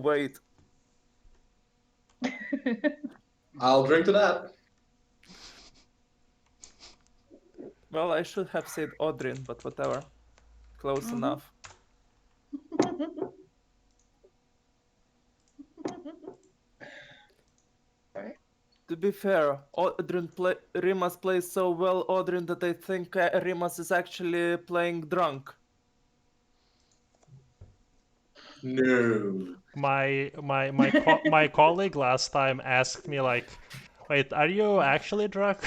wait. I'll drink to that. Well, I should have said Odrin, but whatever. Close enough. To be fair, Rimas plays so well, Odrin, that I think Rimas is actually playing drunk. No. My colleague last time asked me like, "Wait, are you actually drunk?"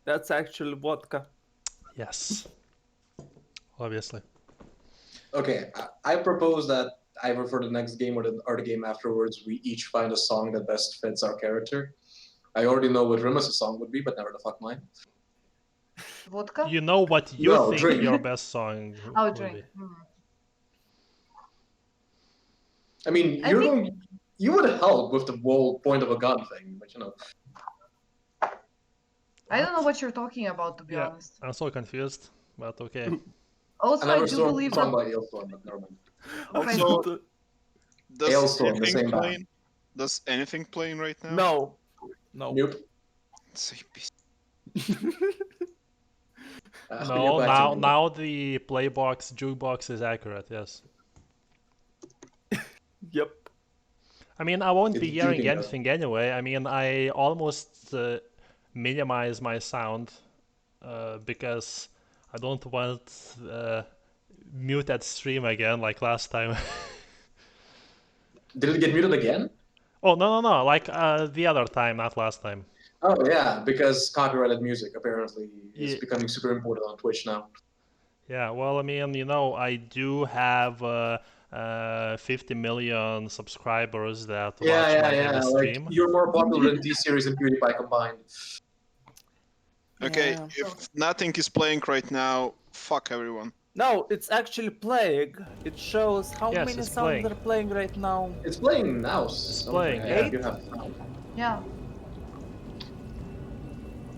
That's actually vodka. Yes, obviously. Okay, I propose that either for the next game or the game afterwards, we each find a song that best fits our character. I already know what Rimas' song would be, but never the fuck mine. Vodka? You know what you No, think drink. your best song Oh, would drink. be. I mean, you would help with the whole point of a gun thing, but you know. I don't know what you're talking about, to be Yeah, honest. I'm so confused, but okay. Also, I do believe song that. by Ailstorm, but never mind. Also, does Hailstorm, the anything same band. playing? Does anything playing right now? No. No. Nope. No, now the playbox jukebox is accurate. Yes. Yep. I mean, I won't be It's hearing juking us. anything anyway. I mean, I almost minimize my sound because I don't want muted stream again like last time. Did it get muted again? Oh, no, like the other time, not last time. Oh yeah, because copyrighted music apparently is Yeah. becoming super important on Twitch now. Yeah, well, I mean, you know, I do have 50 million subscribers that watch my every stream. Like, you're more popular than T-Series and PewDiePie combined. Okay, Yeah. if nothing is playing right now, fuck everyone. No, it's actually playing. It shows how Yes, many it's sounds playing. are playing right now. It's playing now. playing, Yeah. yeah. Yeah.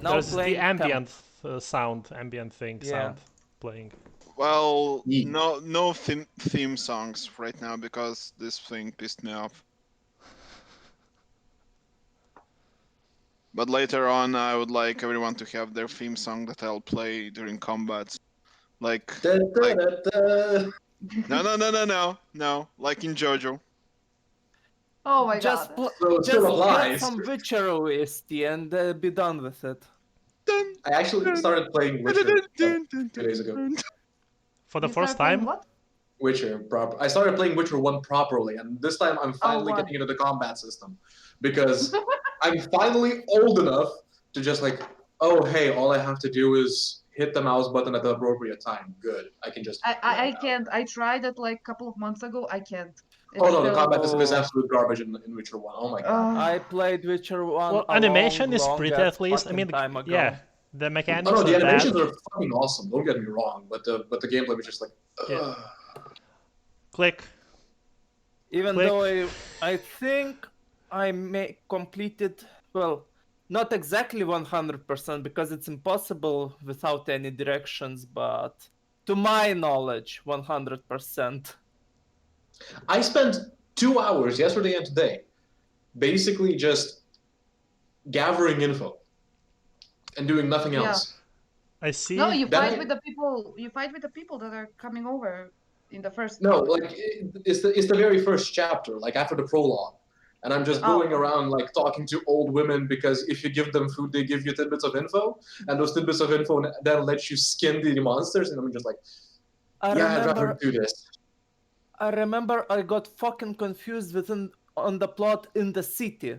Now There's playing the ambient sound, ambient thing Yeah. sound playing. Well, Yeah. no theme songs right now because this thing pissed me off. But later on, I would like everyone to have their theme song that I'll play during combats. Like Da, da, da, da. no, like in JoJo. Oh my Just, god. So it still just get applies. some Witcher OST and be done with it. I actually started playing Witcher like, 2 days ago. For the You first started playing time? What? Witcher proper. I started playing Witcher 1 properly, and this time I'm finally wow. getting into the combat system because I'm finally old enough to just like, oh hey, all I have to do is hit the mouse button at the appropriate time. Good, I can just. I can't. I tried it like a couple of months ago. I can't. It's Oh no, the still- combat system is Oh. absolute garbage in Witcher 1. Oh my god. I played Witcher 1 Well, a animation is long pretty ass at least. I fucking mean, time ago. yeah, the mechanics Oh no, the are animations bad. are fucking awesome. Don't get me wrong, but the gameplay was just like. Yeah. Click. Even Click. though I think I completed, well, not exactly 100% because it's impossible without any directions, but to my knowledge, 100%. I spent 2 hours yesterday and today, basically just gathering info and doing nothing Yeah. else. I see. No, you That fight I- with the people. You fight with the people that are coming over in the first. No, like it's the very first chapter, like after the prologue, and I'm just going Oh. around like talking to old women because if you give them food, they give you tidbits of info, and those tidbits of info then let you skin the monsters, and I'm just like, I'd rather do this. I remember I got fucking confused on the plot in the city,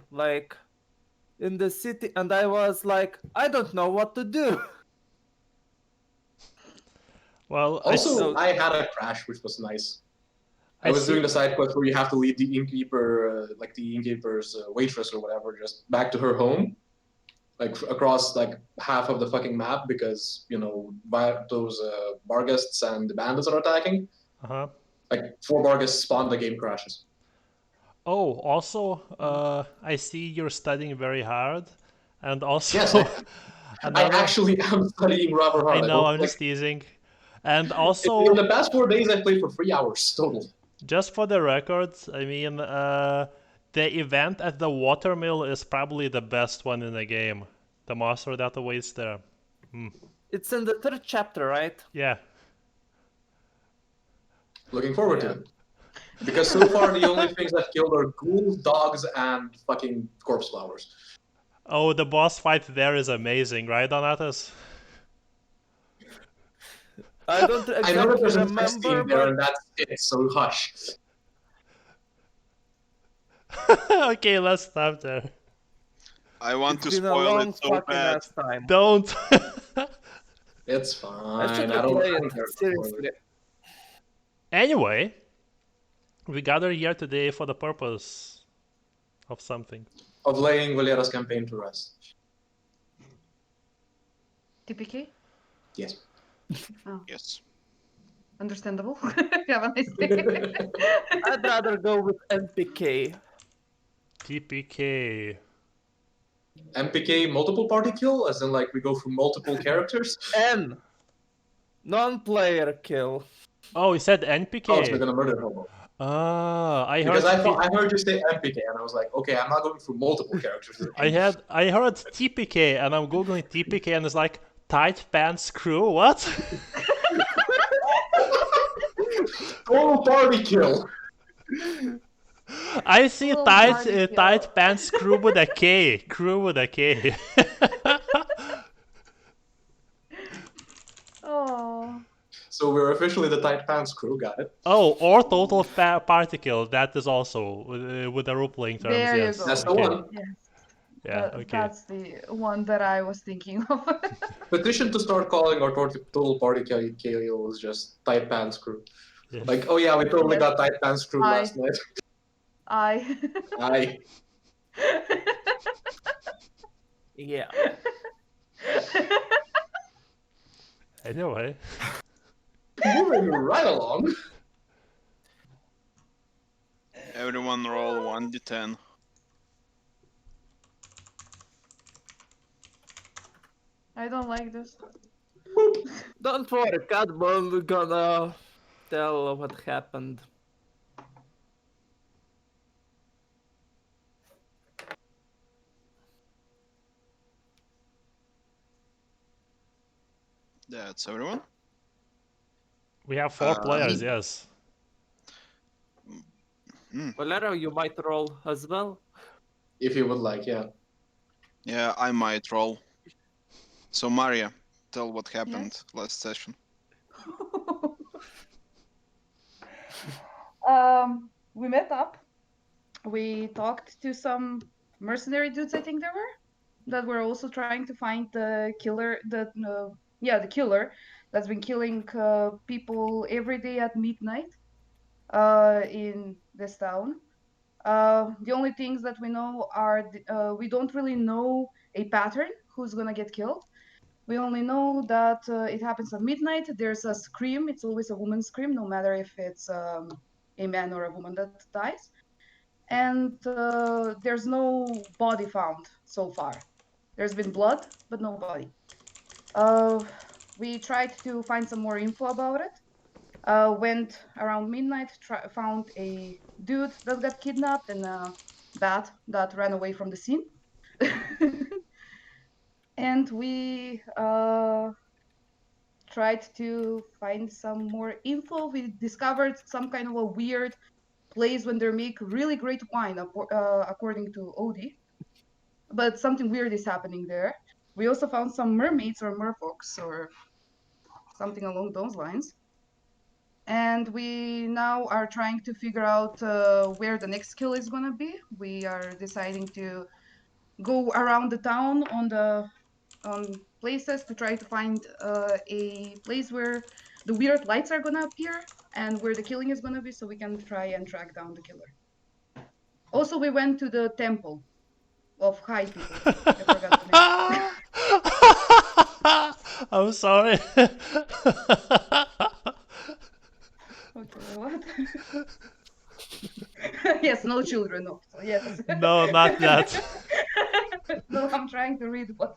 and I was like, I don't know what to do. Well, Also, I had a crash, which was nice. I was doing the side quest where you have to lead the innkeeper, like the innkeeper's waitress or whatever, just back to her home, like across like half of the fucking map because you know those Barghests and the bandits are attacking. Uh-huh. Like 4 Barghests spawn, the game crashes. Oh, also, I see you're studying very hard, and also, Yes, I Another. actually am studying rather hard. I know, don't, I'm just teasing. And in also, the past 4 days, I played for 3 hours total. just for the record, I mean, the event at the watermill is probably the best one in the game. The monster that awaits there. It's in the 3rd chapter, right? Yeah. Looking forward to Yeah. it. Because so far, the only things I've killed are ghouls, dogs, and fucking corpse flowers. Oh, the boss fight there is amazing, right, Donatus? I don't I know that exactly there's a remember, text team there, but and that's it, so hush. Okay, let's stop there. I want it's to been a spoil long it so fucking bad. ass time. Don't. It's I fine. should I don't replay care it, about seriously. Anyway, we gather here today for the purpose of something. of laying Valera's campaign to rest. TPK? Yes. Yes. Understandable. Have a nice day. I'd rather go with MPK. TPK. MPK multiple party kill, as in like we go through multiple characters. N. Non-player kill. Oh, you said Oh, so we're NPK. gonna murder Hobo. I Because heard I heard you say MPK, and I was like, okay, I'm not going through multiple characters. I heard TPK, and I'm googling TPK, and it's like tight pants crew. What? Total party kill. I see Full tight party tight kill. pants crew with a K. Crew with a K. Oh. So we're officially the tight pants crew. Got it. Oh, or total party kill. That is also with the role-playing terms. There you Yes. go. That's the Okay. one. Yes. Yeah. Okay. That's the one that I was thinking of. Petition to start calling our total party kill was just tight pants crew. Yeah. Like, oh yeah, we totally Yes. got tight pants crew Aye. last night. I. Yeah. Anyway. Moving right along. Everyone roll 1d10. I don't like this. Don't worry, Catbone gonna tell what happened. That's everyone. We have 4 players. me. Yes. Valero, you might roll as well. If you would like, yeah. Yeah, I might roll. So Maria, tell what happened last session. We met up. We talked to some mercenary dudes, I think there were, that were also trying to find the killer. The killer that's been killing people every day at midnight in this town. The only things that we know are we don't really know a pattern who's gonna get killed. We only know that it happens at midnight. There's a scream. It's always a woman's scream, no matter if it's a man or a woman that dies. And there's no body found so far. There's been blood, but no body. We tried to find some more info about it. Went around midnight, found a dude that got kidnapped and a bat that ran away from the scene. And we tried to find some more info. We discovered some kind of a weird place when they make really great wine, according to Odie. But something weird is happening there. We also found some mermaids or merfolks or something along those lines. And we now are trying to figure out where the next kill is going to be. We are deciding to go around the town on places to try to find a place where the weird lights are going to appear and where the killing is going to be, so we can try and track down the killer. Also, we went to the temple of high people. I forgot the name. I'm sorry. Okay, what? Yes, no children. No. Yes. No, not that. No, I'm trying to read what.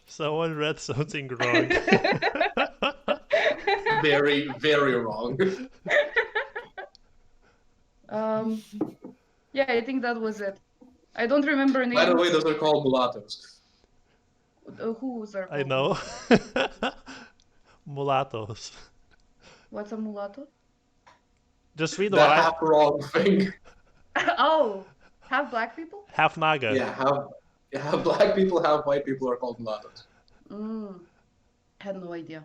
Someone read something wrong. Very, very wrong. Yeah, I think that was it. I don't remember names. By the way, those are called mulattoes. Who's are I called know. Mulattoes. What's a mulatto? Just read The what half wrong thing. Oh, half black people? half Naga. Yeah, have black people, have white people are called mulattoes. Had no idea.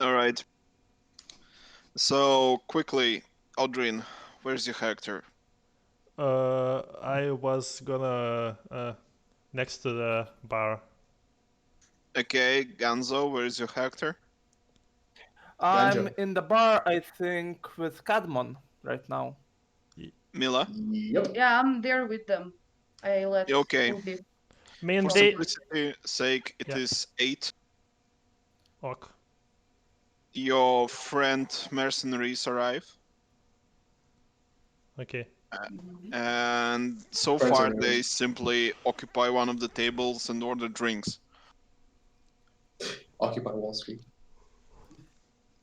All right. So quickly, Aldrin, where's your character? I was gonna next to the bar. Okay, Ganzo, where's your character? I'm Ganja. in the bar, I think, with Cadmon right now. Mila? Yep. Yeah, I'm there with them. I let Okay. Udi. I mean, For they. simplicity's sake, it Yeah. is 8. Ok. Your friend mercenaries arrive, Okay. and so Friends far are they nice. simply occupy one of the tables and order drinks. Occupy Wall Street.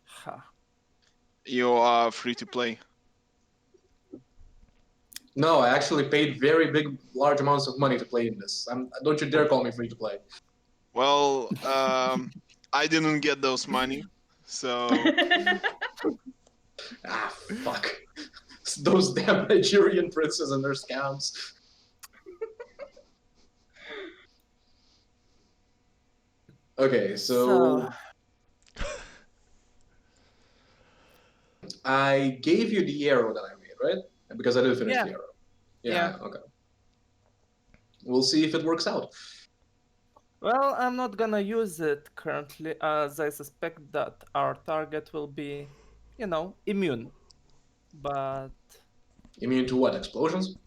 Ha. You are free to play. No, I actually paid very big, large amounts of money to play in this. Don't you dare call me free to play. Well, I didn't get those money, so Ah, fuck. Those damn Nigerian princes and their scams. Okay, so I gave you the arrow that I made, right? Because I did finish Yeah. the arrow. Yeah. Okay. We'll see if it works out. Well, I'm not gonna use it currently, as I suspect that our target will be, immune. But Immune to what? Explosions?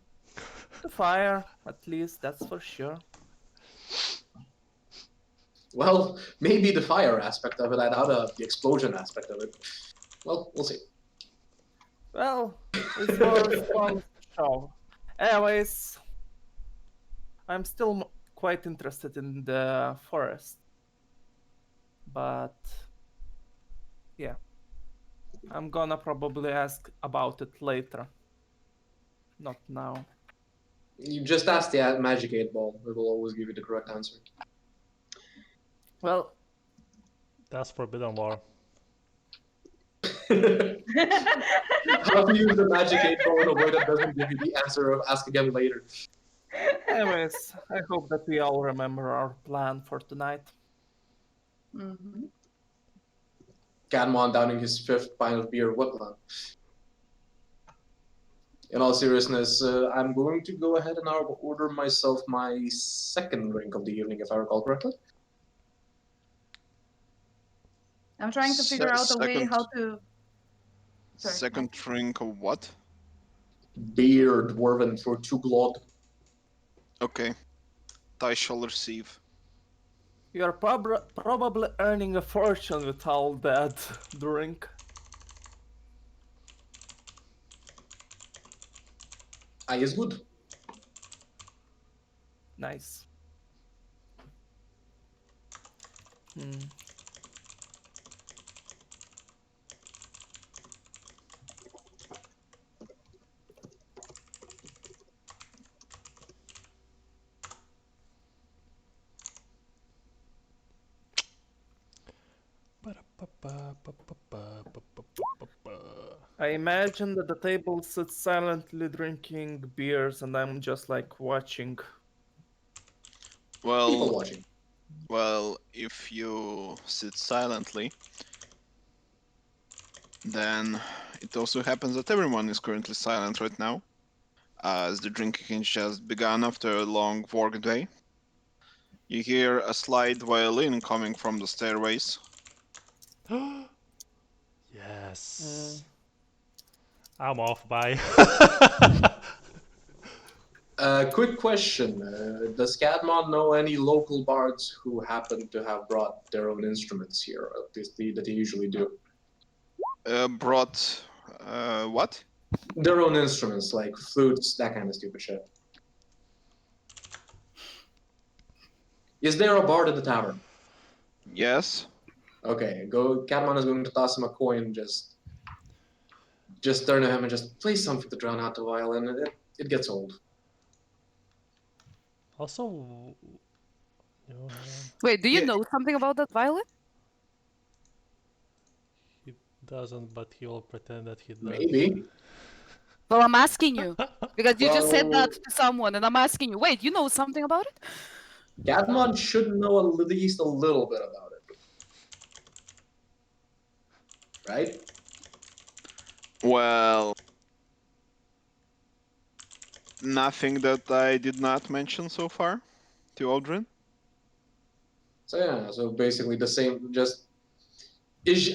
to fire, at least, that's for sure. Well, maybe the fire aspect of it. I doubt the explosion aspect of it. Well, we'll see. Well, it's worth one show. Anyways, I'm still quite interested in the forest. But yeah, I'm gonna probably ask about it later. Not now. You just ask the magic 8-ball. It will always give you the correct answer. Well, That's forbidden lore. How to use the magic 8-ball in a way that doesn't give you the answer of ask again later. anyways, I hope that we all remember our plan for tonight. Cadmon downing his 5th pint of beer. What plan? In all seriousness, I'm going to go ahead and order myself my 2nd drink of the evening, if I recall correctly. I'm trying to figure out a way how to. Sorry. Second drink of what? Beer, dwarven for 2 blood. Okay. I shall receive. You're probably earning a fortune with all that drink. Is good. Nice. I imagine that the table sits silently drinking beers and I'm just like watching. People Well, watching. well, if you sit silently, then it also happens that everyone is currently silent right now, as the drinking has just begun after a long work day. You hear a slight violin coming from the stairways. Yes. I'm off. Bye. Quick question. Does Cadmon know any local bards who happen to have brought their own instruments here, at least that they usually do? Brought what? Their own instruments, like flutes, that kind of stupid shit. Is there a bard at the tavern? Yes. Okay, Cadmon is going to toss him a coin, just turn to him and just play something to drown out the violin. It gets old. Also, Johan, Wait, do you Yeah. know something about that violin? he doesn't, but he will pretend that he does. Maybe. Well, I'm asking you because you just said Well- that to someone, and I'm asking you. Wait, you know something about it? Cadmon should know at least a little bit about it. Right? Well, nothing that I did not mention so far to Aldrin. So yeah, so basically the same,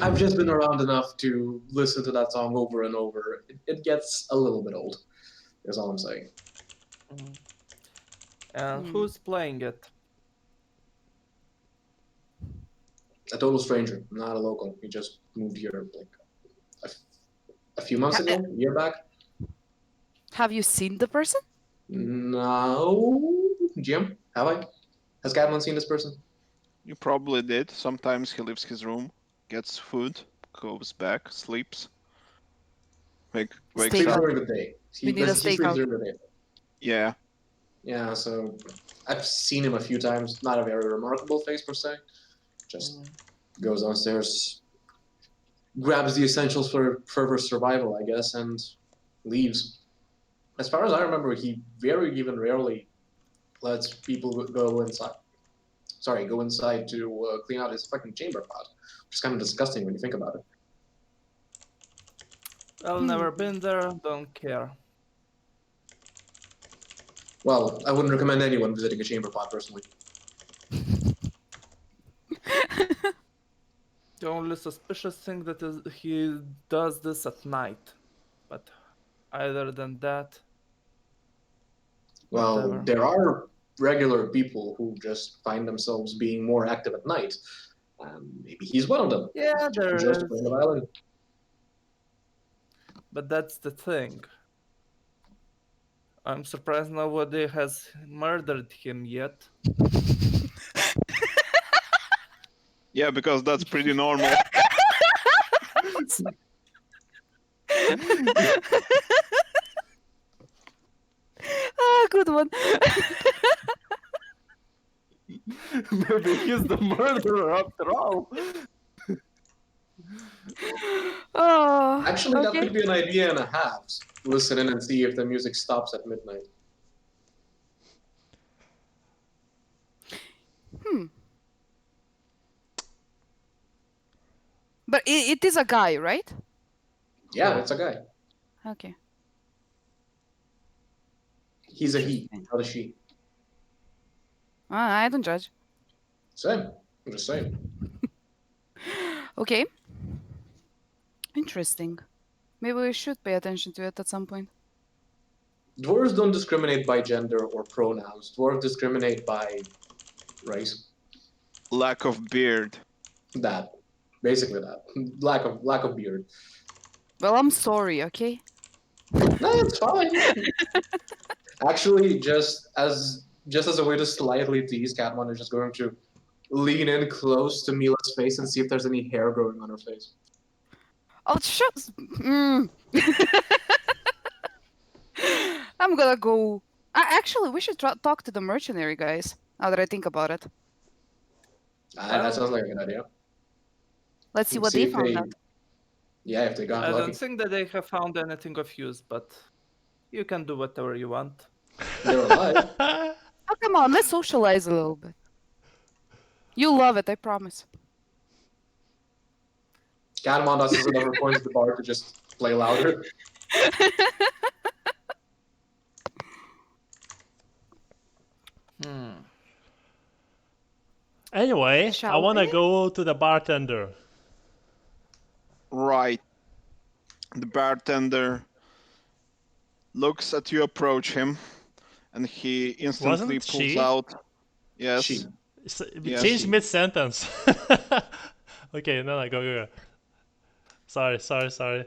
I've just been around enough to listen to that song over and over. It gets a little bit old, is all I'm saying. And Hmm. who's playing it? A total stranger, not a local. He just moved here like a few months ago, a year back. Have you seen the person? No, Jim, have I? Has Cadmon seen this person? You probably did. Sometimes he leaves his room, gets food, goes back, sleeps. Wakes Sleeps up. Stakeout. during the day. We need a He sleeps stakeout. during the day. Yeah. Yeah, so I've seen him a few times. Not a very remarkable face per se. Just goes downstairs, grabs the essentials for further survival, I guess, and leaves. As far as I remember, he very even rarely lets people go inside. Sorry, go inside to clean out his fucking chamber pot, which is kind of disgusting when you think about it. Well, never been there, don't care. Well, I wouldn't recommend anyone visiting a chamber pot personally. The only suspicious thing that is he does this at night. But other than that, Well, whatever. there are regular people who just find themselves being more active at night. Maybe he's one of them. Yeah, there Just is. playing the violin. But that's the thing. I'm surprised nobody has murdered him yet. Yeah, because that's pretty normal. Ah, good one. Maybe he's the murderer after all. Oh, Actually, that okay. could be an idea and a half. Listen in and see if the music stops at midnight. But it is a guy, right? Yeah, it's a guy. Okay. He's a he, Interesting. not a she. I don't judge. Same. I'm just saying. Okay. Interesting. Maybe we should pay attention to it at some point. Dwarves don't discriminate by gender or pronouns. Dwarves discriminate by race. Lack of beard. That. Basically that. Lack of beard. Well, I'm sorry, okay? No, it's fine. Actually, just as a way to slightly tease, Catmon is just going to lean in close to Mila's face and see if there's any hair growing on her face. Oh, shut. I'm gonna go. Actually, we should talk to the mercenary guys. Now that I think about it, That sounds like a good idea. let's see And what see they if found out. Yeah, if they got I lucky. don't think that they have found anything of use, but you can do whatever you want. They're alive. Oh, come on, let's socialize a little bit. You love it, I promise. Catmon does another point at the bar to just play louder. Anyway, I Shall want to we? go to the bartender. Right. The bartender looks at you approach him and he instantly Wasn't pulls she? out. Yes. She. We Yes. changed She. mid-sentence. Okay, no, go. Sorry.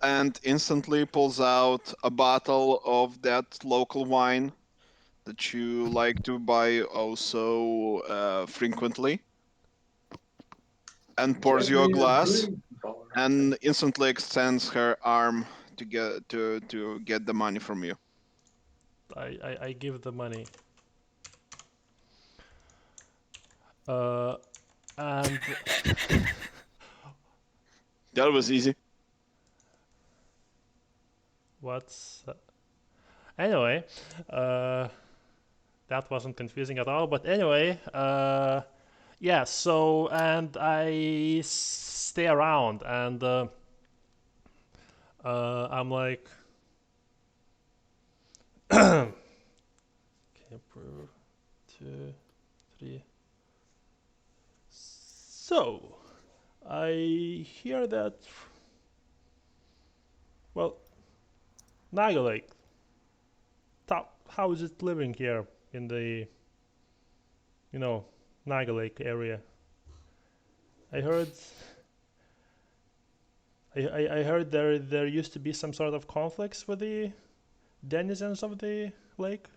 And instantly pulls out a bottle of that local wine that you like to buy also frequently, and pours you a glass, and instantly extends her arm to get the money from you. I give the money. And That was easy. what's anyway? That wasn't confusing at all. But anyway, yeah. So and I stay around, and I'm like, okay, 2, 3. So I hear that. Well, Naga Lake. How is it living here in the, Naga Lake area? I heard. I heard there used to be some sort of conflicts with the denizens of the lake.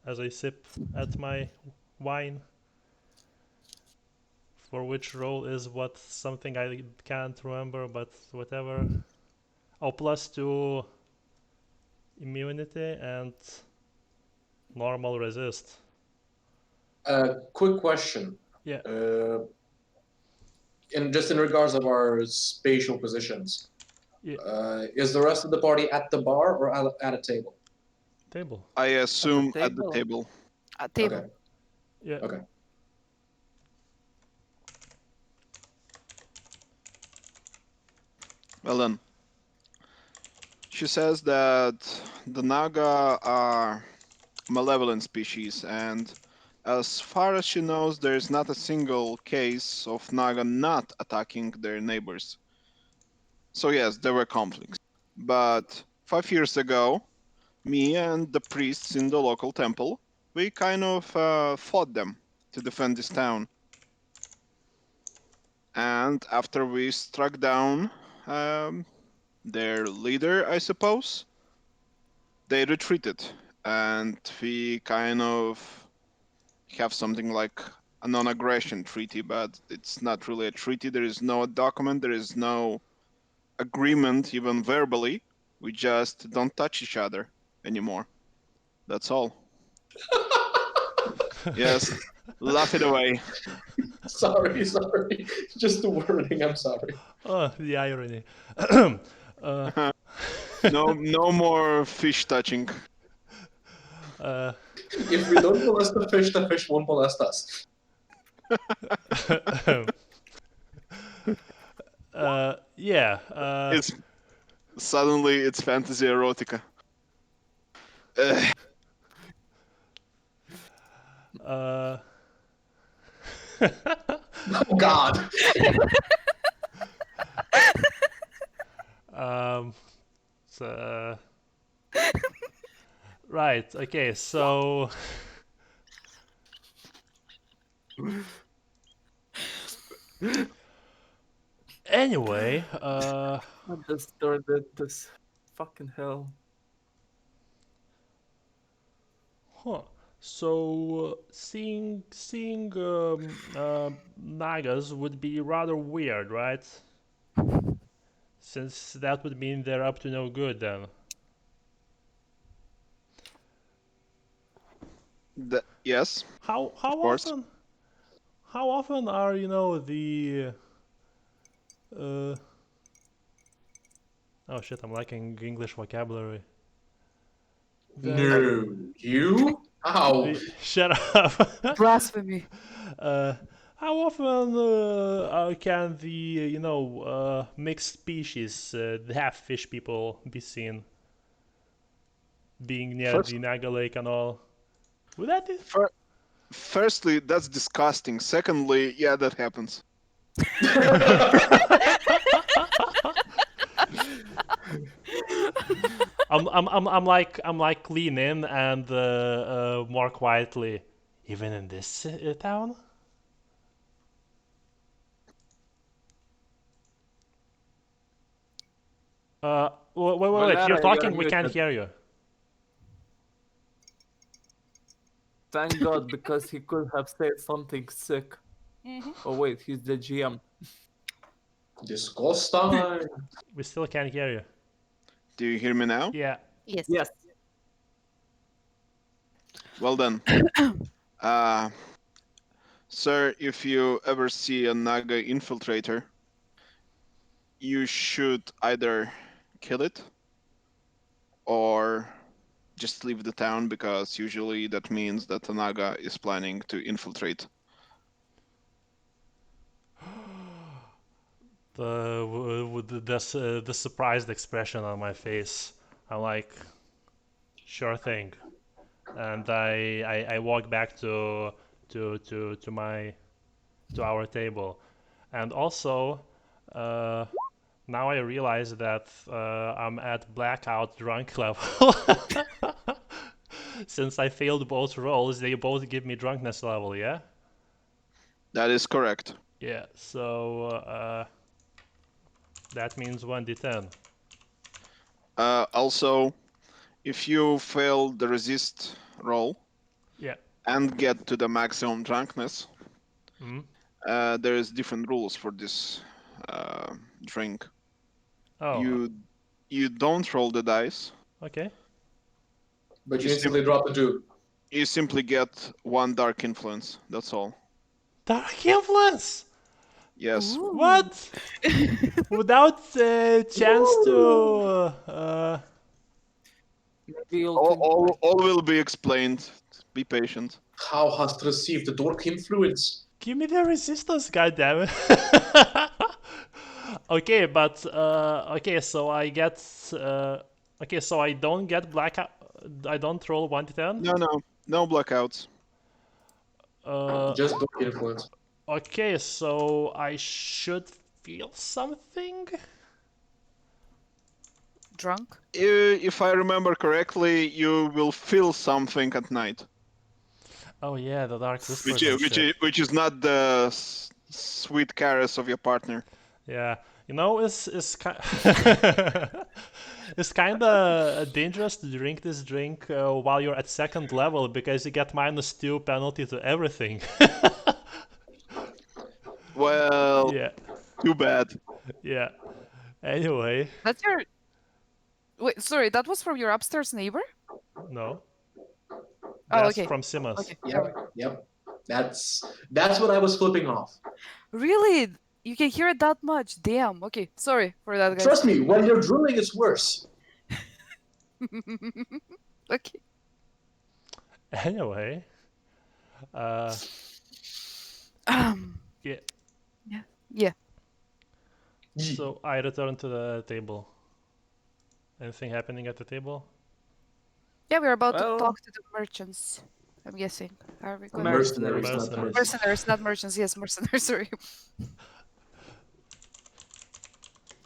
As I sip at my wine, for which role is what something I can't remember, but whatever. Oh, +2 immunity and normal resist. Quick question. Yeah. In regards of our spatial positions, Yeah. is the rest of the party at the bar or at a table? Table. I assume at the table? table. Table. Okay. Yeah. Okay. Well then, she says that the Naga are malevolent species, and as far as she knows, there is not a single case of Naga not attacking their neighbors. So yes, there were conflicts. But 5 years ago, me and the priests in the local temple, we kind of fought them to defend this town. And after we struck down their leader, I suppose, they retreated. And we kind of have something like a non-aggression treaty, but it's not really a treaty. There is no document, there is no agreement, even verbally. We just don't touch each other anymore. That's all. Yes, laugh it away. Sorry. Just the wording. I'm sorry. Oh, the irony. No more fish touching. If we don't molest the fish won't molest us. Yeah. It's suddenly it's fantasy erotica. Oh God. So, right. Okay. So. Anyway, What this door did this? Fucking hell. huh. So seeing Nagas would be rather weird, right? Since that would mean they're up to no good then. Yes. How course. often are the oh shit, I'm lacking English vocabulary. No, you? How? Shut up. Blasphemy. How often can the mixed species, the half-fish people, be seen being near the Naga Lake and all? Would that be? Firstly, that's disgusting. Secondly, yeah, that happens. I'm like lean in and more quietly. Even in this town? Wait. You're Valera, talking. you're We can't muted. hear you. Thank God, because he could have said something sick. Oh wait, he's the GM. Discuss time. We still can't hear you. Do you hear me now? Yeah. Yes. Yes. Well then. Sir, if you ever see a Naga infiltrator, you should either kill it or just leave the town, because usually that means that the Naga is planning to infiltrate. The surprised expression on my face. I'm like, sure thing, and I walk back to our table, and also now I realize that I'm at blackout drunk level. Since I failed both rolls, they both give me drunkenness level. Yeah. That is correct. Yeah. So that means 1d10. Also, if you fail the resist roll Yeah. and get to the maximum drunkenness, Hmm. there is different rules for this drink. Oh. You don't roll the dice. Okay. But you You instantly drop the 2. You simply get 1 dark influence. That's all. Dark influence. Yes. Ooh. What? Without a chance to. Maybe you'll think All will be explained. Be patient. How hast received the dark influence? Give me the resistance, goddammit. Okay, but okay, so I get okay, so I don't get blackout. I don't roll 1d10. No blackouts. Just dark influence. Okay, so I should feel something. Drunk? If I remember correctly, you will feel something at night, Oh yeah, the dark whispers and shit. which is not the sweet caress of your partner. Yeah, you know, it's it's kind of dangerous to drink this drink while you're at second level, because you get -2 penalty to everything. Well, Yeah, too bad. yeah. Anyway, That's your. Wait, sorry, that was from your upstairs neighbor? no, Oh, that's okay. from Simas. Okay. sorry. Yep. That's what I was flipping off. Really? You can hear it that much? Damn. Okay, sorry for that, guys. Trust me, when you're drooling, it's worse. Okay. Anyway, Um. yeah. Yeah. So I return to the table. Anything happening at the table? Yeah, we're about Well- to talk to the merchants. I'm guessing. Are we going? Mercenaries, not Mercenaries. merchants. Mercenaries, not merchants. Yes, mercenaries. Sorry.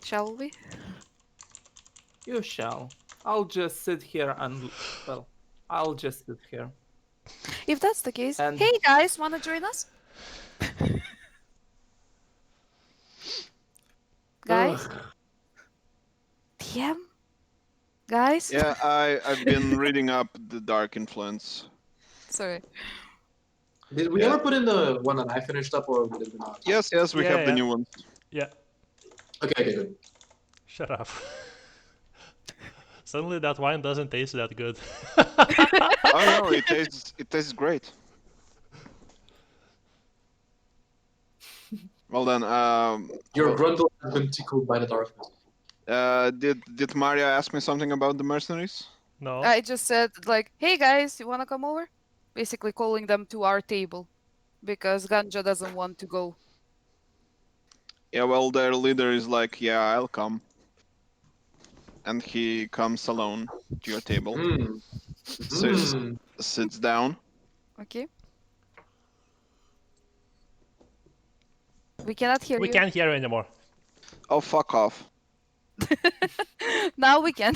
Shall we? You shall. I'll just sit here and, well, I'll just sit here. If that's the case, And- hey guys, wanna join us? Guys, Ugh. TM, guys. Yeah, I've been reading up the dark influence. Sorry. Did we Yeah. ever put in the one that I finished up, or did we not? Yes, we Yeah, have the yeah. new one. Yeah. Okay, good. Shut up. Suddenly that wine doesn't taste that good. Oh no, it tastes great. Well then, Your grundle has been tickled by the darkness. did Maria ask me something about the mercenaries? No. I just said like, hey guys, you wanna come over? Basically calling them to our table because Ganja doesn't want to go. Yeah, well, their leader is like, yeah, I'll come. And he comes alone to your table, sits down. Okay. We cannot hear We you. can't hear you anymore. Oh, fuck off. Now we can.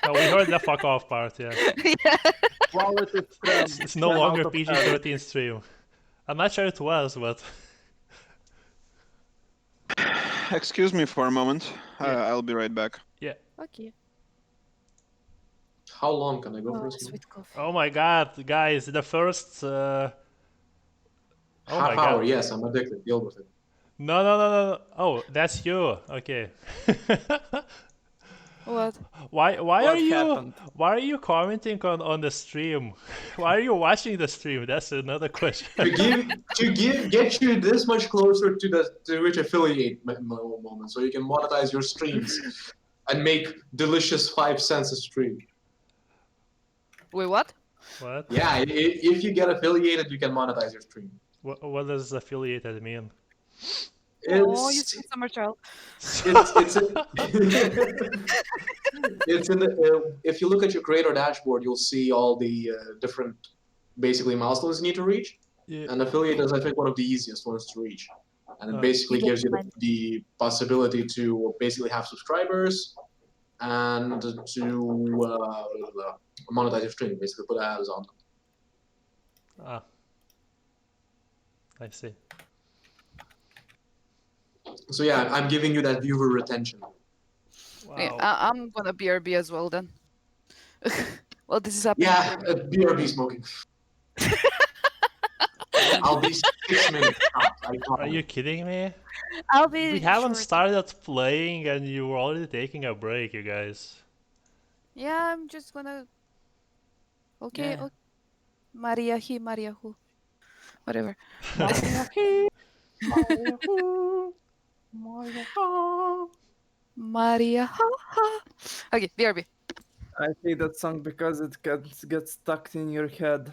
No, we heard the fuck off part, yeah. Yeah. Quality stream. It's no 10 out longer of 10. PG-13 stream. I'm not sure it was, but Excuse me for a moment. Yeah. I'll be right back. yeah. Okay. How long can I go for Oh, this? sweet coffee. Oh my god, guys, the first oh my Half hour, god. yes, I'm addicted. Deal with it. No. Oh, that's you. Okay. What? Why What are you happened? commenting on the stream? Why are you watching the stream? That's another question. Get you this much closer to the Twitch affiliate moment, so you can monetize your streams and make delicious 5 cents a stream. Wait, what? What? Yeah, if you get affiliated, you can monetize your stream. What does affiliated mean? Oh, you It's sweet summer child. it's it's in the if you look at your creator dashboard, you'll see all the different basically milestones you need to reach. Yeah. And affiliate is, I think, one of the easiest ones to reach. And it Uh. basically You get gives you money. the possibility to basically have subscribers and to monetize your stream, basically put ads on them. Ah. I see. So yeah, I'm giving you that viewer retention. Wow. Yeah, I'm gonna BRB as well then. Well, this is happening. Yeah, for me. BRB smoking. I'll be 6 minutes out. I Are promise. you kidding me? I'll be. We haven't short. started playing and you were already taking a break, you guys. Yeah, I'm just gonna. Okay. Yeah. Okay. Maria he, Maria who, whatever. Maria ha ha. Okay, BRB. I hate that song because it gets stuck in your head.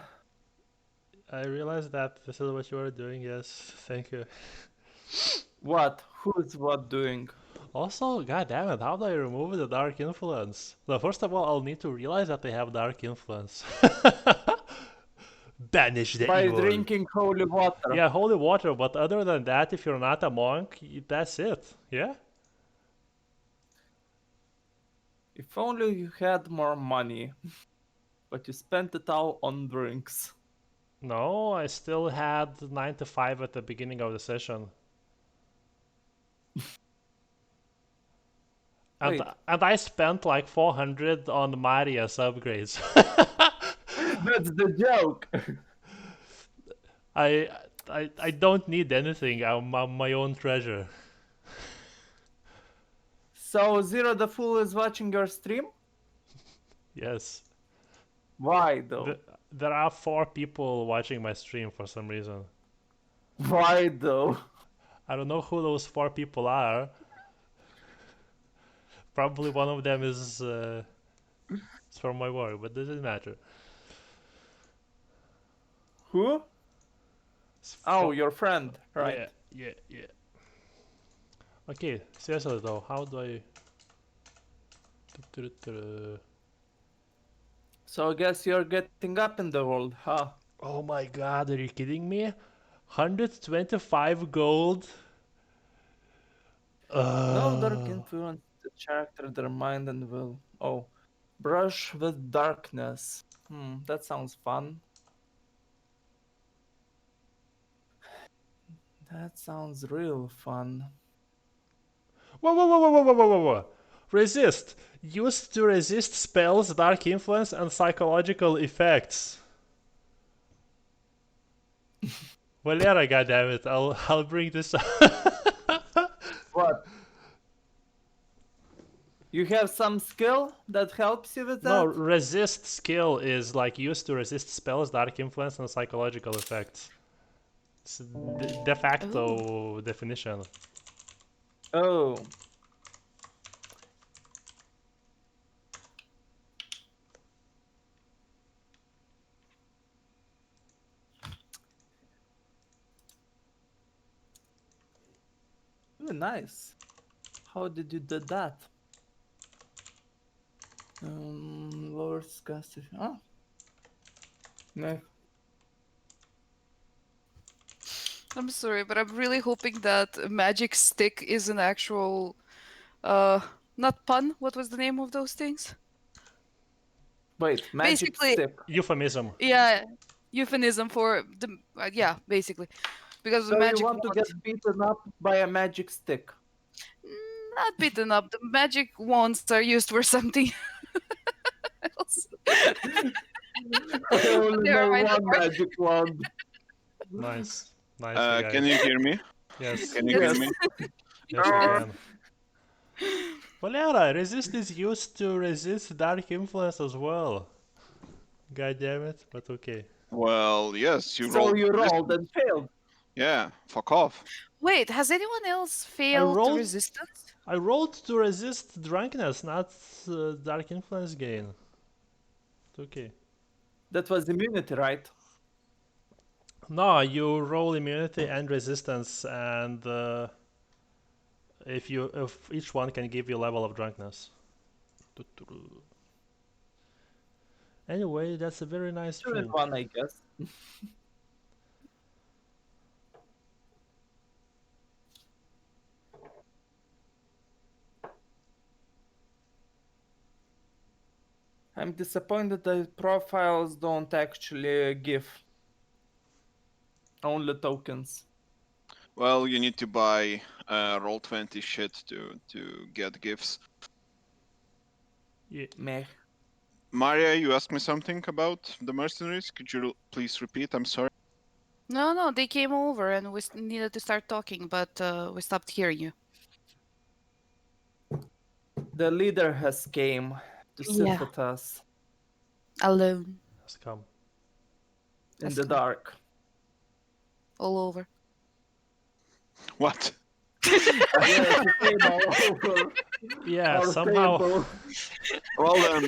I realized that this is what you are doing, yes. Thank you. What? Who's what doing? Also, god damn it, how do I remove the dark influence? Well, first of all, I'll need to realize that they have dark influence. Banish the By evil. drinking holy water. Yeah, holy water, but other than that, if you're not a monk, that's it. Yeah? If only you had more money. But you spent it all on drinks. No, I still had 9 to 5 at the beginning of the session. Wait. And I spent like 400 on Maria's upgrades. That's the joke. I don't need anything. I'm my own treasure. So Zero the Fool is watching your stream? Yes. Why though? There are 4 people watching my stream for some reason. Why though? I don't know who those 4 people are. Probably one of them is from my work, but doesn't matter. Who? It's Oh, fro- your friend, right? Yeah. Okay, seriously though, how do I... So I guess you're getting up in the world, huh? Oh my god, are you kidding me? 125 gold? No dark influence the character, their mind and will. Oh. Brush with darkness. That sounds fun. That sounds real fun. Whoa. Resist. Used to resist spells, dark influence, and psychological effects. Valera, goddammit, I'll bring this up. What? You have some skill that helps you with that? No, resist skill is like used to resist spells, dark influence, and psychological effects. It's de facto definition. Oh. Ooh, nice. How did you do that? Lower scarcity. Oh. No. I'm sorry, but I'm really hoping that magic stick is an actual uh Not pun. What was the name of those things? Wait, magic Basically, stick. Euphemism. yeah, euphemism for the yeah, basically, because the So you magic want to wand. get beaten up by a magic stick? Not beaten up. The magic wands are used for something else. I only Never know mind that one part. magic wand. Nice. Nicely, guys. Can you hear me? Yes. Can you hear Yes. me? Yes, we can. Valera, resist is used to resist dark influence as well. God damn it, but okay. Well, yes, you So rolled. you resist- rolled and failed. Yeah, fuck off. Wait, has anyone else failed rolled- resistance? I rolled to resist drunkenness, not dark influence gain. It's okay. That was immunity, right? No, you roll immunity and resistance, and if each one can give you level of drunkenness. Anyway, that's a very nice 2 and drink. 1, I guess. I'm disappointed that profiles don't actually give only tokens. Well, you need to buy roll 20 shit to get gifts. Yeah. Meh. Maria, you asked me something about the mercenaries. Could you please repeat? I'm sorry. No, they came over and we needed to start talking, but we stopped hearing you. The leader has came to sit Yeah. with us Alone, Has come. in Has the come. dark. all over. What? Yes, he came all over Yeah, our somehow. table. Well then,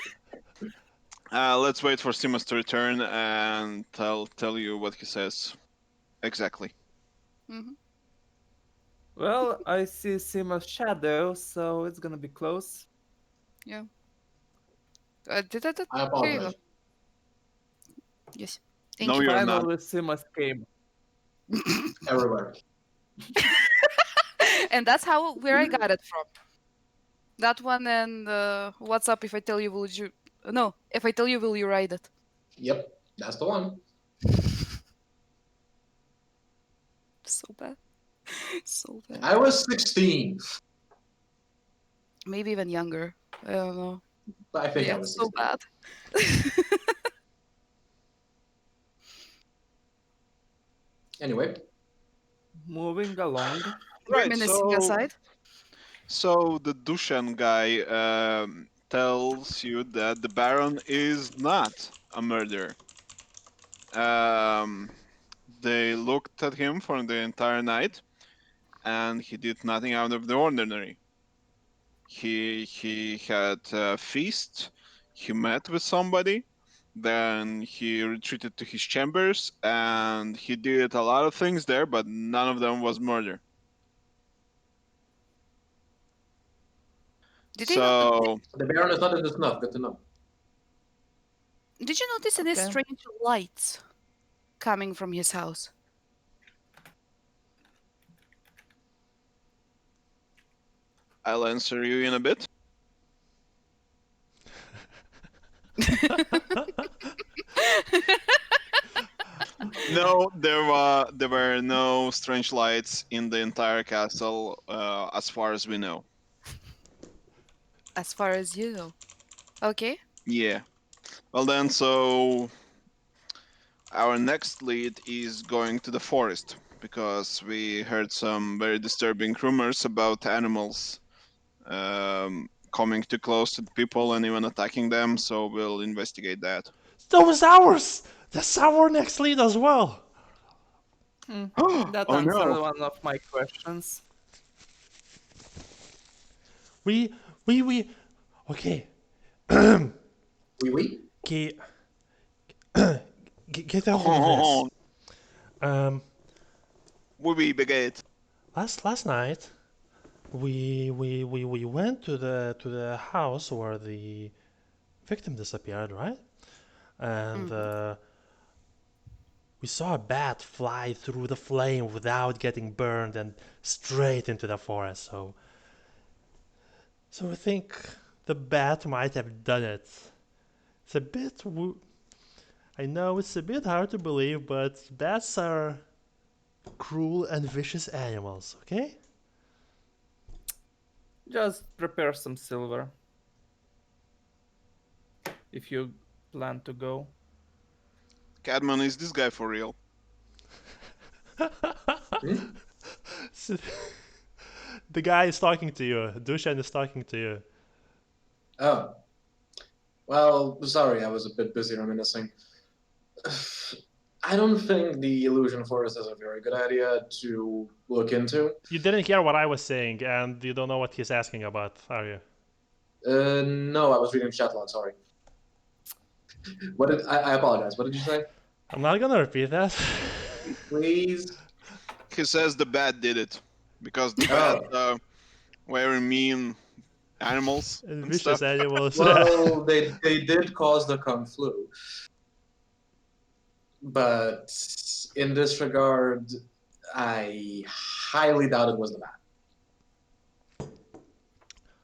let's wait for Simas to return and tell you what he says exactly. Hmm. Well, I see Sima's shadow, so it's gonna be close. Yeah. I Here you go. apologize. Yes. Thank No, you. you're not. Finally, Simas came. Everywhere. And that's where I got it from. That one and what's up if I tell you will you no, if I tell you will you ride it? Yep, that's the one. So bad. So bad. I was 16. Maybe even younger. I don't know. I think I Yeah, was so 16. bad. Anyway, Moving along. Right. Reminiscing aside. So the Dushan guy tells you that the Baron is not a murderer. Um, they looked at him for the entire night, and he did nothing out of the ordinary. He had a feast. He met with somebody. Then he retreated to his chambers, and he did a lot of things there, but none of them was murder. Did So the Baron is not in the snuff. Good to know. Did you notice any Okay. strange lights coming from his house? I'll answer you in a bit. No, there were no strange lights in the entire castle, as far as we know. As far as you know. Okay. Yeah. Well then, so our next lead is going to the forest because we heard some very disturbing rumors about animals coming too close to the people and even attacking them. So we'll investigate that. That was ours! That's our next lead as well! That Oh answered no! one of my questions. We. Okay. Oui. Okay. Get a hold of this. We begate. Last night, we went to the house where the victim disappeared, right? And we saw a bat fly through the flame without getting burned and straight into the forest. So So I think the bat might have done it. It's a bit. I know it's a bit hard to believe, but bats are cruel and vicious animals, okay? Just prepare some silver. If you plan to go. Cadman, is this guy for real? Hmm? So- the guy is talking to you. Dushan is talking to you. Oh. Well, sorry, I was a bit busy reminiscing. I don't think the Illusion Forest is a very good idea to look into. You didn't hear what I was saying, and you don't know what he's asking about, are you? No, I was reading chat log, sorry. I apologize. What did you say? I'm not gonna repeat that. Please. He says the bat did it because the bat Oh. very mean animals And and vicious stuff. animals. Well, they did cause the Kung Flu. But in this regard, I highly doubt it was the bat.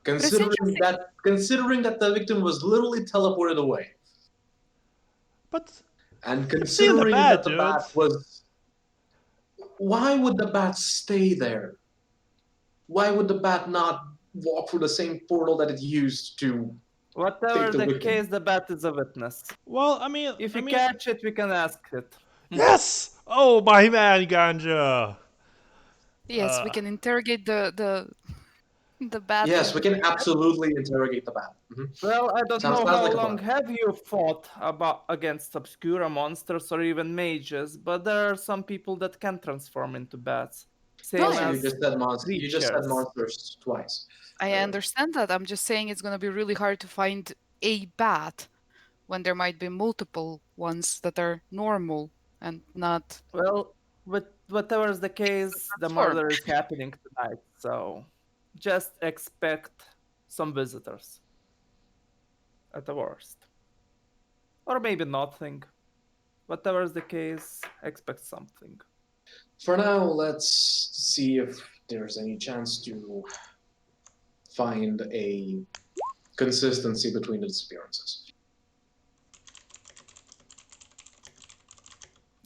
Considering that the victim was literally teleported away, But and I've seen the considering bat, that the dude. bat was, why would the bat stay there? Why would the bat not walk through the same portal that it used to? Whatever Take the the victim. case, the bat is a witness. well, I mean, If I we mean, catch it, we can ask it. yes. Oh, my man, Ganja. Yes, we can interrogate the bat. Yes, we and- can absolutely interrogate the bat. Mhm. Well, I don't Sounds know how like a long plan. have you fought against obscura monsters or even mages, but there are some people that can transform into bats. Same No, You as just said monsters. You just said creatures. monsters twice. I understand that. I'm just saying it's gonna be really hard to find a bat when there might be multiple ones that are normal and not. Well, whatever is the case, the Transform. murder is happening tonight, so just expect some visitors. At the worst. Or maybe nothing. Whatever is the case, expect something. For now, let's see if there's any chance to find a consistency between the disappearances.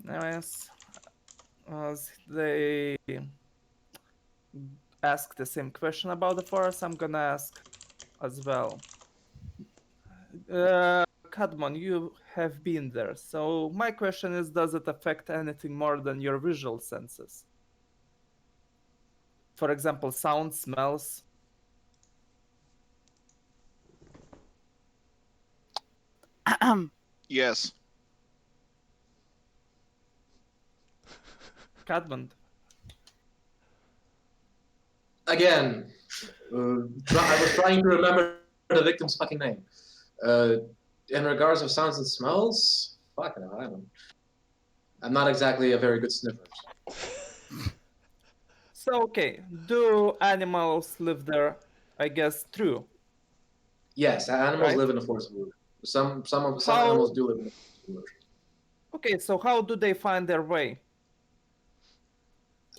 Yes, as they ask the same question about the forest, I'm gonna ask as well. Kadmon, you have been there, so my question is, does it affect anything more than your visual senses? For example, sound, smells? Yes. Kadmon? Again, I was trying to remember the victim's fucking name. In regards of sounds and smells, fuck it, I don't know. I'm not exactly a very good sniffer. So, okay, do animals live there? I guess true. Yes, animals Right. live in the forest of illusion. Some How- animals do live in the forest of illusion. Okay, so how do they find their way?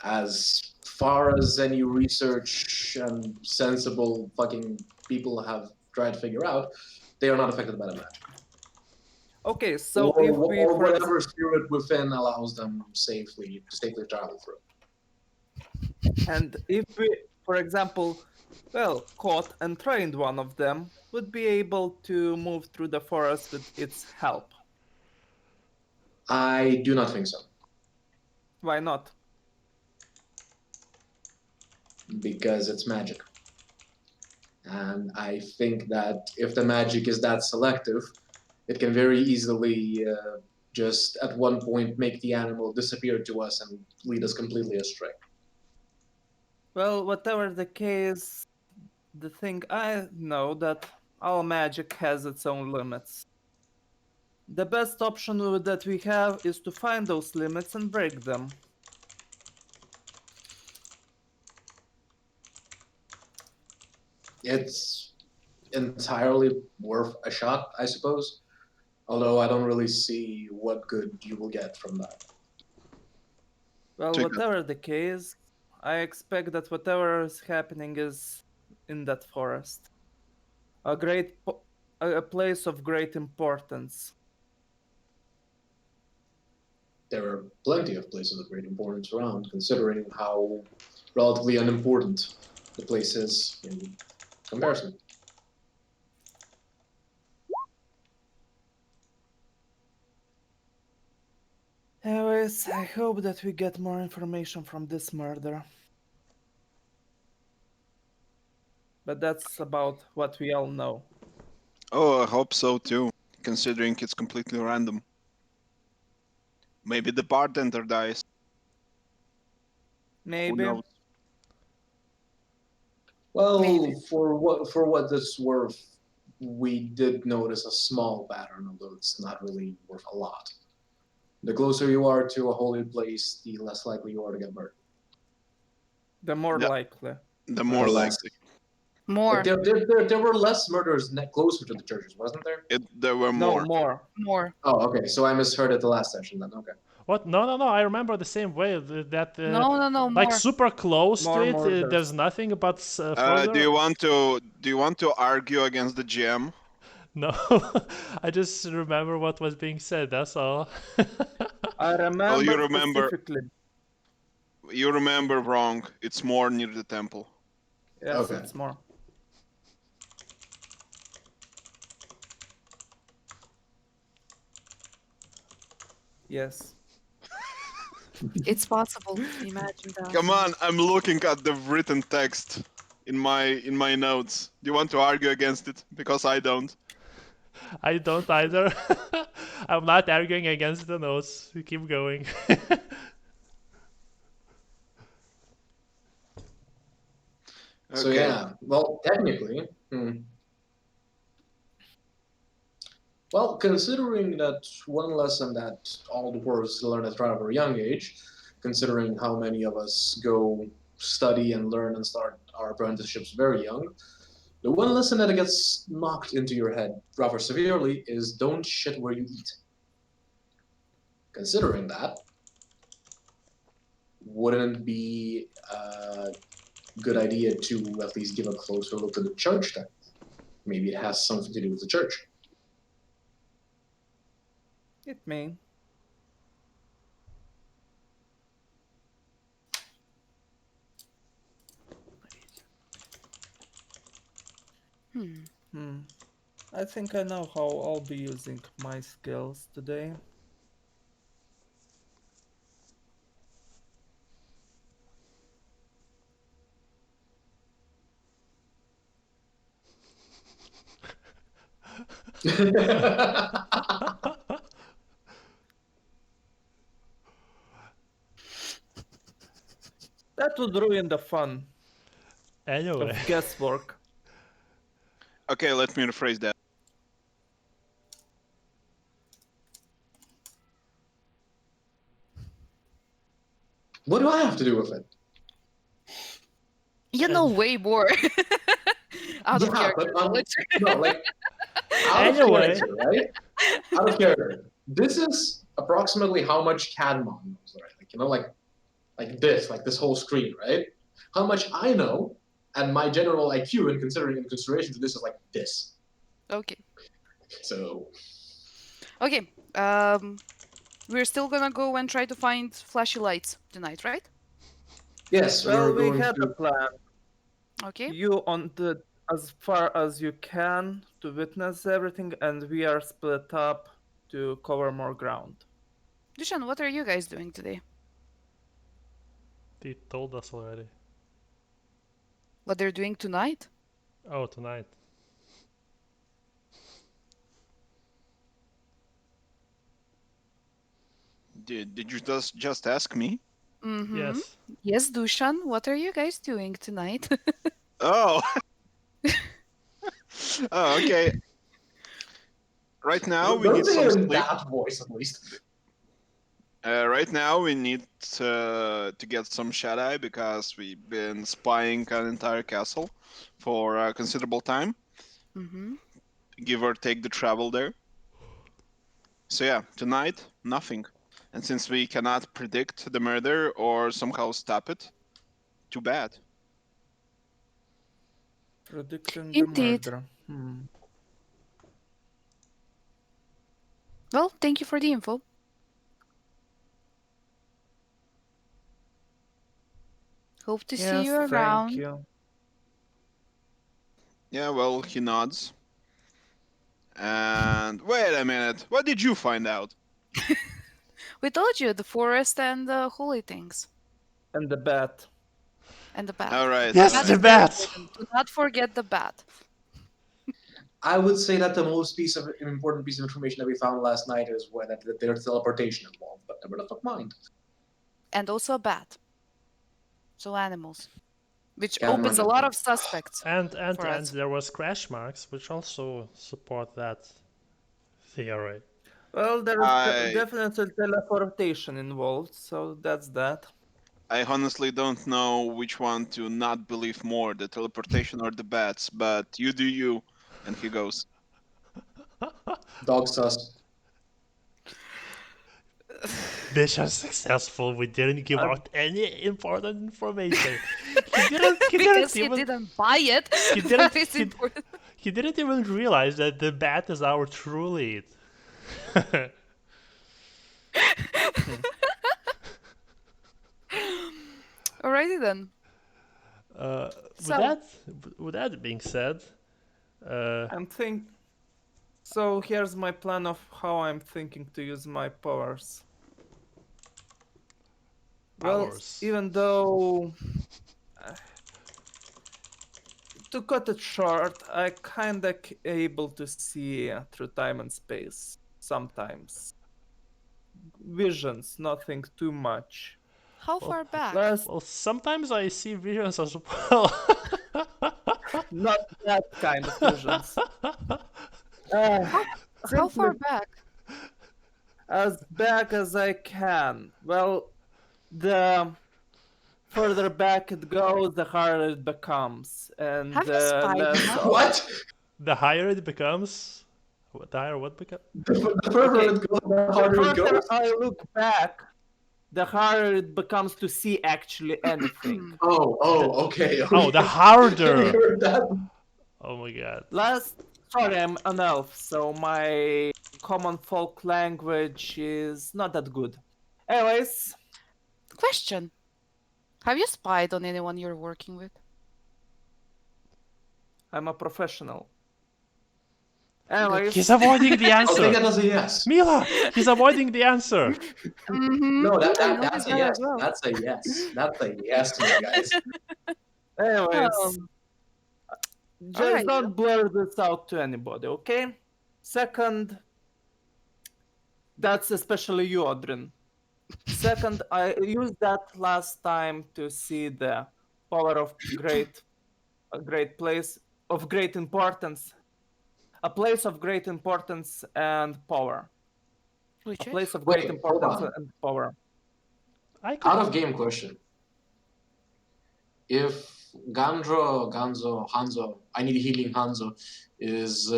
As far as any research and sensible fucking people have tried to figure out, they are not affected by the magic. Okay, so or, if we, or for ex- whatever spirit within allows them safely travel through. and if we, for example, well, caught and trained one of them, would be able to move through the forest with its help. I do not think so, Why not? because it's magic. And I think that if the magic is that selective, it can very easily just at one point make the animal disappear to us and lead us completely astray. Well, whatever the case, the thing I know that all magic has its own limits. The best option that we have is to find those limits and break them. It's entirely worth a shot, I suppose. Although I don't really see what good you will get from that. Well, Take it. whatever the case, I expect that whatever is happening is in that forest. A place of great importance. There are plenty of places of great importance around, considering how relatively unimportant the place is in comparison. Anyways, I hope that we get more information from this murder. But that's about what we all know. Oh, I hope so too, considering it's completely random. Maybe the bartender dies. Who Maybe. knows? Well, Maybe. for what this is worth, we did notice a small pattern, although it's not really worth a lot. The closer you are to a holy place, the less likely you are to get murdered. The more Yeah. likely. The more Or less. likely. More. Like there were less murders closer to the churches, wasn't there? There were No, more. more. More. Oh, okay. So I misheard it the last session then. Okay. What? No, no, no. I remember the same way that No, like more. super close More to it. murders. There's nothing, but further. Do you want to argue against the GM? No, I just remember what was being said. That's all. I remember you remember- specifically. You remember wrong. It's more near the temple. Yes, Okay. it's more. Yes. It's possible. Imagine that. Come on, I'm looking at the written text in my notes. Do you want to argue against it? Because I don't. I don't either. I'm not arguing against the notes. We keep going. So Okay. yeah, well, technically, well, considering that one lesson that all dwarves learn at a very young age, considering how many of us go study and learn and start our apprenticeships very young, the one lesson that gets knocked into your head rather severely is don't shit where you eat. Considering that, wouldn't it be a good idea to at least give a closer look at the church then? Maybe it has something to do with the church. It may. I think I know how I'll be using my skills today. That would ruin the fun Anyway, of guesswork. Okay, let me rephrase that. What do I have to do with it? You know way more. Out of Yeah, character but knowledge. no, like out Anyway. of character, right? Out of character. This is approximately how much Cadmon knows, right? Like like this whole screen, right? How much I know, and my general IQ, in consideration to this, is like this. Okay. So Okay. We're still gonna go and try to find flashy lights tonight, right? yes, Well, we're we going had a to. plan. Okay. You on the as far as you can to witness everything, and we are split up to cover more ground. Dushan, what are you guys doing today? they told us already. What they're doing tonight? Oh, tonight. Did you just ask me? Mm-hmm. Yes. Yes, Dushan, what are you guys doing tonight? Oh. Oh, okay. Right now we Don't need say some it in sleep. that voice, at least. Right now we need to get some shut-eye because we've been spying an entire castle for a considerable time, Mm-hmm. give or take the travel there. So yeah, tonight, nothing. And since we cannot predict the murder or somehow stop it, too bad. Predicting Indeed. the murder. Well, thank you for the info. Hope to see Yes, you thank around. you. Yeah, well, he nods. And wait a minute, what did you find out? We told you the forest and the holy things And the bat. and the bat. All right, Yes, all Bat the is right. very bat! important. Do not forget the bat. I would say that the most important piece of information that we found last night is that there's teleportation involved, but never the fuck mind. And also a bat. So animals. Which Can't opens a imagine. lot of suspects And for us. there was crash marks, which also support that theory. Well, there I- is definitely teleportation involved, so that's that. I honestly don't know which one to not believe more, the teleportation or the bats, but you do you. And he goes, Dog sus. Mission successful. We didn't give I'm- out any important information. He didn't Because he even didn't buy it. He That didn't- is he- important. he didn't even realize that the bat is our true lead. Alrighty then. So- With that being said, I'm think. So here's my plan of how I'm thinking to use my powers. Well, Powers. even though to cut it short, I kinda able to see through time and space sometimes. Visions, nothing too much. How far back? Last, well, sometimes I see visions as well. not that kind of visions. How Simply far back? as back as I can. Well, the further back it goes, the harder it becomes, and Have you the spied less. enough? What? The higher it becomes, the higher what becomes? The further Okay. it goes, the The harder it further goes. I look back, the harder it becomes to see actually anything. Oh, okay. Oh, the okay. harder. I heard that. Oh my god. Sorry, I'm an elf, so my common folk language is not that good. Anyways, Question. Have you spied on anyone you're working with? I'm a professional. Anyways, He's avoiding the I'll take that answer. as a yes. Mila, he's avoiding the answer. Mm-hmm. No, I that's noticed a that yes. as well. That's a yes. That's a yes, my guys. anyways, just alright. don't blur this out to anybody, okay? Second, that's especially you, Audrin. Second, I used that last time to see the power of a great place of great importance, a place of great importance and power. Which A is? place of Wait, great hold importance on. and power. I could Out of game question. If Hanzo, I need healing Hanzo, is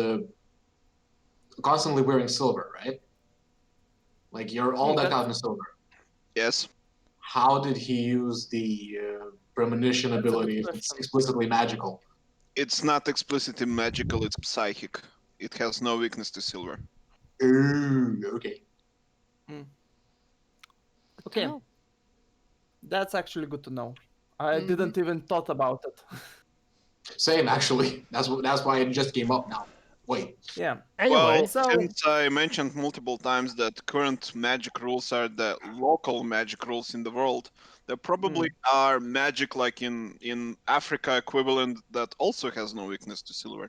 constantly wearing silver, right? Like you're all decked out in silver. yes. How did he use the premonition That's a good ability if it's question. explicitly magical? It's not explicitly magical, it's psychic. It has no weakness to silver. Ooh, okay. Good to Okay, know. that's actually good to know. I Mhm. didn't even thought about it. Same, actually. That's why it just came up now. Wait. Yeah. Anyway, Well, So- since I mentioned multiple times that current magic rules are the local magic rules in the world, there probably are magic like in Africa equivalent that also has no weakness to silver.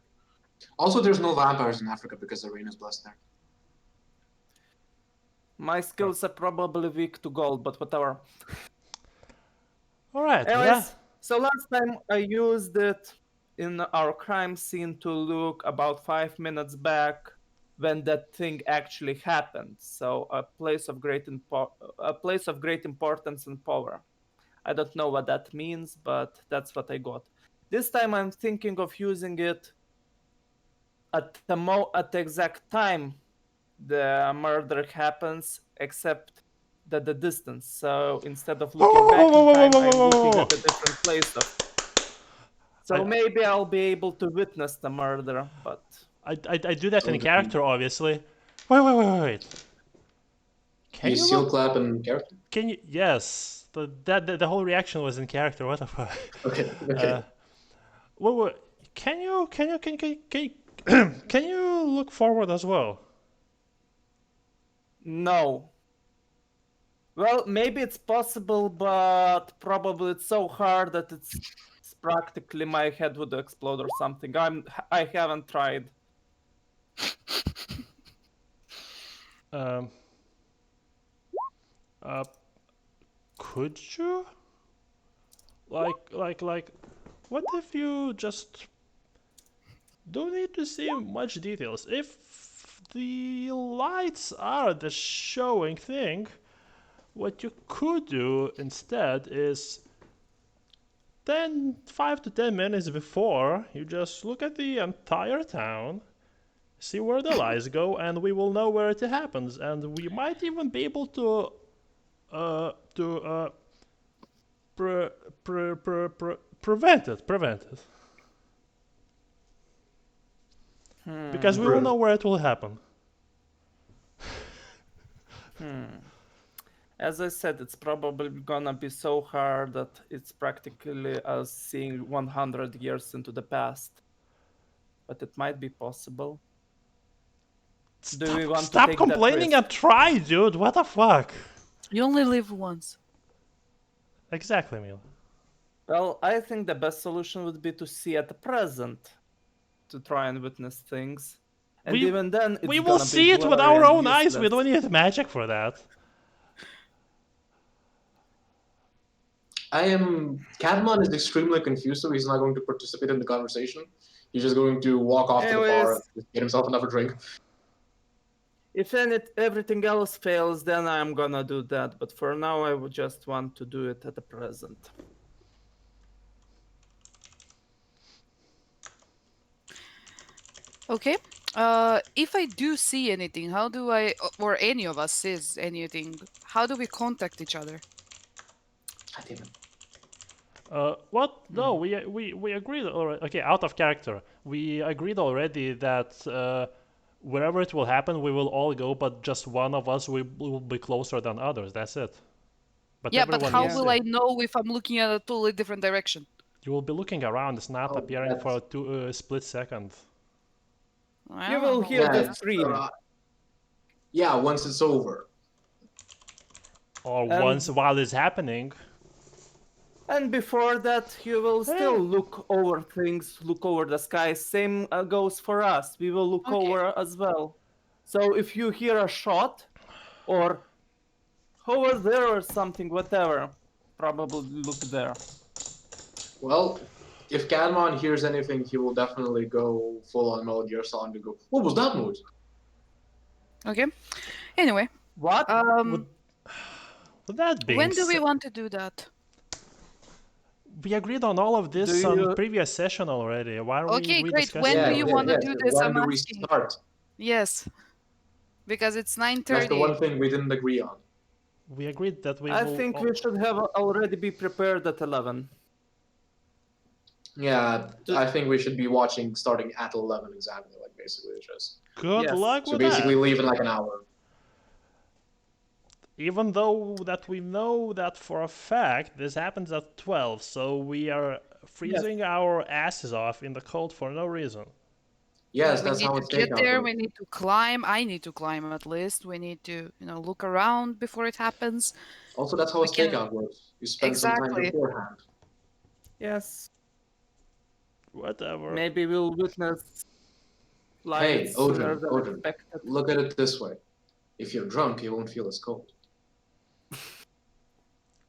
Also, there's no vampires in Africa because the rain is blessed there. My skills are probably weak to gold, but whatever. all right. Anyways, so last time I used it in our crime scene to look about 5 minutes back when that thing actually happened. So a place of great importance and power. I don't know what that means, but that's what I got. This time I'm thinking of using it at the exact time the murder happens, except that the distance. So instead of looking back in time, I'm looking at a different place. So maybe I'll be able to witness the murder, but I do that in Okay. character, obviously. Wait. Can You you seal look? clap in character? Can you? Yes. The whole reaction was in character. What the fuck? Okay, okay. Wait. Can you can you look forward as well? no. Well, maybe it's possible, but probably it's so hard that it's practically my head would explode or something. I haven't tried. Um. Could you? Like, what if you just don't need to see much details? If the lights are the showing thing, what you could do instead is 5 to 10 minutes before, you just look at the entire town, see where the lights go, and we will know where it happens, and we might even be able to prevent it. Because we will know where it will happen. As I said, it's probably gonna be so hard that it's practically us seeing 100 years into the past. But it might be possible. Do we want to Stop take that complaining risk? and try, dude. What the fuck? You only live once. Exactly, Mila. Well, I think the best solution would be to see at the present, to try and witness things. And We- even then, it's We will gonna be see it with blurry our and own eyes. We useless. don't need magic for that. Cadman is extremely confused, so he's not going to participate in the conversation. He's just going to walk off to the bar Anyways. and just get himself another drink. If everything else fails, then I'm gonna do that. But for now, I would just want to do it at the present. Okay. If I do see anything, how do I, or any of us sees anything, how do we contact each other? God damn it. What? No, we agreed already. Okay, out of character. We agreed already that wherever it will happen, we will all go, but just one of us will be closer than others. That's it. But Yeah, but everyone how will will see. I know if I'm looking at a totally different direction? You will be looking around. It's not Oh, appearing for that's- a split second. I You don't will know. hear the Yeah, scream. yeah, once it's over. Or And- once while it's happening. And before that, you will still look over things, look over the sky. Same goes for us. We will look Okay. over as well. So if you hear a shot, or over there or something, whatever, probably look there. Well, if Cadman hears anything, he will definitely go full on Metal Gear Solid and go, what was that noise? Okay. Anyway, What? With that being when do we said, want to do that? we agreed on all of this Do on you- previous session already. Why are Okay, we great. rediscussing When do it? you wanna do this? When I'm do we asking. start? Yes. Because it's That's 9:30. the one thing we didn't agree on. We agreed that we I will. think we should have already be prepared at 11. Yeah, I think we should be watching starting at 11 exactly, like basically just. Good Yes. luck So with basically that. leave in like an hour. Even though that we know that for a fact this happens at 12, so we are freezing our asses off in the cold for no reason. Yes, we that's need how to it's get taken. there. We need to climb. I need to climb at least. We need to, look around before it happens. Also, that's how a we can- stakeout works. You spend some time Exactly. beforehand. Yes. Whatever. Maybe we'll witness Hey, lights sooner than Odin, expected. look at it this way. If you're drunk, you won't feel as cold.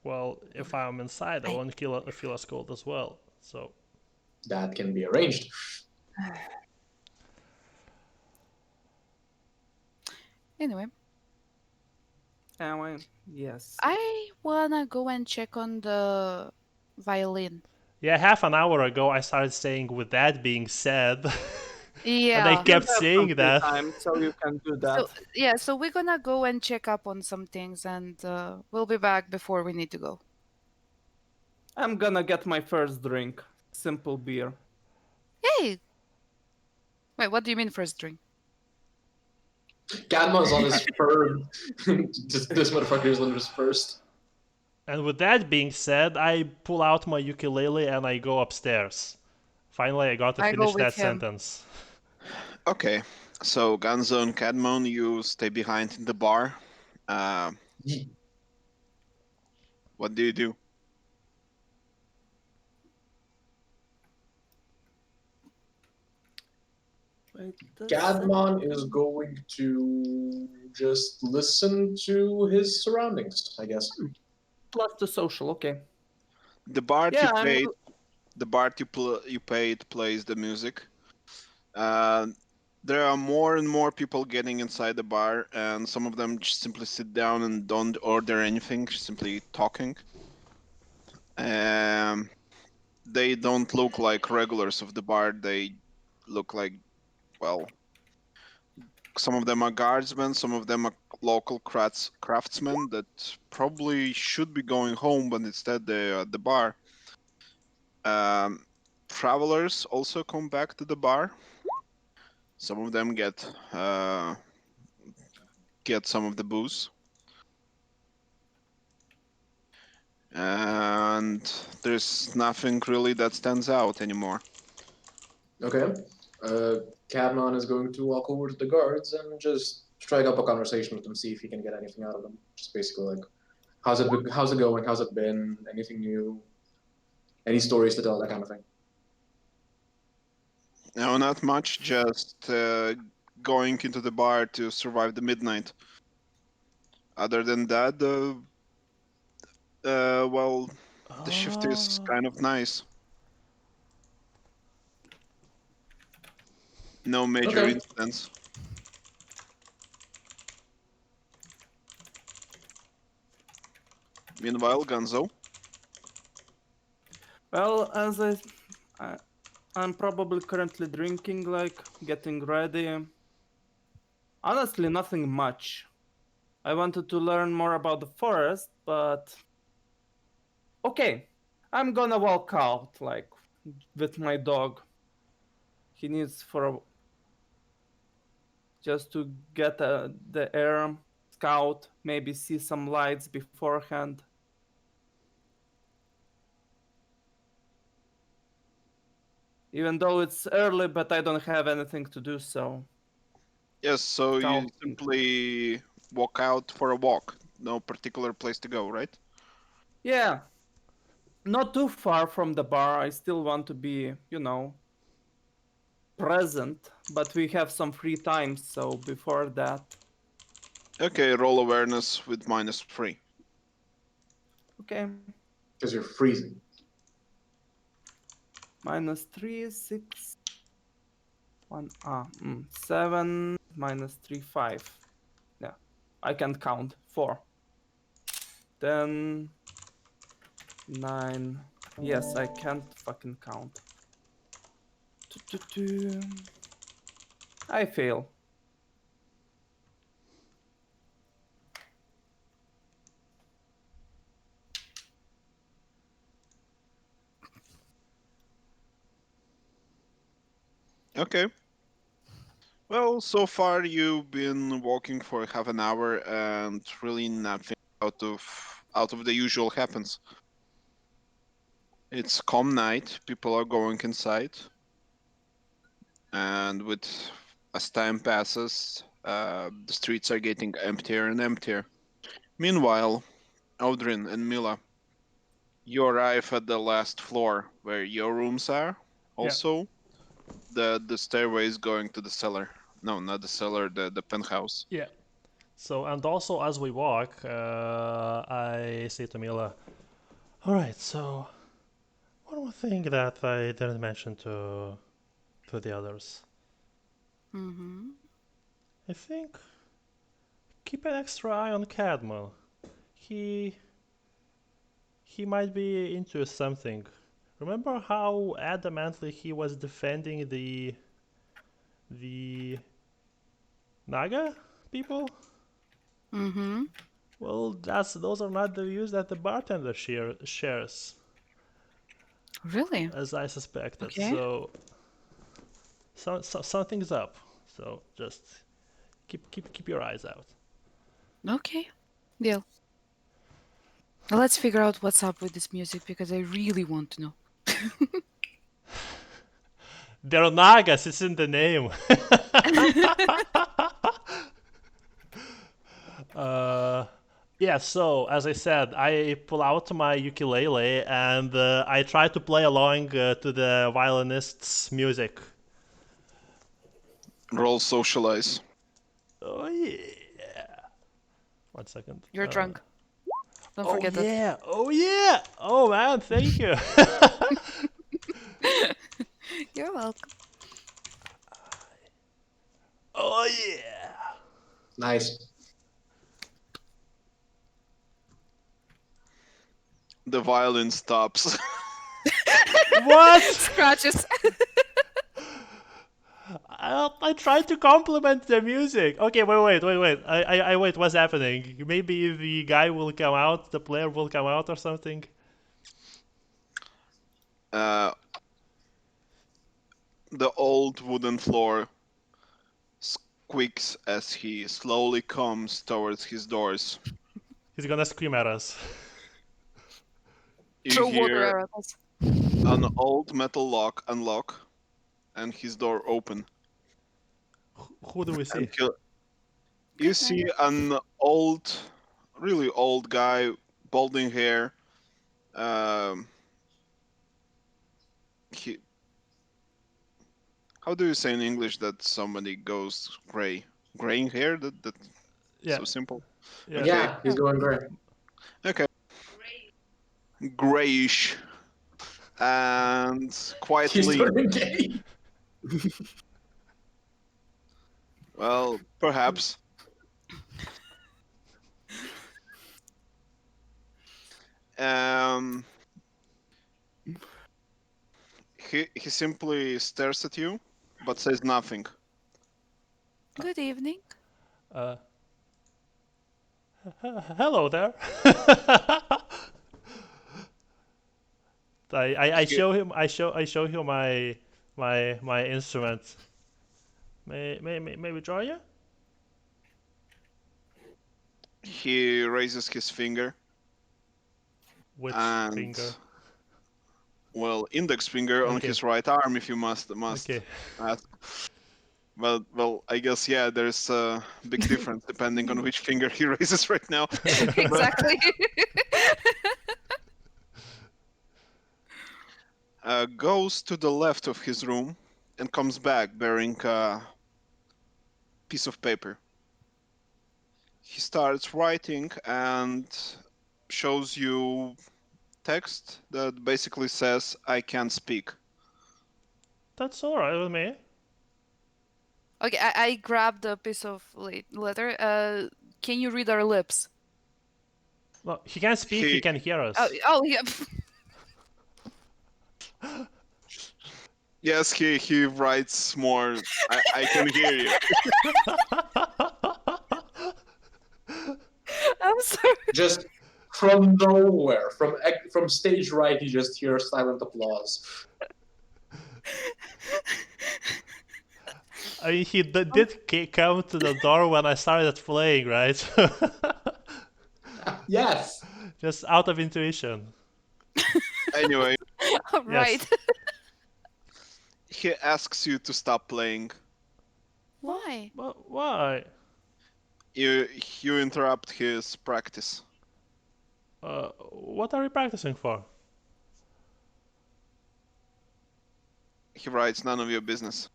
Well, if I'm inside, I won't feel as cold as well. So That can be arranged. Anyway, Anyway, yes. I wanna go and check on the violin. yeah, half an hour ago I started saying, with that being said, Yeah. and I kept You have saying some free that. time, so you can do that. So we're gonna go and check up on some things, and we'll be back before we need to go. I'm gonna get my first drink. simple beer. Hey! Wait, what do you mean first drink? Cadmon's on his third. This motherfucker is on his first. And with that being said, I pull out my ukulele and I go upstairs. Finally, I got to I go finish with that him. sentence. Okay, so Ganzo and Cadmon, you stay behind in the bar. Uh, Ye- what do you do? Wait a Cadmon second. is going to just listen to his surroundings, I guess. Plus the social, okay. The bar Yeah, you paid, the bar you paid plays the music. Uh, there are more and more people getting inside the bar, and some of them just simply sit down and don't order anything, just simply talking. Um, they don't look like regulars of the bar. They look like, well, some of them are guardsmen, some of them are local craftsmen that probably should be going home, but instead they are at the bar. Um, travelers also come back to the bar. Some of them get some of the booze, and there's nothing really that stands out anymore. Okay. Cadmon is going to walk over to the guards and just strike up a conversation with them, see if he can get anything out of them. Just basically like, how's it going? How's it been? Anything new? Any stories to tell? That kind of thing. No, not much. Just going into the bar to survive the midnight. Other than that, well, the shift is kind of nice. No major Okay. incidents. Meanwhile, Gonzo. well, I, I'm probably currently drinking, like getting ready. Honestly, nothing much. I wanted to learn more about the forest, but okay, I'm gonna walk out, like with my dog. He needs just to get the air, scout, maybe see some lights beforehand. Even though it's early, but I don't have anything to do, so Yes, so you scouting. simply walk out for a walk. No particular place to go, right? Yeah, not too far from the bar. I still want to be, present, but we have some free time, so before that. Okay, roll awareness with -3. Okay, Because you're freezing. -3, 6, 1, 7, -3, 5. Yeah, I can't count. 4, 10, 9. Yes, I can't fucking count. I fail. Okay. Well, so far you've been walking for half an hour and really nothing out of the usual happens. It's calm night, people are going inside, and as time passes, the streets are getting emptier and emptier. Meanwhile, Audrin and Mila, you arrive at the last floor where your rooms are. Yeah. Also, the stairway is going to the cellar. No, not the cellar, the penthouse. Yeah. So, and also as we walk, I say to Mila, alright, so one more thing that I didn't mention to the others. Mm-hmm. I think keep an extra eye on Cadmo. He he might be into something. Remember how adamantly he was defending the Naga people? Mm-hmm. Well, those are not the views that the bartender shares. Really? as I suspected. Okay. So something's up. So just keep your eyes out. Okay. Deal. Now let's figure out what's up with this music because I really want to know. They're Nagas. It's in the name. Yeah, so as I said, I pull out my ukulele and I try to play along to the violinist's music. Roll socialize. Oh yeah. 1 second. You're drunk. Don't Oh forget that. yeah. Oh yeah. Oh man, thank you. You're welcome. Oh yeah. Nice. The violin stops. What? Scratches. I tried to compliment the music. Okay, wait. I wait. What's happening? Maybe the guy will come out. The player will come out or something. The old wooden floor squeaks as he slowly comes towards his doors. He's gonna scream at us. You Throw water hear at us. an old metal lock unlock and his door open. Who do we see? And you see an old, really old guy, balding hair. He, how do you say in English that somebody goes gray? Graying hair? That's Yeah. so simple. Yeah. Okay. Yeah, he's going great. Okay. Grayish. And quite He's lean. turning gay. Well, perhaps. He simply stares at you, but says nothing. Good evening. Hello there. I show him my instrument. May we draw you? He raises his finger. Which And, finger? well, index finger on Okay. his right arm, if you must Okay. ask. Well, I guess, yeah, there's a big difference depending on which finger he raises right now. Exactly. Goes to the left of his room and comes back bearing a piece of paper. He starts writing and shows you text that basically says, I can't speak. That's alright with me. Okay, I grabbed a piece of letter. Can you read our lips? Well, he can't speak. He can hear us. Oh yeah. Yes, he writes more. I can hear you. I'm sorry. Just from nowhere, from stage right, you just hear silent applause. I mean, he did come to the door when I started playing, right? Yes. Just out of intuition. Anyway, Right. Yes. he asks you to stop playing. Why? But why? You interrupt his practice. What are we practicing for? He writes none of your business.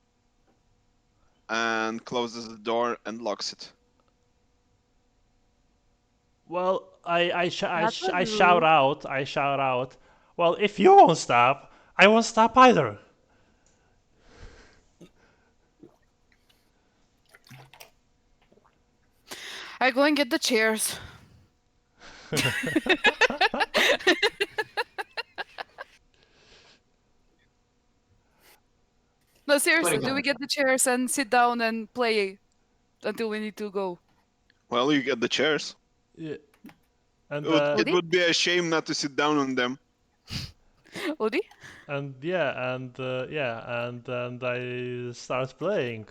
And closes the door and locks it. Well, I That was shout rude. out. Well, if you won't stop, I won't stop either. I go and get the chairs. No, seriously, do we get the chairs and sit down and play until we need to go? Well, you get the chairs. Yeah. And It would be a shame not to sit down on them. Odi? And and I start playing.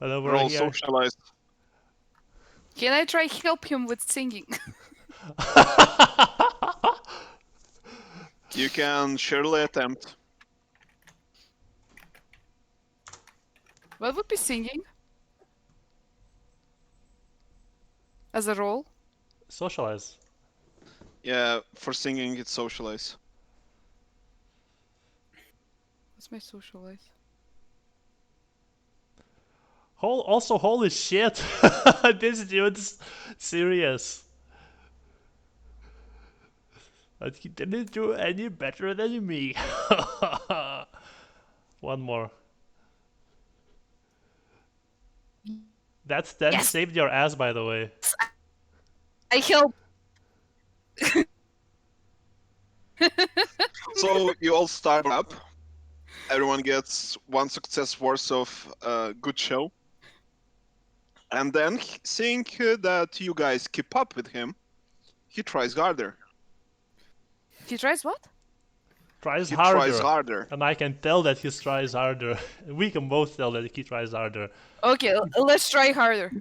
And over Roll here. socialize. Can I try help him with singing? You can surely attempt. What would be singing? As a role? Socialize. Yeah, for singing, it's socialize. What's my socialize? Also, holy shit! This dude's serious. But he didn't do any better than me. One more. That Yes! saved your ass, by the way. I help. So you all start up. Everyone gets 1 success worth of good show. And then, seeing that you guys keep up with him, he tries harder. He tries what? Tries He harder. tries harder. And I can tell that he tries harder. We can both tell that he tries harder. Okay, let's try harder.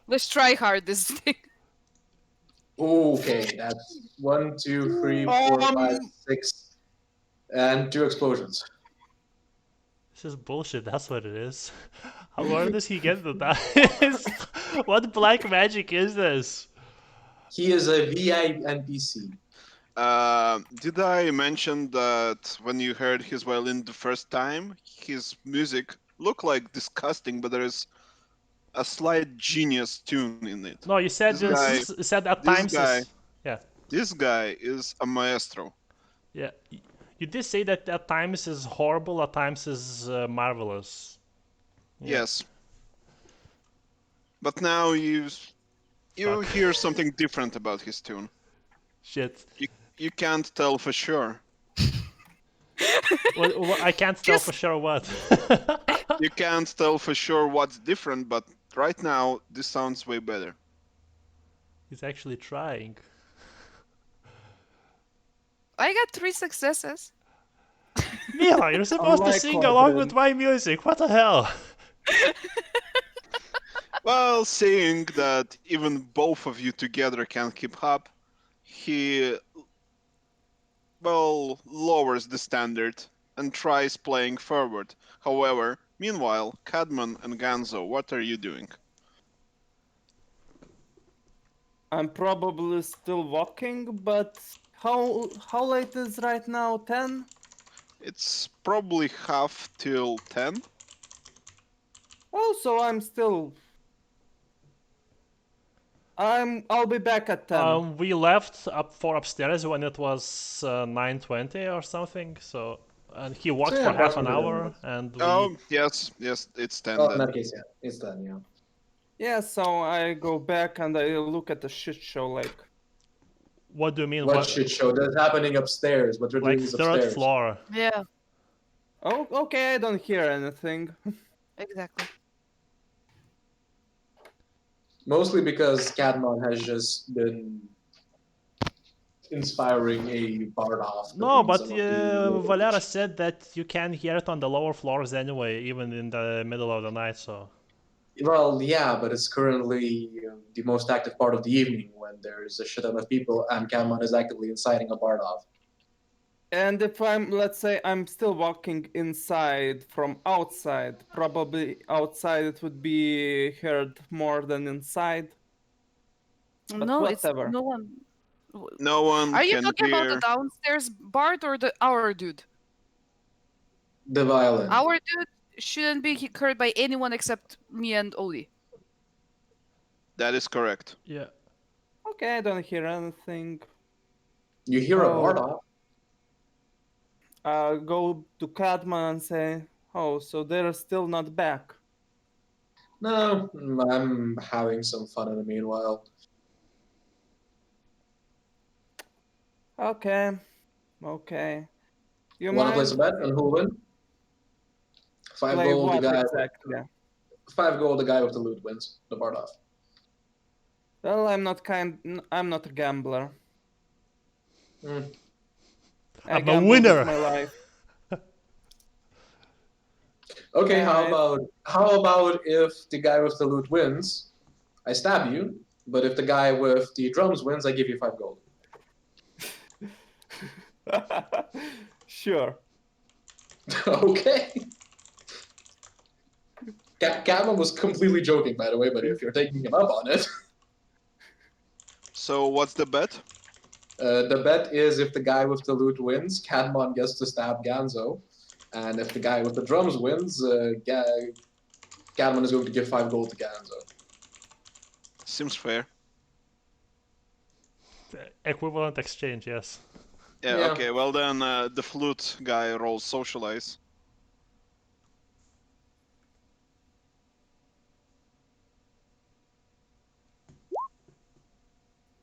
Let's try hard this thing. Okay, that's 1, 2, 3, 4, 5, 6, and 2 explosions. This is bullshit, that's what it is. Where does he get the dice? What black magic is this? He is a VI NPC. Did I mention that when you heard his violin the first time, his music looked like disgusting, but there is a slight genius tune in it. No, you said This you said at this times guy- is... Yeah. This guy is a maestro. Yeah. You did say that at times is horrible, at times is marvelous. Yeah. Yes. But now you Fuck. hear something different about his tune. Shit. You can't tell for sure. Well, I can't tell for sure what. You can't tell for sure what's different, but right now this sounds way better. He's actually trying. I got 3 successes. Mila, you're supposed to Unlike sing along with Quadrant. my music. What the hell? Well, seeing that even both of you together can keep up, he lowers the standard and tries playing forward. However, meanwhile, Cadman and Ganzo, what are you doing? I'm probably still walking, but how late is right now? 10? It's probably half till 10. Oh, so I'm still. I'll be back at 10. We left up for upstairs when it was 9:20 or something. So, and he walked So, yeah, for half an approximately hour, and we. Oh, yes, it's 10 Oh, in then. that case, yeah, it's done. Yeah. Yeah, so I go back and I look at the shit show like. What do you mean? What shit show? That's happening upstairs. What you're Like doing is third upstairs. floor. Yeah, Oh, okay, I don't hear anything. exactly. Mostly because Cadmon has just been inspiring a bard off. No, between but some of the Valera said that you can hear it on the lower floors anyway, even in the middle of the night. So. Well, yeah, but it's currently the most active part of the evening when there's a shit ton of people and Cadmon is actively inciting a bard off. And if let's say I'm still walking inside from outside, probably outside it would be heard more than inside. But No, it's whatever. no one. No one Are you can talking about the hear. downstairs bard or our dude? The violin. Our dude shouldn't be heard by anyone except me and Oli. That is correct. Yeah. Okay, I don't hear anything. You hear a Oh. bard off. Go to Cadman and say, oh, so they're still not back. No, I'm having some fun in the meanwhile. Okay. You Want to mind? place a bet on who'll win? 5 Play gold, the what guy. exactly? 5 gold, the guy with the loot wins. The bard off. Well, I'm not a gambler. I I'm a gambled with winner. my life. Okay, Uh, how about if the guy with the loot wins, I stab you, but if the guy with the drums wins, I give you 5 gold. Sure. Okay. Catman was completely joking, by the way, but if you're taking him up on it, So what's the bet? the bet is if the guy with the loot wins, Cadmon gets to stab Ganzo, and if the guy with the drums wins, Cadmon is going to give 5 gold to Ganzo. Seems fair. Equivalent exchange, yes. Yeah, Yeah. okay, well then the flute guy rolls socialize.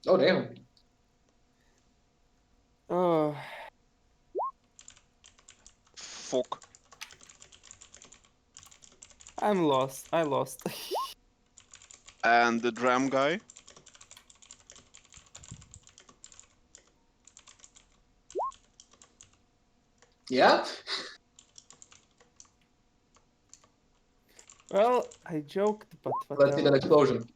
Oh damn. Oh, Fuck. I'm lost. I lost. And the drum guy? Yeah. Well, I joked, but Let's see that whatever. explosion.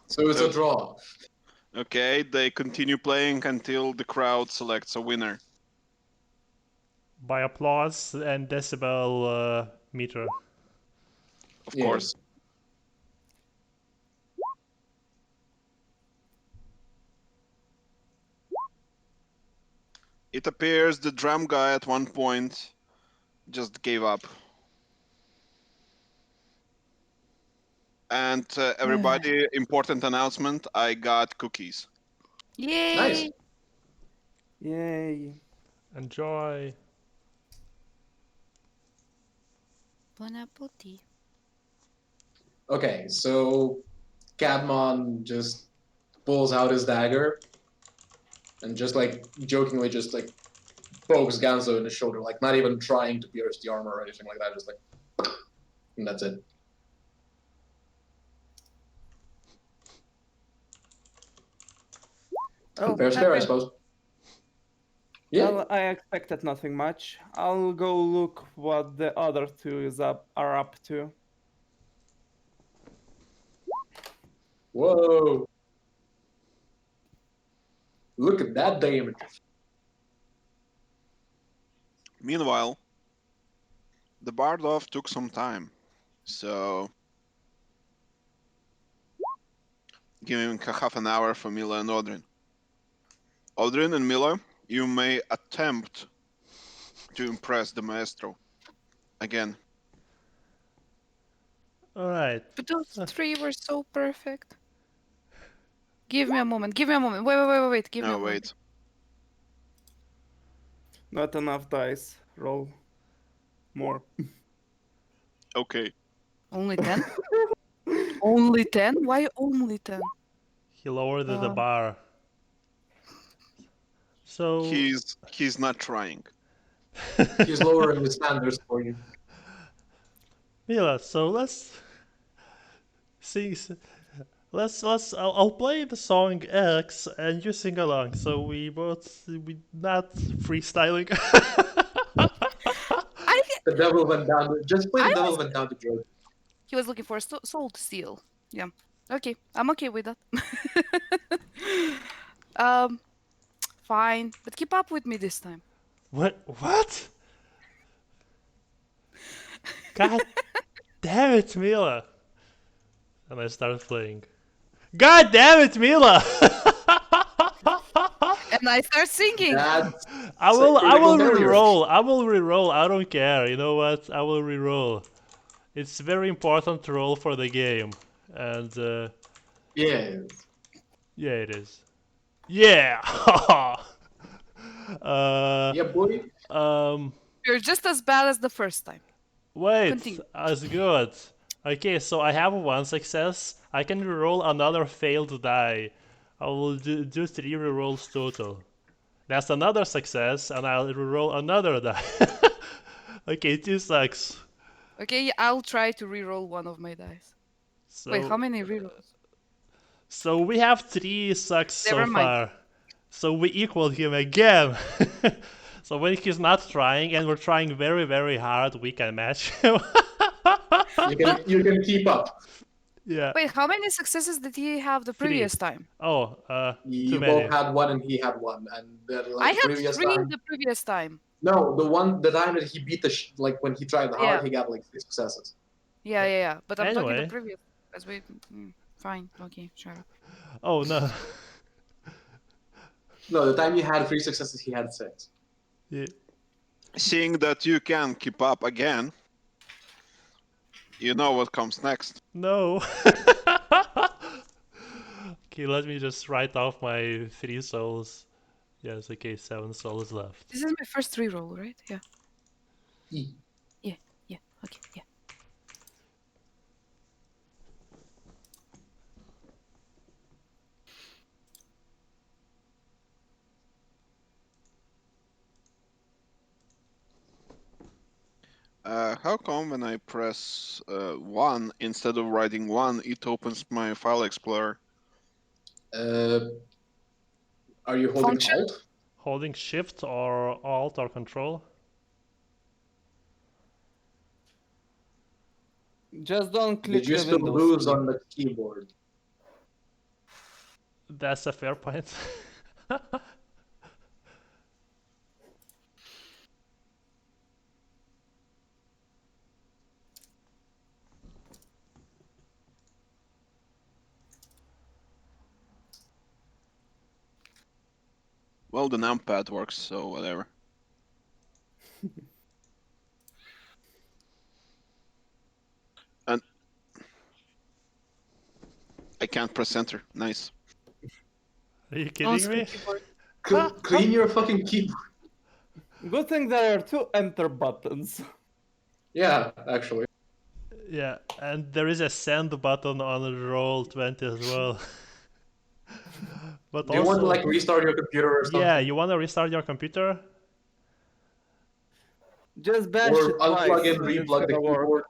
So it's a draw. Okay, they continue playing until the crowd selects a winner. By applause and decibel meter. Of Yeah. course. It appears the drum guy at one point just gave up. And everybody, important announcement, I got cookies. Yay! Nice. Yay. Enjoy. Bon appetit. Okay, so Cadmon just pulls out his dagger and just like jokingly just like pokes Ganzo in the shoulder, like not even trying to pierce the armor or anything like that, just like and that's it. Oh, Fair's fair, I happy. suppose. Yeah. well, I expected nothing much. I'll go look what the other two are up to. Whoa. Look at that damage. Meanwhile, the Bardov took some time. So, giving a half an hour for Mila and Odrin. Odrin and Mila, you may attempt to impress the maestro. Again. Alright. But those three were so perfect. Give me a moment. Give me a moment. Wait. Give me a No, moment. wait. Not enough dice. Roll more. Okay. Only 10? Only 10? Why only 10? He lowered the bar. So He's not trying. He's lowering the standards for you. Mila, so let's see. I'll play the song X and you sing along. So we not freestyling. The devil went down. Just play the devil went down the joke. He was looking for a soul to steal. Yeah. Okay. I'm okay with that. Fine. But keep up with me this time. What? God damn it, Mila. And I start playing. God damn it, Mila! And I start singing. That's I will critical failure. re-roll. I will re-roll. I don't care. You know what? I will re-roll. It's very important to roll for the game. And Yeah. yeah, it is. Yeah. Yeah, boy. You're just as bad as the first time. Wait, Continue. that's good. Okay, so I have one success. I can reroll another failed die. I will do 3 rerolls total. That's another success, and I'll reroll another die. Okay, 2 sucks. Okay, I'll try to reroll one of my dice. So, Wait, how many rerolls? So we have 3 sucks Never so mind. far. So we equaled him again. So when he's not trying and we're trying very, very hard, we can match him. You can keep up. Yeah. Wait, how many successes did he have the 3. previous time? Oh, too You many. both had one and he had one, and then I like had previous 3 time. the previous time. No, the time that he beat like when he tried hard, Yeah. he got like 3 successes. Yeah. But I'm talking Anyway. the previous. As we, fine, okay, shut up. Oh no. No, the time you had 3 successes, he had 6. Yeah. Seeing that you can keep up again, you know what comes next. No. Okay, let me just write off my 3 souls. Yes, okay, 7 souls left. This is my first reroll, right? Yeah. E. Yeah. Okay. Yeah. How come when I press 1 instead of writing 1, it opens my file explorer? Are you holding Function? Alt? Holding Shift or Alt or Control? Just don't click Did you the still Windows lose key. on the keyboard? That's a fair point. Well, the numpad works, so whatever. And I can't press enter. Nice. Are you On kidding me? keyboard. Clean your fucking keyboard. Good thing there are 2 enter buttons. Yeah, actually. Yeah, and there is a send button on Roll20 as well. But Do you want to also, like restart your computer or something? yeah, you want to restart your computer? Just bash Or it twice. unplug and and it's replug the gonna work. keyboard.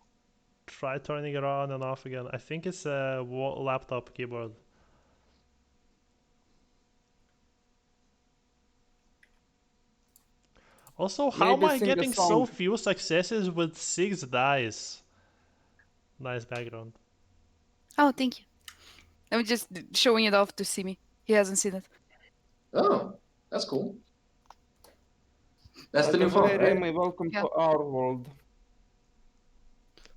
Try turning it on and off again. I think it's a laptop keyboard. Also, how am Maybe I sing a getting so song. few successes with 6 dice? Nice background. Oh, thank you. I'm just showing it off to Simi. He hasn't seen it. Oh, that's cool. That's the new Hello, phone, right? Remy, welcome Yeah. to our world.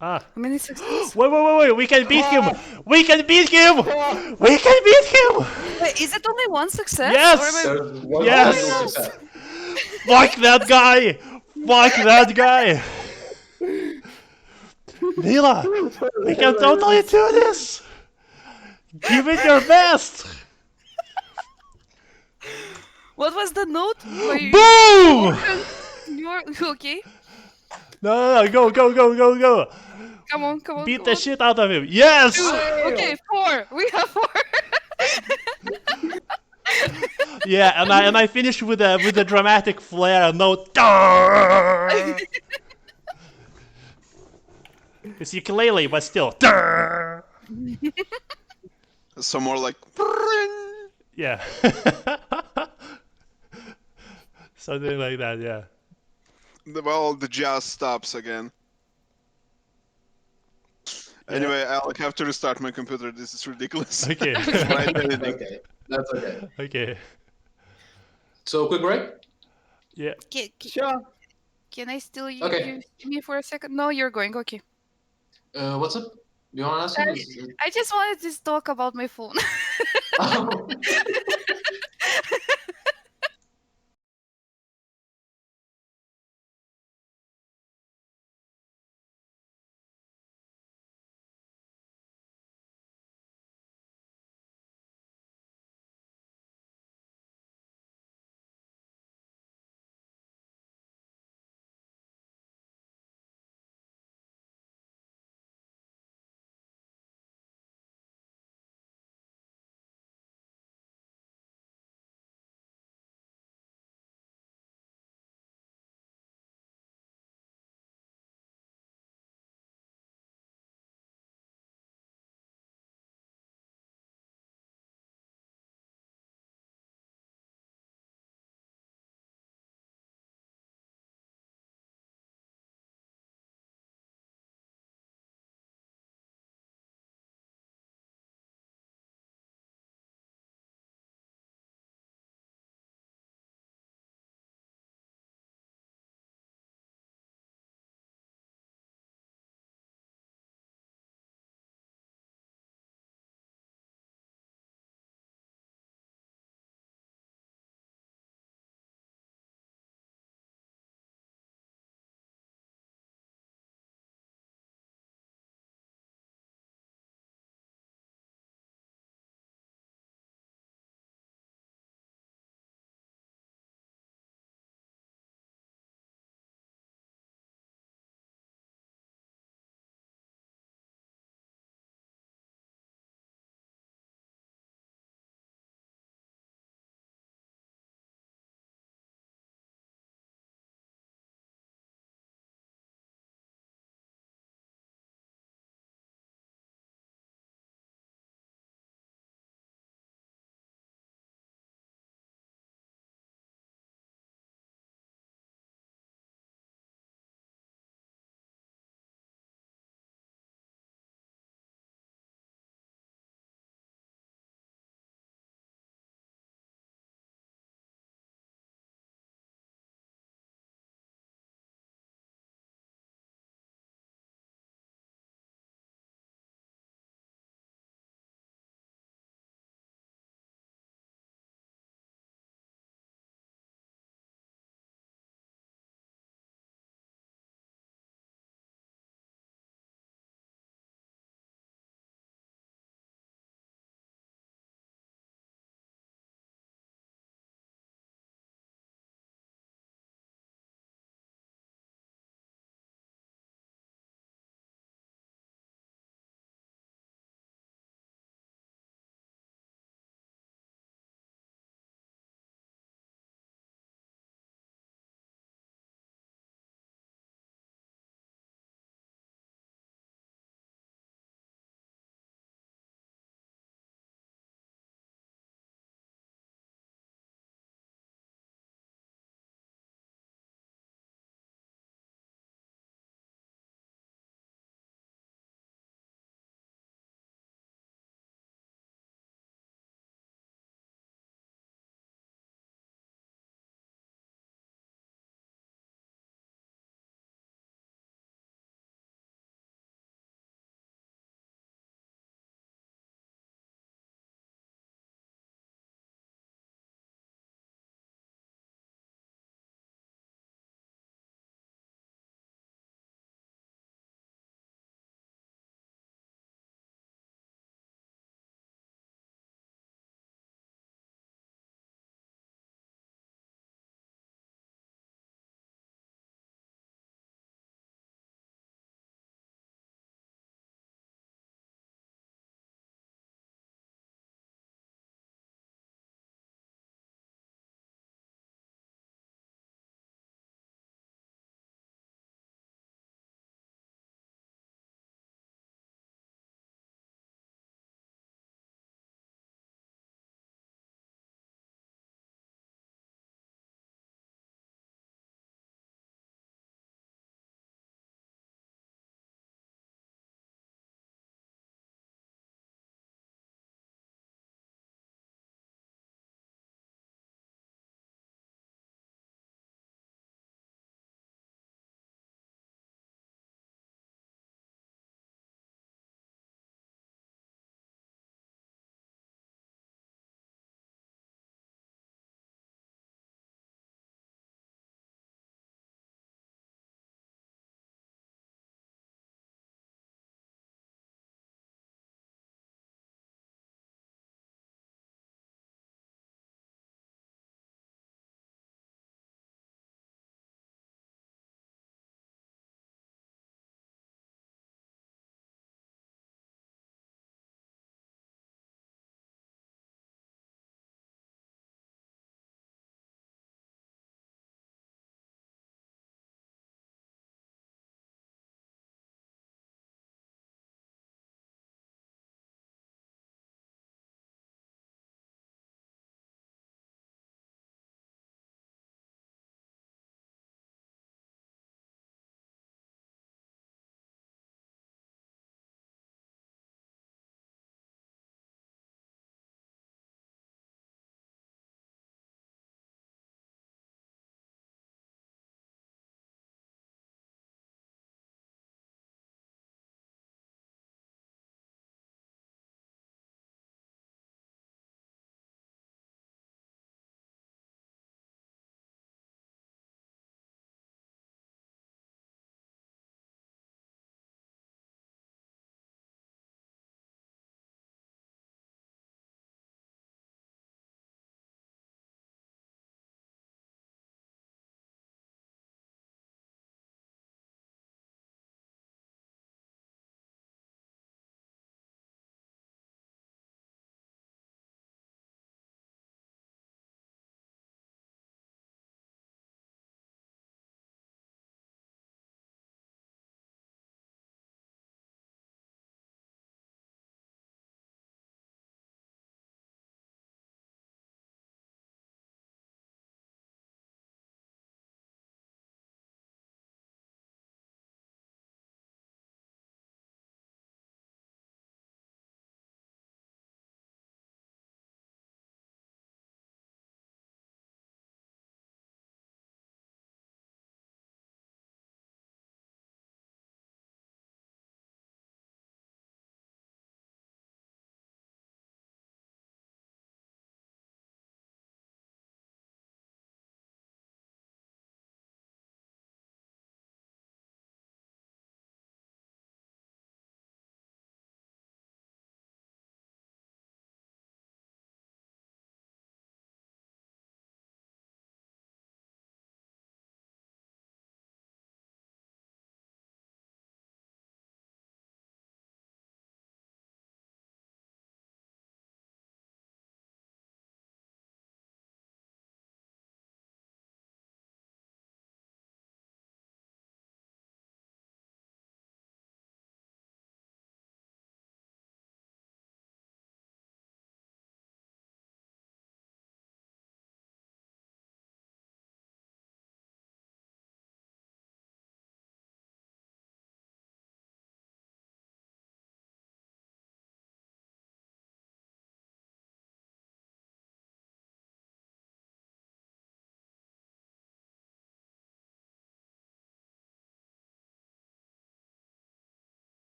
Ah. How many successes? Wait, we can beat him! We can beat him! We can beat him! Wait, is it only 1 success? Yes! Or am I... There's one Yes! single success. Fuck that guy! Fuck that guy! Mila! We can totally do this! Give it your best! What was the note? Boom! You're okay. No, go! Come on. Beat the shit out of him! Yes! Okay, 4. We have 4. Yeah, and I finish with a dramatic flair note. It's ukulele, but still. So more like. Yeah. Something like that, yeah. Well, the jazz stops again. Anyway, I'll have to restart my computer. This is ridiculous. Okay. Right, anything. Okay, that's okay. Okay. So, quick break? Yeah. Sure. Can I still Okay. use me for a second? No, you're going. Okay. What's up? Do you want to ask something? I just wanted to talk about my phone. Oh.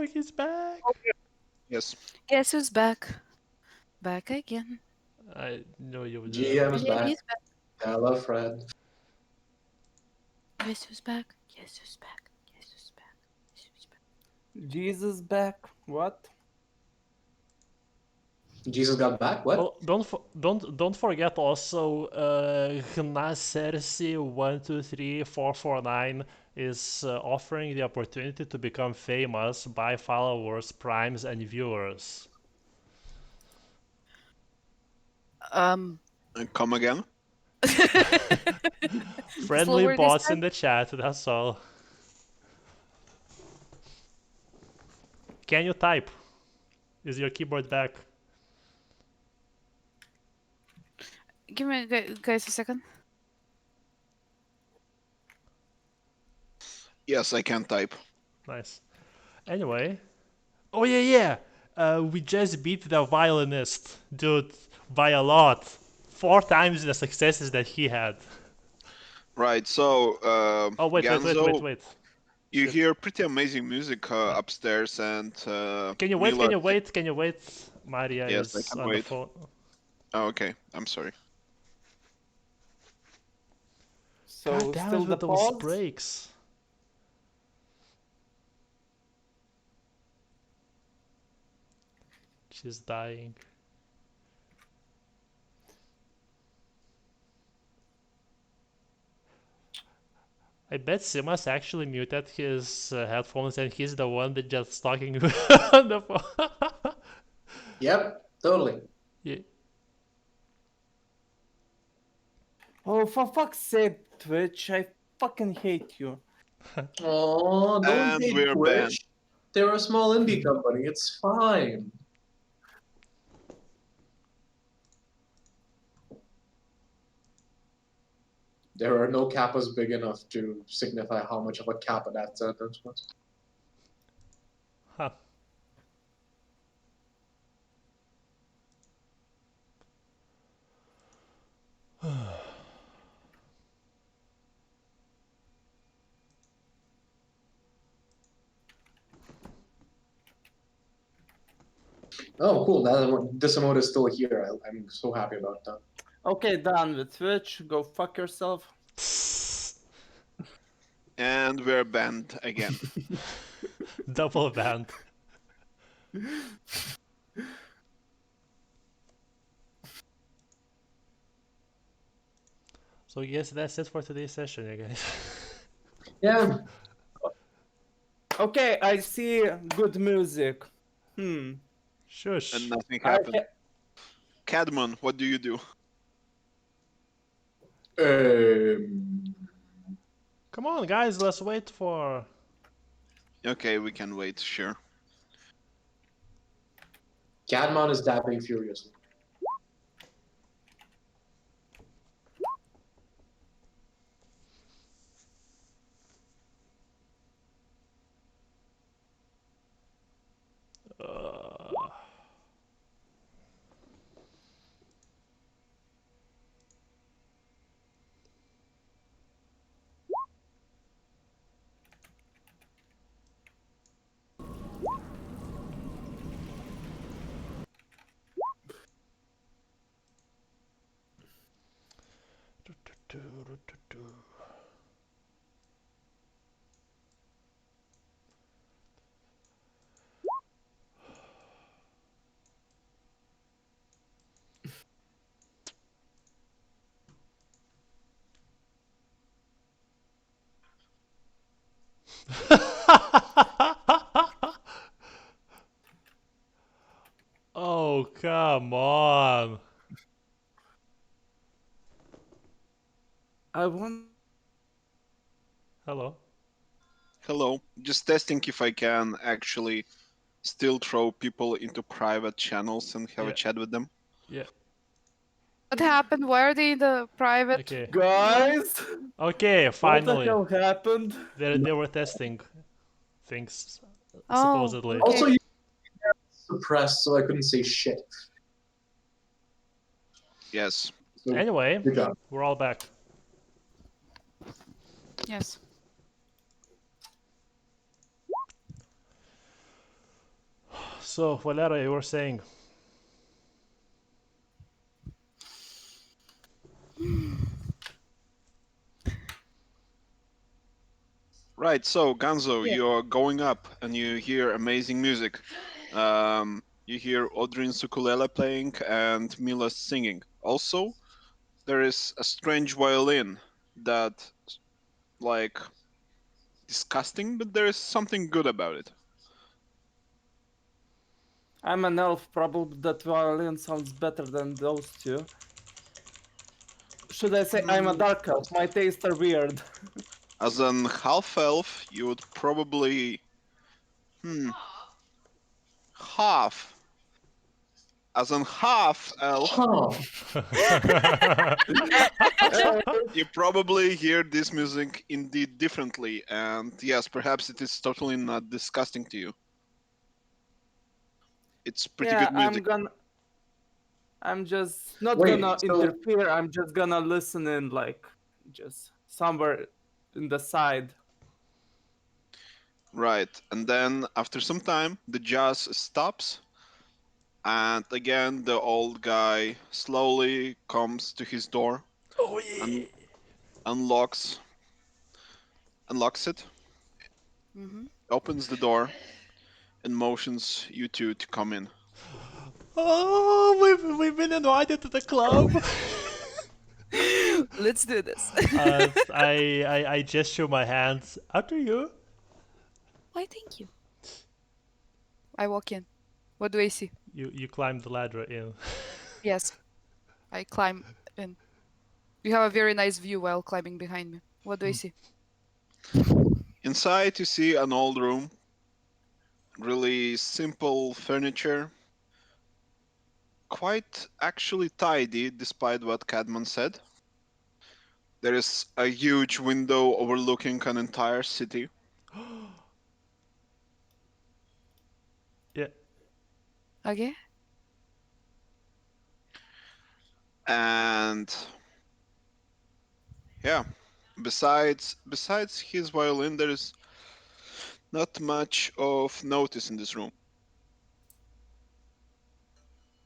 no, he's back. Yes. Guess who's back? Back again. I know you would do that. GM's Yeah, back. he's back. Hello, Fred. Guess who's back? Guess who's back? Guess who's back? Guess who's back? Jesus back. What? Jesus got back? What? Oh, don't forget also Gnasersi123449 is offering the opportunity to become famous by followers, primes, and viewers. Come again? Friendly Slower this bots time? in the chat, that's all. Can you type? Is your keyboard back? Give me, guys, a second. Yes, I can type. Nice. Anyway. Oh yeah. We just beat the violinist, dude, by a lot. 4 times the successes that he had. Right, so, Oh wait. Ganzo, you Shit. hear pretty amazing music upstairs, and Can you wait? Mila... Can you wait? Maria Yes, I is can on the wait. phone. Oh, okay, I'm sorry. So God damn still it the with those pause? breaks. She's dying. I bet Simas actually muted his headphones and he's the one that just talking on the phone. Yep, totally. Yeah. Oh, for fuck's sake, Twitch. I fucking hate you. Oh, don't And hate we're banned. Twitch. They're a small indie company. It's fine. There are no kappas big enough to signify how much of a kappa that sentence was. Huh. Oh, cool. Now this mode is still here. I'm so happy about that. Okay, done with Twitch. Go fuck yourself. And we're banned again. Double banned. So yes, that's it for today's session, you guys. Yeah. Okay, I see good music. Shush. And nothing I happened. ha- Cadmon, what do you do? Come on, guys, let's wait for... Okay, we can wait, sure. Cadmon is dabbing furiously. Oh, come on. I want. Hello. Hello. Just testing if I can actually still throw people into private channels and have Yeah. a chat with them. Yeah. What happened? Why are they in the private? Okay. Guys! Okay, What the finally. hell happened? They were testing things, Oh, supposedly. okay. Also, you suppressed, so I couldn't say shit. Yes. So, Anyway, good job. we're all back. Yes. So, Valera, you were saying. Right, so Ganzo, Yeah. you're going up and you hear amazing music. You hear Audrin's ukulele playing and Mila singing. Also, there is a strange violin that, like, disgusting, but there is something good about it. I'm an elf. Probably that violin sounds better than those two. Should I say I'm a dark elf? My tastes are weird. As an half elf, you would probably half. As an half elf, Huh. you probably hear this music indeed differently, and yes, perhaps it is totally not disgusting to you. It's pretty Yeah, good music. I'm just not Wait, gonna so interfere. I'm just gonna listen in, like, just somewhere in the side. Right, and then after some time, the jazz stops, and again the old guy slowly comes to his door Oh yeah. and unlocks unlocks it, Mm-hmm. opens the door, and motions you two to come in. Oh, we've been invited to the club. Let's do this. I gesture my hands after you. Why, thank you. I walk in. What do I see? You climb the ladder in. Yes, I climb in. You have a very nice view while climbing behind me. What do I see? Inside, you see an old room, really simple furniture, quite actually tidy despite what Cadman said. There is a huge window overlooking an entire city. Yeah. Okay. And yeah, besides his violin, there is not much of notice in this room.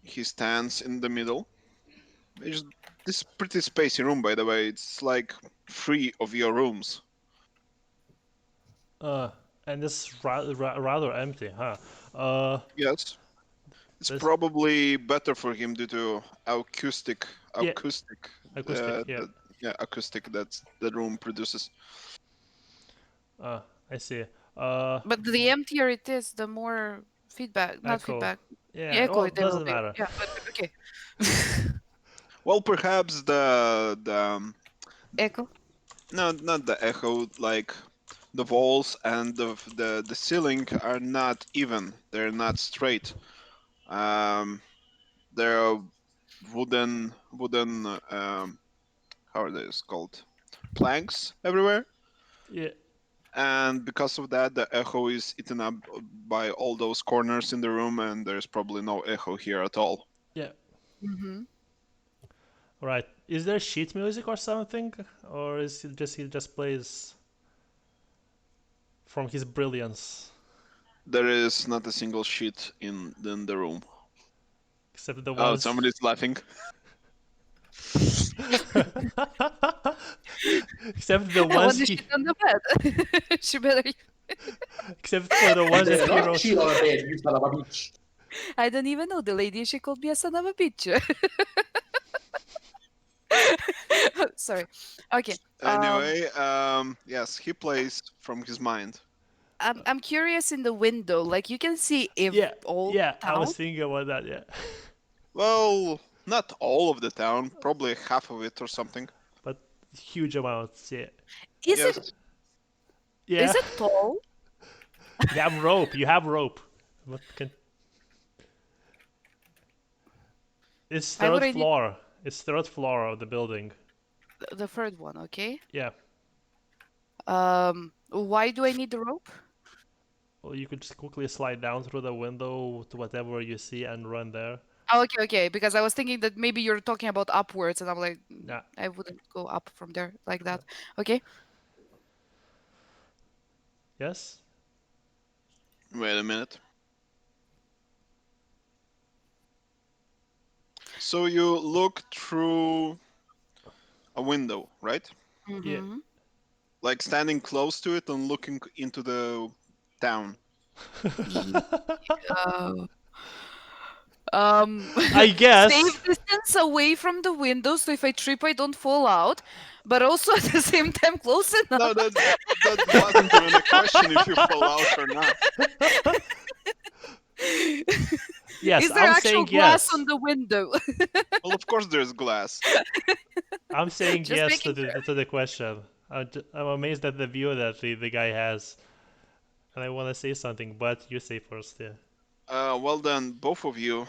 He stands in the middle. It's this pretty spacey room, by the way. It's like 3 of your rooms. Uh, and it's rather empty, huh? Yes, it's This probably better for him due to acoustic, yeah, acoustic, acoustic. Yeah. acoustic that the room produces. Uh, I see. Uh, But the emptier it is, the more feedback, not echo. feedback, the Yeah. echo Well, there will doesn't be. matter. Yeah, but okay. Well, perhaps the Echo. no, not the echo. Like the walls and the ceiling are not even. They're not straight. Um, there are wooden how are those called, planks everywhere, Yeah. and because of that the echo is eaten up by all those corners in the room, and there's probably no echo here at all. Yeah. Mm-hmm. Right. Is there sheet music or something, or is it just he just plays from his brilliance, There is not a single sheet in the room. except the Oh, ones, somebody's laughing. except the I want ones to he, shit on the bed. She better. except for the ones that better he not wrote. cheat on a bed, you son of a bitch. I don't even know the lady. She called me a son of a bitch. Sorry. Okay. Anyway, yes, he plays from his mind. I'm curious in the window. Like you can see if Yeah. all Yeah. I town. was thinking about that. Yeah. Well, not all of the town, probably half of it or something. But huge amounts. Yeah. Is it Yes, Yeah. is it tall? You have rope. You have rope. What can? It's Why would third I need floor. It's third floor of the building. the third one? Okay. Yeah. Why do I need the rope? Well, you could just quickly slide down through the window to whatever you see and run there. Oh, okay. Because I was thinking that maybe you're talking about upwards, and I'm like, Nah. I wouldn't go up from there like that. Okay. Yes. wait a minute. So you look through a window, right? Yeah. Mhm. Like standing close to it and looking into the town. Yeah. I guess. Safe distance away from the window, so if I trip, I don't fall out. But also at the same time, close enough. No, that wasn't even a question if you fall out or not. Yes, Is there I'm actual saying glass yes. on the window? Well, of course there's glass. I'm saying Just yes to making the question. I'm amazed at the view that the guy has, and I want to say something, but you say first. Yeah. Well then, both of you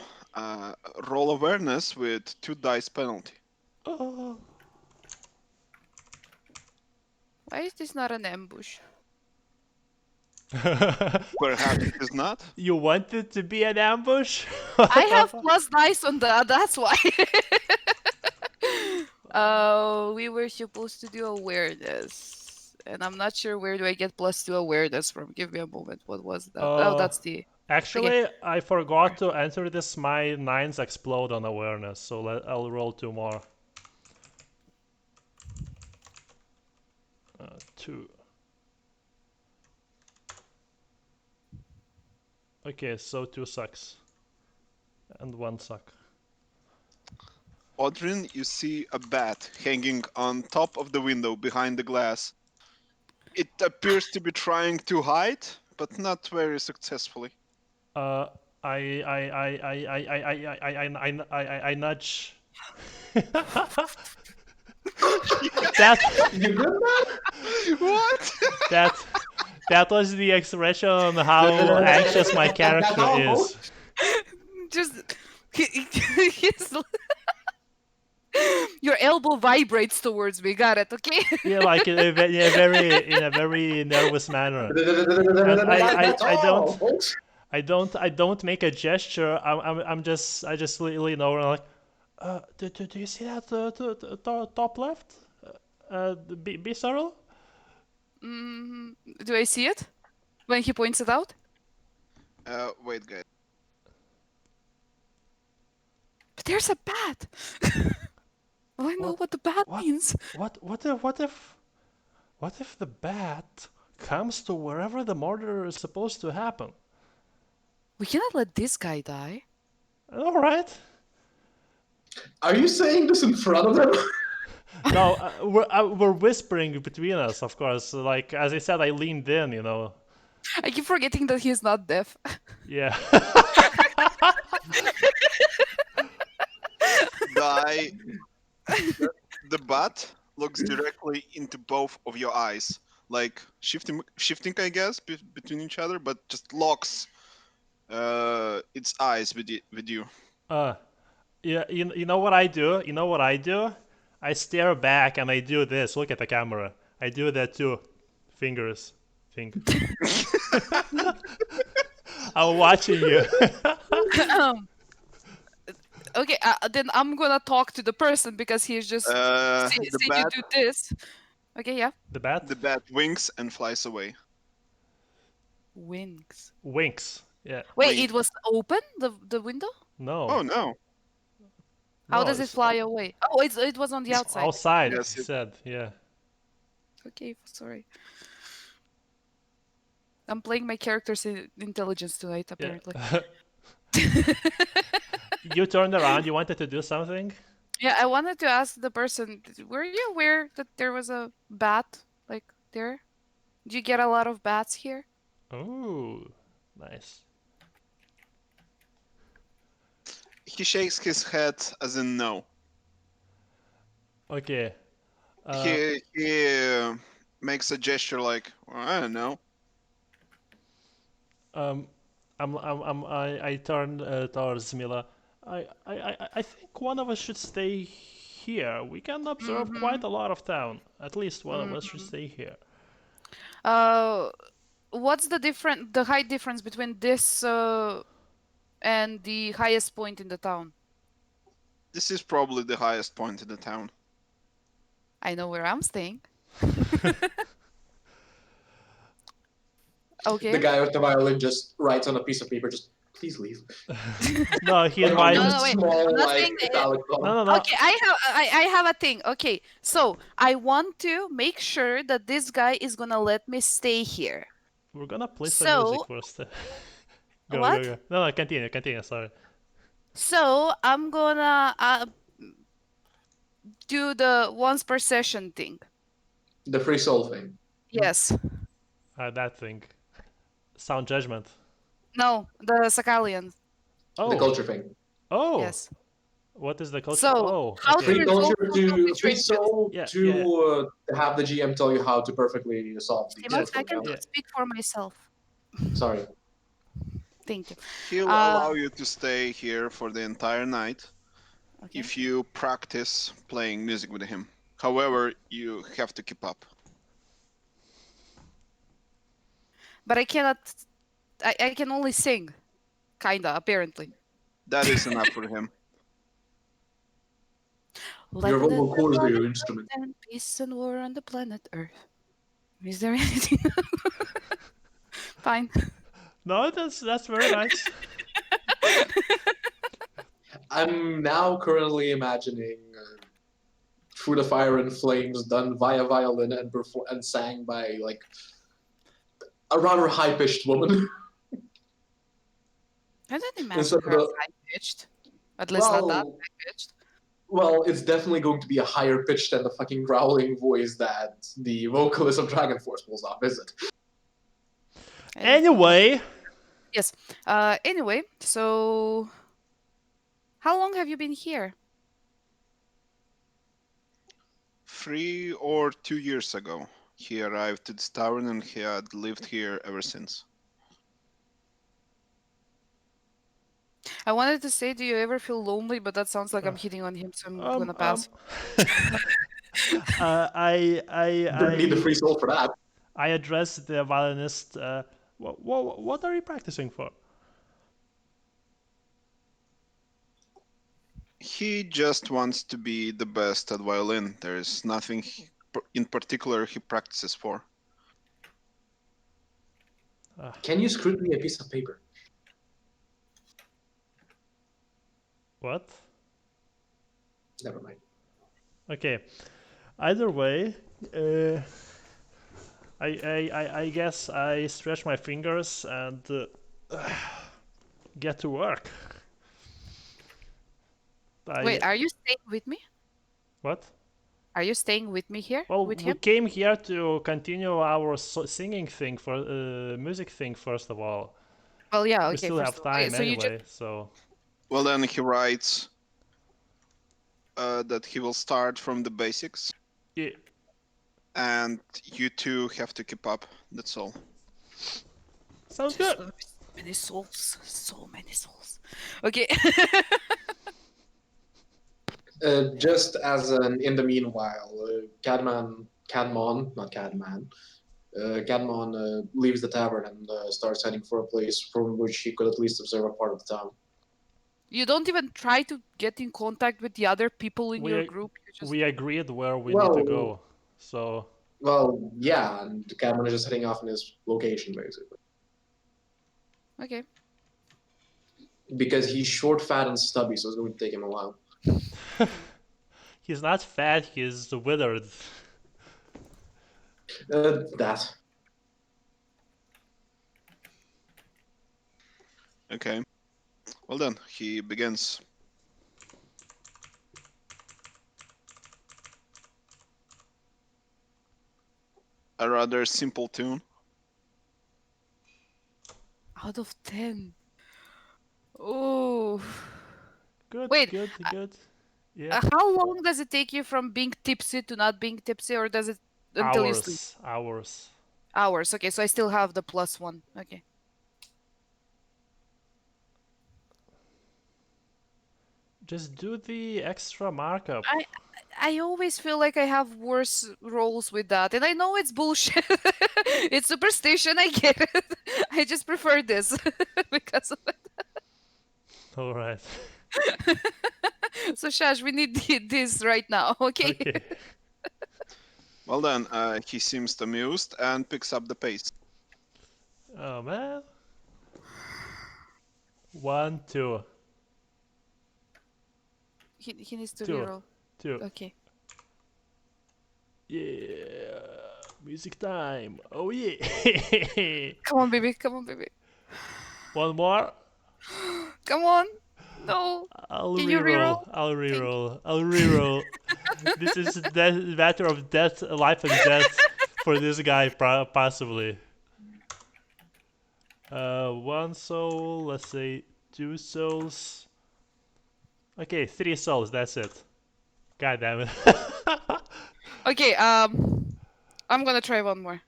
roll awareness with 2 dice penalty. Oh. Why is this not an ambush? Perhaps it is not. You want it to be an ambush? I have plus dice on that. That's why. We were supposed to do awareness, and I'm not sure where do I get +2 awareness from. Give me a moment. What was that? Oh, that's the. Actually, I forgot to enter this. My 9s explode on awareness, so I'll roll 2 more. 2. Okay, so 2 sucks. And 1 suck. Audrin, you see a bat hanging on top of the window behind the glass. It appears to be trying to hide, but not very successfully. I nudge. that You did that? What? that was the expression on how anxious my character is. Just. He's. Your elbow vibrates towards me. Got it? Okay. Yeah, like in a very nervous manner. And I don't make a gesture. I just lean over and like, do you see that top left? Be subtle. Do I see it when he points it out? Wait, guys. But there's a bat. Well, I know what the bat means. What if the bat comes to wherever the murder is supposed to happen? We cannot let this guy die. All right. Are you saying this in front of them? No, we're whispering between us, of course. Like as I said, I leaned in, you know. I keep forgetting that he's not deaf. Yeah. The bat looks directly into both of your eyes, like shifting, I guess, between each other, but just locks its eyes with you. Yeah. You know what I do? You know what I do? I stare back and I do this. Look at the camera. I do that too. Fingers. I'm watching you. Okay, then I'm gonna talk to the person because he's just saying you do this. Okay, yeah. The bat? The bat winks and flies away. Winks. Winks. Yeah. Wait, it was open, the window? No. Oh no. How No, does it fly away? Oh, it was on the outside. Outside, Yes, he said. Yeah. Okay, sorry. I'm playing my character's intelligence tonight, apparently. Yeah. You turned around. You wanted to do something? Yeah, I wanted to ask the person, were you aware that there was a bat, like, there? Do you get a lot of bats here? Ooh, nice. He shakes his head as in no. Okay. He makes a gesture like, well, I don't know. I turn towards Mila. I think one of us should stay here. We can observe quite a lot of town. At least one of us should stay here. What's the height difference between this and the highest point in the town? This is probably the highest point in the town. I know where I'm staying. Okay. The guy with the violin just writes on a piece of paper, just Please leave. No, he Like, invited. No, wait. small, I'm not like, saying that- italic No, column. no, no. Okay, I have a thing. Okay, so I want to make sure that this guy is gonna let me stay here. We're gonna play some So music first. Go, what? go, go. No, continue. Sorry. So I'm gonna do the once per session thing. The free soul thing. Yes. That thing. Sound judgment. No, the Sakalian. The Oh. culture thing. Oh. Yes. What is the culture? So, Oh. how Okay. to Free resolve culture social to free situations. soul Yeah, to have the GM tell you how to perfectly solve the Simon, I social can challenge. speak for myself. Sorry. Thank you. He'll allow you to stay here for the entire night Okay. if you practice playing music with him. However, you have to keep up. But I cannot. I can only sing, kinda. Apparently. That is enough for him. Your Like vocal cords are your instrument. and peace and war on the planet Earth. Is there anything? Fine. No, that's very nice. I'm now currently imagining Through the Fire and Flames done via violin and sang by like a rather high-pitched woman. I don't imagine Instead her of high pitched. At least not that well, high pitched. well, it's definitely going to be a higher pitch than the fucking growling voice that the vocalist of Dragon Force pulls off, is it? Anyway. Yes. Anyway, so how long have you been here? 3 or 2 years ago, he arrived to this tavern and he had lived here ever since. I wanted to say, do you ever feel lonely? But that sounds like I'm hitting on him, so I'm gonna pass. Don't need the free soul for that. I addressed the violinist. What are you practicing for? He just wants to be the best at violin. There's nothing in particular he practices for. Can you script me a piece of paper? What? Never mind. Okay. Either way, I guess I stretch my fingers and get to work. Wait, are you staying with me? What? Are you staying with me here? Well, with we him? came here to continue our singing thing for music thing first of all. Well, yeah. Okay. We still have time anyway, so. Well, then he writes that he will start from the basics. Yeah. And you two have to keep up. That's all. Sounds good. So many souls. So many souls. Okay. Just as in the meanwhile, Cadmon leaves the tavern and starts heading for a place from which he could at least observe a part of the town. You don't even try to get in contact with the other people in your group. You just... We agreed where we need to go, so. Well, yeah, and Cadmon is just heading off in his location, basically. Okay. Because he's short, fat, and stubby, so it's going to take him a while. He's not fat, he's withered. That. Okay. Well then, he begins. A rather simple tune. Out of 10. Oh. Good, Wait, good. Yeah. How long does it take you from being tipsy to not being tipsy, or does it until you sleep? Hours. Hours. Okay, so I still have the +1. Okay. Just do the extra markup. I always feel like I have worse rolls with that, and I know it's bullshit. It's superstition. I get it. I just prefer this because of it. All right. So Shash, we need this right now. Okay. Okay. Well then, he seems amused and picks up the pace. Oh man. 1, 2, He needs to 2, reroll. 2. Okay. Yeah, music time. Oh yeah. Come on, baby. Come on, baby. One more. Come on. No. I'll Can you reroll? reroll. I'll Thank reroll. I'll reroll. This is a matter of death, life and death for this guy, possibly. 1 soul. Let's say 2 souls. Okay, 3 souls. That's it. God damn it. Okay. I'm gonna try one more.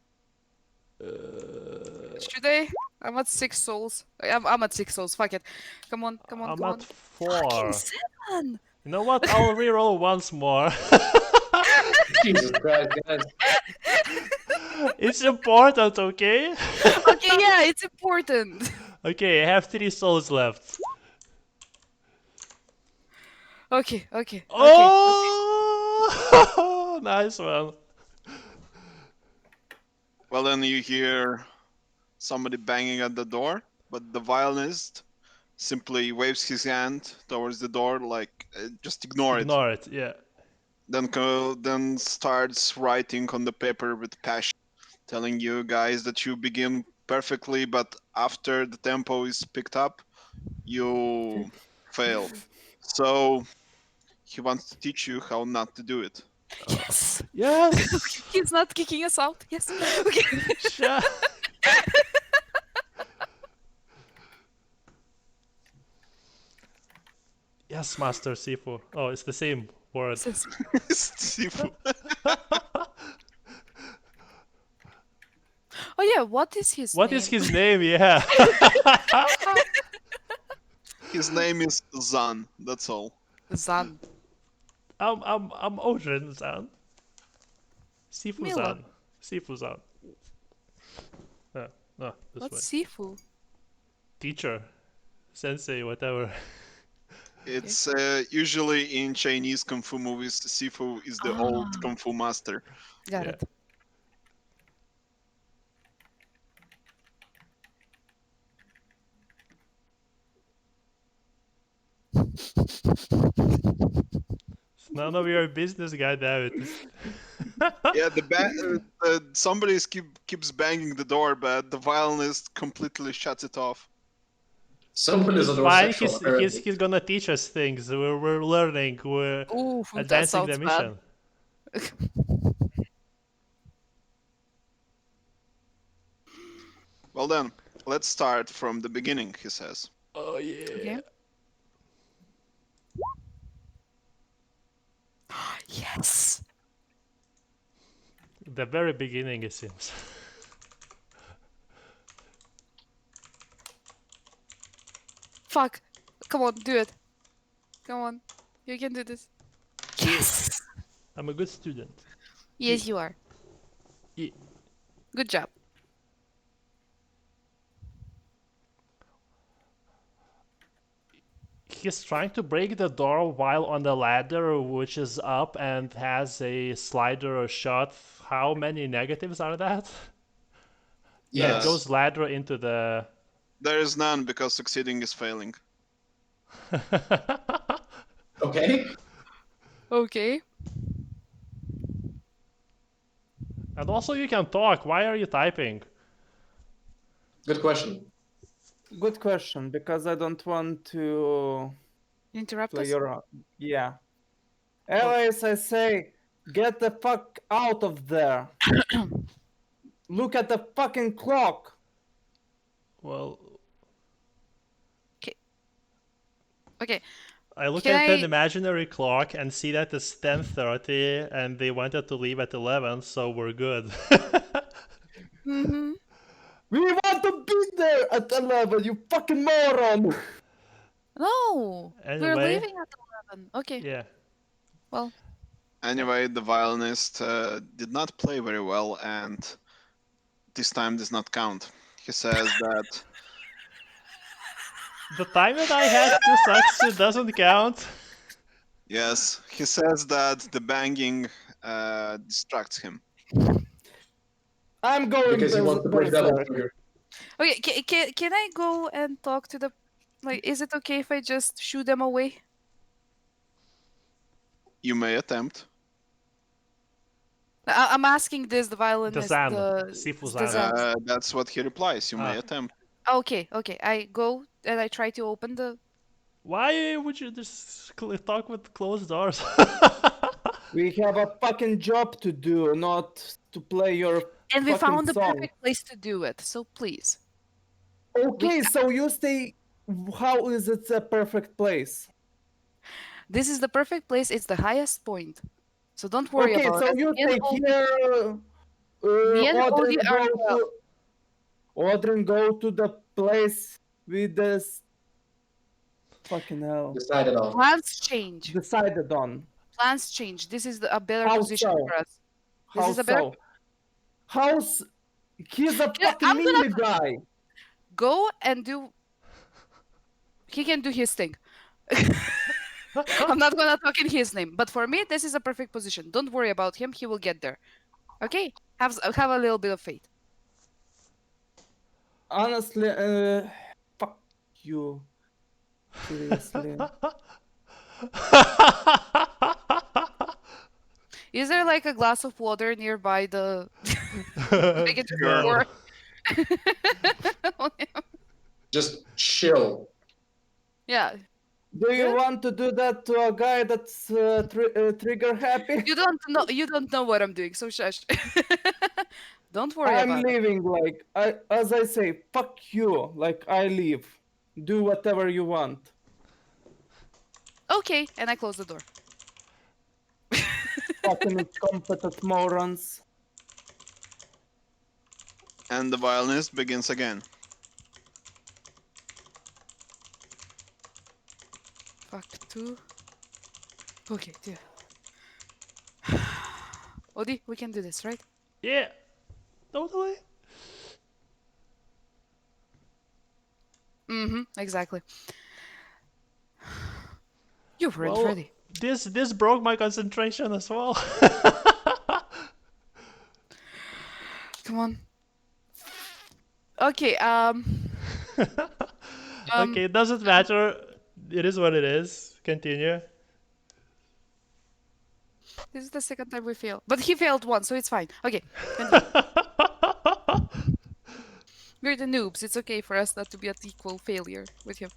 Should I? I'm at 6 souls. I'm at 6 souls. Fuck it. Come on. Come on. I'm come at on. 4. Fucking 7. You know what? I'll reroll once more. Jesus Christ, guys. It's important, okay? Okay. Yeah, it's important. Okay, I have 3 souls left. Okay. Okay. Okay. Oh! Nice one. Well, then you hear somebody banging at the door, but the violinist simply waves his hand towards the door, like just ignore it. Ignore it, yeah. Then starts writing on the paper with passion, telling you guys that you begin perfectly, but after the tempo is picked up, you fail. So he wants to teach you how not to do it. Yes. Yes! He's not kicking us out. Yes. Okay. Shut. Yes, Master Sifu. Oh, it's the same word. Sifu. Oh yeah. What is his What name? is his name? Yeah. His name is Zan. That's all. Zan. I'm Odin-san. Mila. Sifu-san. Sifu-san. No, this What's way. Sifu? Teacher. Sensei, whatever. It's usually in Chinese kung fu movies, Sifu is the old Ah. kung fu master. Got Yeah. it. It's none of your business, goddammit. Yeah, somebody keeps banging the door, but the violinist completely shuts it off. Someone is It's a fine. sexual, apparently. He's gonna teach us things. We're learning. We're Ooh, that advancing the sounds bad. mission. Well then, let's start from the beginning, he says. Oh yeah. Okay. Yes. The very beginning, it seems. Fuck. Come on, do it. Come on. You can do this. Yes. I'm a good student. Yes, you are. Yeah. Good job. He's trying to break the door while on the ladder, which is up and has a slider shot. How many negatives are that? Yes. It goes ladder into the... There is none because succeeding is failing. Okay. Okay. And also you can talk. Why are you typing? Good question. Good question, because I don't want to Interrupt play us? your... Yeah. Anyways, I say, get the fuck out of there. Look at the fucking clock. Well, Okay. I look Can at an I- imaginary clock and see that it's 10:30 and they wanted to leave at 11, so we're good. Mm-hmm. We want to be there at 11, you fucking moron. No. We're Anyway. leaving at 11. Okay. Yeah. Well, Anyway, the violinist did not play very well, and this time does not count. He says that The time that I had to succeed doesn't count. yes, he says that the banging distracts him. I'm going Because he wants to break double berserk. trigger. okay. Can I go and talk to the Like, is it okay if I just shoo them away? You may attempt. I'm asking this, the violinist, Zan. the Sifu the Zan. Zan. That's what he replies. You may Ah. attempt. Okay, okay. I go and I try to open the. Why would you just talk with closed doors? We have a fucking job to do, not to play your And we fucking found the song. perfect place to do it. So please. Okay, so you say, how is it a perfect place? This is the perfect place. It's the highest point. So don't worry Okay, about so it. you Me and say Odie, here, me and Odie are Odrin go to the place with this fucking hell Decided on. plans change. decided on. Plans change. This is a better How position so? for us. This How is a better. so? How's he's a Yeah, fucking I'm gonna melee guy. go and do. He can do his thing. I'm not gonna talk in his name, but for me, this is a perfect position. Don't worry about him. He will get there. Okay? Have a little bit of faith. Honestly, fuck you. Seriously. Is there like a glass of water nearby the? I can just No. pour. Just chill. Yeah. Do you Good. want to do that to a guy that's trigger happy? You don't know. You don't know what I'm doing. So shush. Don't worry I'm about it. leaving. Like as I say, fuck you. Like I leave. Do whatever you want. Okay, and I close the door. Fucking incompetent morons. And the violinist begins again. Fuck two. Okay, dear. Odie, we can do this, right? Yeah, totally. Mm-hmm. Exactly. You weren't Well, ready. this broke my concentration as well. Come on. Okay. Okay, it doesn't matter. It is what it is. Continue. This is the second time we failed, but he failed once, so it's fine. Okay. Continue. We're the noobs. It's okay for us not to be at equal failure with him.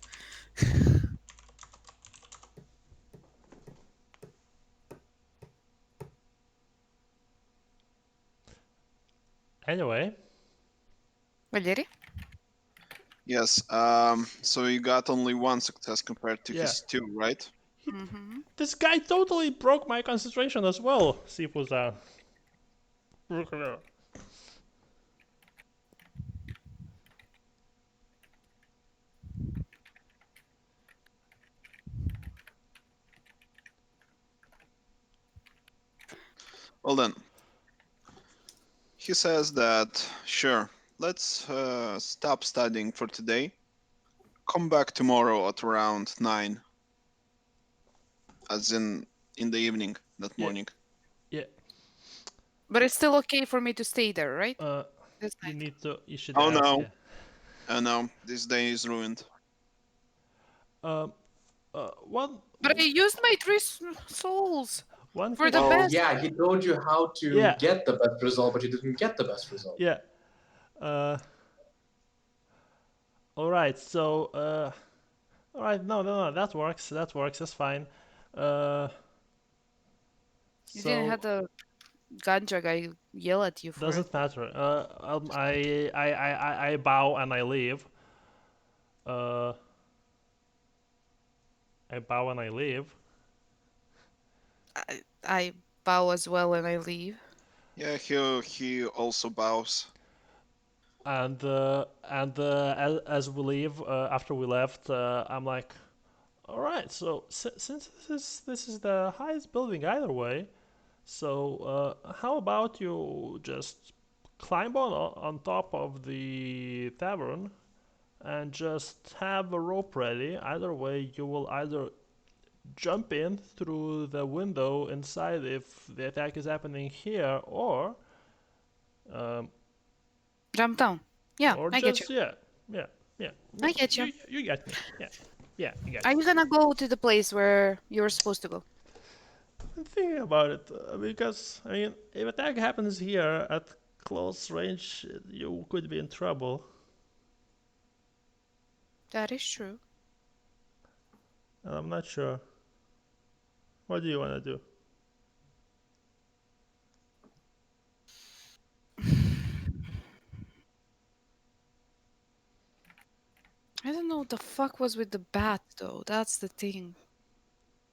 Anyway, Валерий? Yes. So you got only one success compared to Yeah. his two, right? Mm-hmm. this guy totally broke my concentration as well. Sifu-san. Well then, he says that sure, let's stop studying for today. Come back tomorrow at around 9, as in the evening, that Yeah. morning. Yeah. But it's still okay for me to stay there, right? This You night. need to. You should. Oh, ask, no. Yeah. Oh no, this day is ruined. One. But I used my souls. One For thing. the Well, best. yeah, he told you how to Yeah. get the best result, but you didn't get the best result. Yeah. All right. So. All right. No. That works. That works. That's fine. You didn't So have the ganja guy yell at you for it. doesn't matter. I bow and I leave. I bow and I leave. I bow as well and I leave. Yeah, he also bows. And as we leave, after we left, I'm like, all right. So since this is the highest building either way, so how about you just climb on top of the tavern and just have a rope ready. Either way, you will either jump in through the window inside if the attack is happening here, or Jump down. Yeah, or I get you. just yeah. Yeah. I get you. You get me. Yeah. Yeah, you get Are me. you gonna go to the place where you were supposed to go? I'm thinking about it because, I mean, if attack happens here at close range, you could be in trouble. That is true. And I'm not sure. What do you want to do? I don't know what the fuck was with the bat though. That's the thing.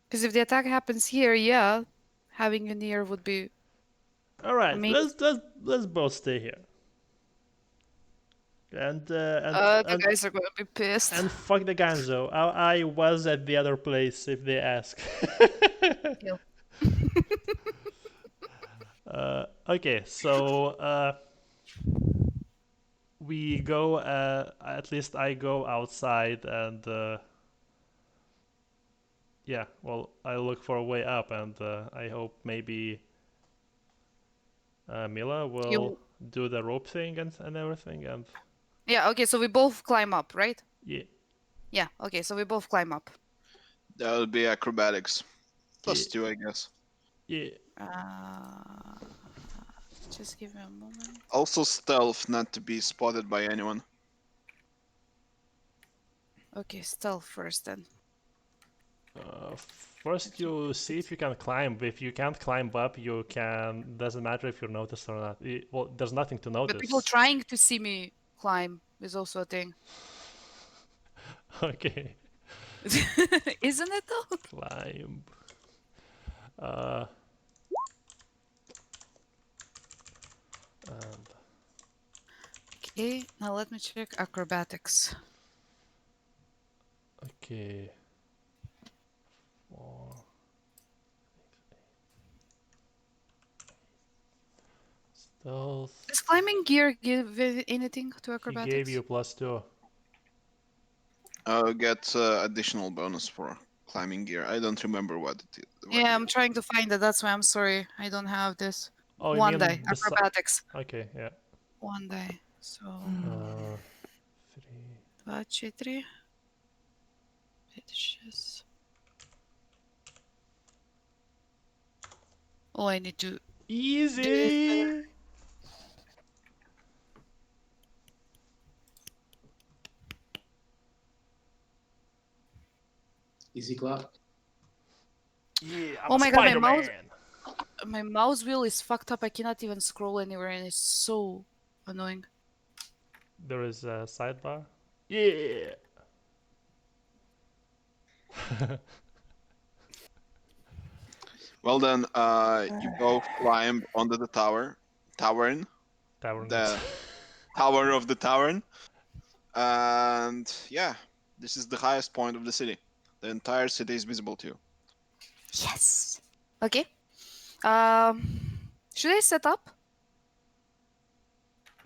Because if the attack happens here, yeah, having you near would be All right, amazing. let's both stay here. And The guys are gonna be pissed. and fuck the Ganzo. I was at the other place if they ask. Deal. Okay, so we go. At least I go outside and yeah. Well, I look for a way up, and I hope maybe Mila will You- do the rope thing and everything. And Yeah, okay, so we both climb up, right? yeah, Yeah, okay, so we both climb up. That would be acrobatics. Plus Yeah. 2, I guess. yeah. Just give me a moment. Also stealth, not to be spotted by anyone. Okay, stealth first then. First, you see if you can climb. If you can't climb up, you can. Doesn't matter if you're noticed or not. Well, there's nothing to notice. But people trying to see me climb is also a thing. Okay, Isn't it though? climb. And Okay, now let me check acrobatics. okay. 4, 6, 8. Stealth. Does climbing gear give anything to He acrobatics? gave you +2. Get additional bonus for climbing gear. I don't remember what it is. Yeah, I'm trying to find it. That's why I'm sorry. I don't have this. Oh, you One mean die. Acrobatics. Okay, yeah. One die. So 3. 2, 4, 5, 6. Oh, I need to. Easy. Easy clap. Yeah, I'm Oh my God, Spider-Man. My mouse wheel is fucked up. I cannot even scroll anywhere, and it's so annoying. There is a sidebar. Yeah. Well then, you both climb onto the tavern, Tavern. the tower of the tavern, and yeah, this is the highest point of the city. The entire city is visible to you. Yes. Okay. Should I set up?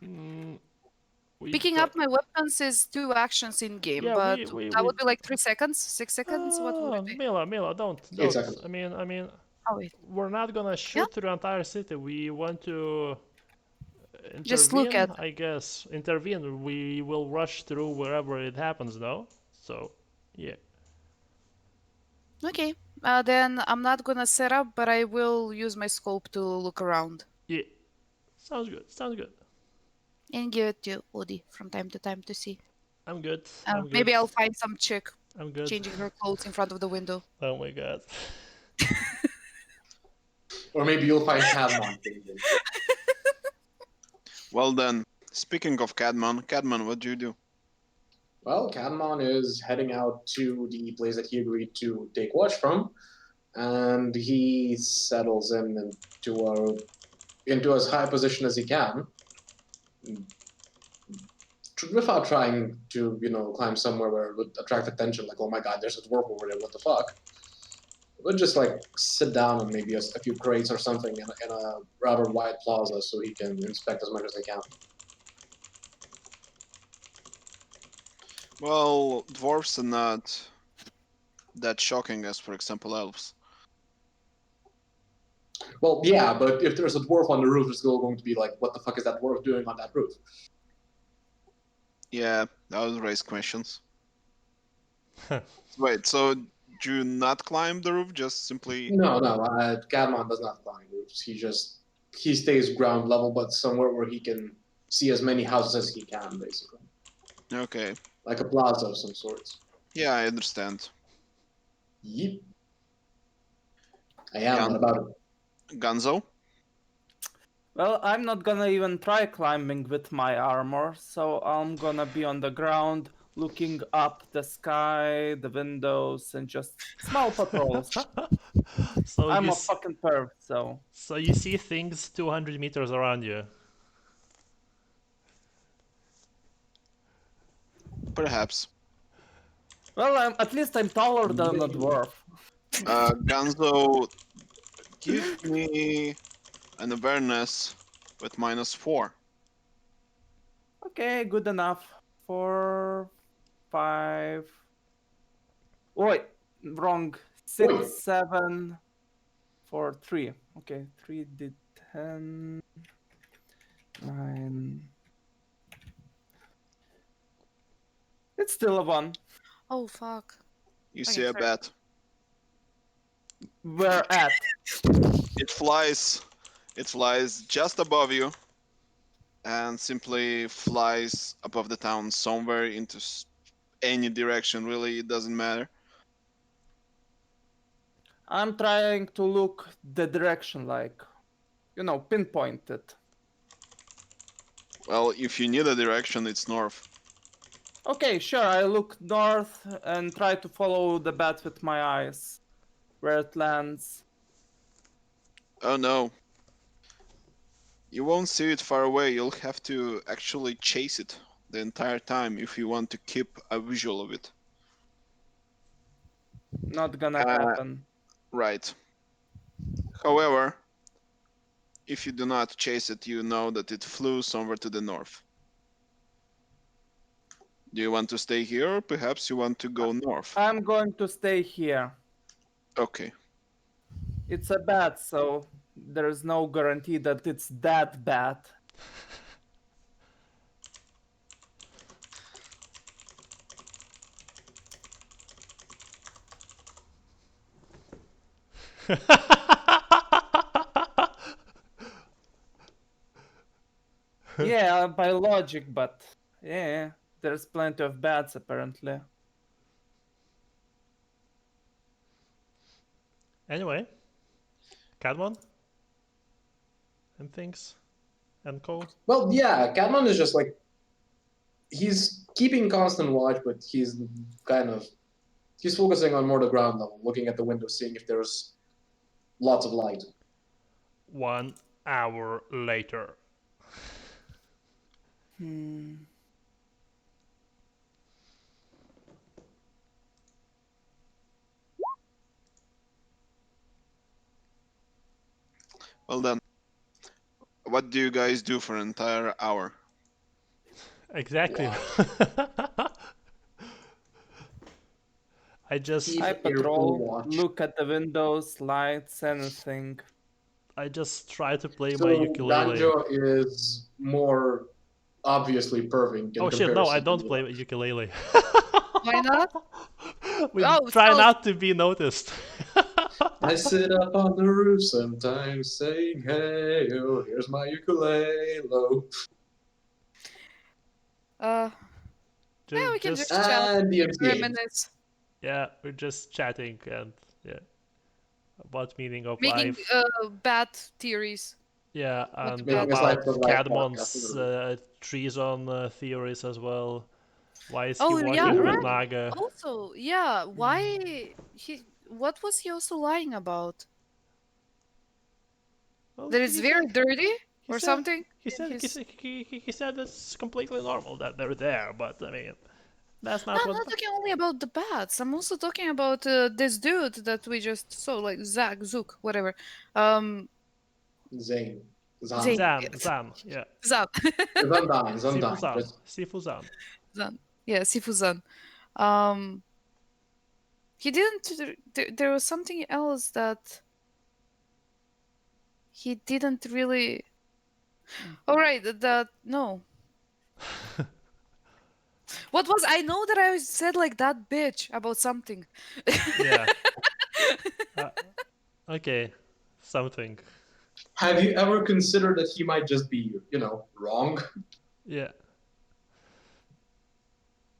We Picking got- up my weapons is 2 actions in game, Yeah, but we that would be like 3 seconds, 6 seconds. What would it be? Mila, don't. 8 seconds. I mean, Oh wait, we're not gonna shoot through the entire city. We want to intervene, Just look at- I guess. Intervene. We will rush through wherever it happens, no? So, yeah. okay. Then I'm not gonna set up, but I will use my scope to look around Yeah. Sounds good. Sounds good. and give it to Odi from time to time to see. I'm good. I'm good. Maybe I'll find some chick I'm good. changing her clothes in front of the window. Oh my god. Or maybe you'll find Cadmon. Well then, speaking of Cadmon, what do you do? Well, Cadmon is heading out to the place that he agreed to take watch from, and he settles into as high a position as he can, without trying to, climb somewhere where it would attract attention. Like, oh my God, there's a dwarf over there. What the fuck? But just like sit down on maybe a few crates or something in a rather wide plaza, so he can inspect as much as he can. Well, dwarves are not that shocking as, for example, elves. Well, yeah, but if there's a dwarf on the roof, it's still going to be like, what the fuck is that dwarf doing on that roof? Yeah, That would raise questions. Wait, so do you not climb the roof? Just simply. No, Cadmon does not climb roofs. He stays ground level, but somewhere where he can see as many houses as he can, basically, Okay. like a plaza of some sorts. Yeah, I understand. Yep. I am. Gun- What about it? Gonzo? Well, I'm not gonna even try climbing with my armor, so I'm gonna be on the ground, looking up the sky, the windows, and just small patrols. So I'm you a fucking perv, so. so you see things 200 meters around you. Perhaps. Well, at least I'm taller than a dwarf. Gonzo, give me an awareness with -4. Okay, good enough. 4, 5. Wait, wrong. 6, Wait. 7, 4, 3. Okay, 3 did 10, 9. It's still a 1. Oh fuck. You Okay, see a sorry. bat. Where at? It flies. It flies just above you and simply flies above the town somewhere into any direction. Really, it doesn't matter. I'm trying to look the direction, like, pinpoint it. Well, if you need a direction, it's north. Okay, sure, I look north and try to follow the bat with my eyes. Where it lands. Oh no. You won't see it far away. You'll have to actually chase it the entire time if you want to keep a visual of it. Not gonna Uh, happen. Right. However, if you do not chase it, you know that it flew somewhere to the north. Do you want to stay here, or perhaps you want to go north? I'm going to stay here. Okay. It's a bat, so there's no guarantee that it's that bad. Yeah, by logic, but yeah, there's plenty of bats apparently. Anyway, Cadmon and things and co. Well, yeah, Cadmon is just like he's keeping constant watch, but he's focusing on more the ground level, looking at the window, seeing if there's lots of light. 1 hour later. Well then. What do you guys do for an entire hour? Exactly. I just Keep I careful patrol, watch. look at the windows, lights, anything. try to play So my ukulele. Danjo is more obviously perving in Oh shit, no, I comparison don't to play ukulele. Why not? We Oh, try so- not to be noticed. I sit up on the roof sometimes saying, hey, oh, here's my ukulele. Yeah, we can just Just- chat, And the MTA. reminisce, yeah, we're just chatting and yeah, about meaning of making life. bad theories. Yeah, What and bad- Making a about Slice of Life Cadmon's podcast. treason theories as well. Why is he Oh yeah, working with right. Naga? Also, yeah, why he? What was he also lying about? Well, That it's he very said- dirty he or said- something? He in said his- he said it's completely normal that they're there, but I mean, that's No, not I'm what. not talking only about the bats. I'm also talking about this dude that we just saw, like Zook, whatever. Zane. Zane. Zan, yeah, Zan. Zandine. Sifu Just Zan. Zan. Yeah, Sifu-Zan. Um, he didn't. There was something else that he didn't really. Oh right, that no. What was I know that I said like that bitch about something. Yeah. Okay. Something. Have you ever considered that he might just be, wrong? Yeah.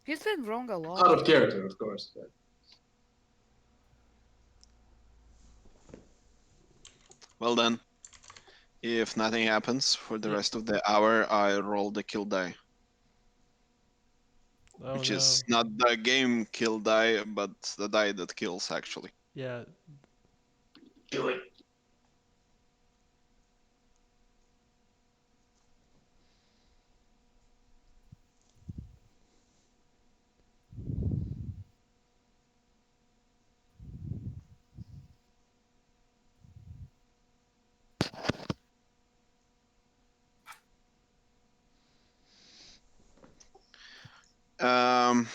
He's been wrong a lot. Out of character, of course. But... Well then, if nothing happens for the Yeah. rest of the hour, I roll the kill die, Oh which no. is not the game kill die, but the die that kills actually. Yeah. Do it. Um,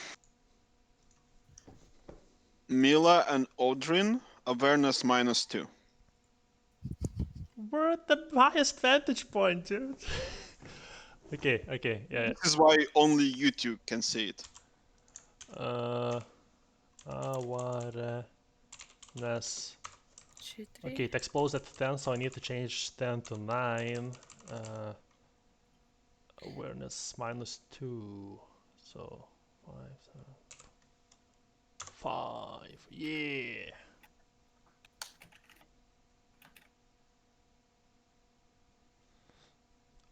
Mila and Odrin, awareness -2. We're at the highest vantage point, dude. Okay. Yeah. This is why only you two can see it. Awareness. G3. Okay, it explodes at 10, so I need to change 10 to 9. Awareness -2. So 5, 7, 5. Yeah.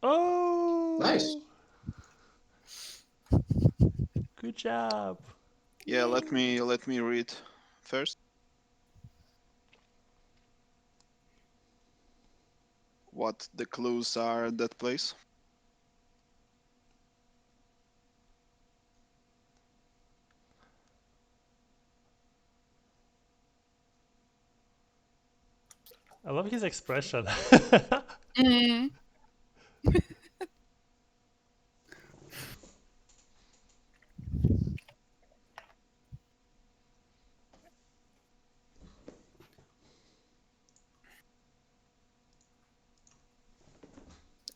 Oh. Nice. Good job. Yeah, let me read first. What the clues are at that place. I love his expression. Mm.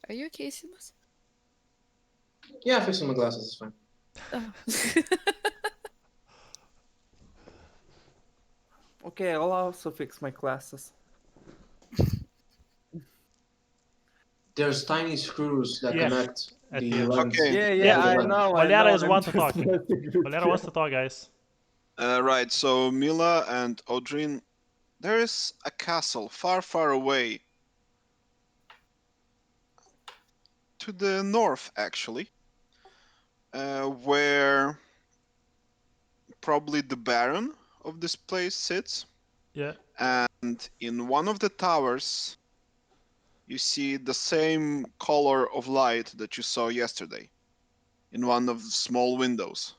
Are you okay, Simus? Yeah, fixing my glasses is fine. Oh. Okay, I'll also fix my glasses. There's tiny screws that Yeah, connect at the here. lens. Okay. Yeah, Yeah. I know. Valeria is I'm one to just talk. messing with Valera you. wants to talk, guys. Right. So Mila and Odrin, there is a castle far, far away to the north, actually, where probably the Baron of this place sits. Yeah. And in one of the towers, you see the same color of light that you saw yesterday in one of the small windows.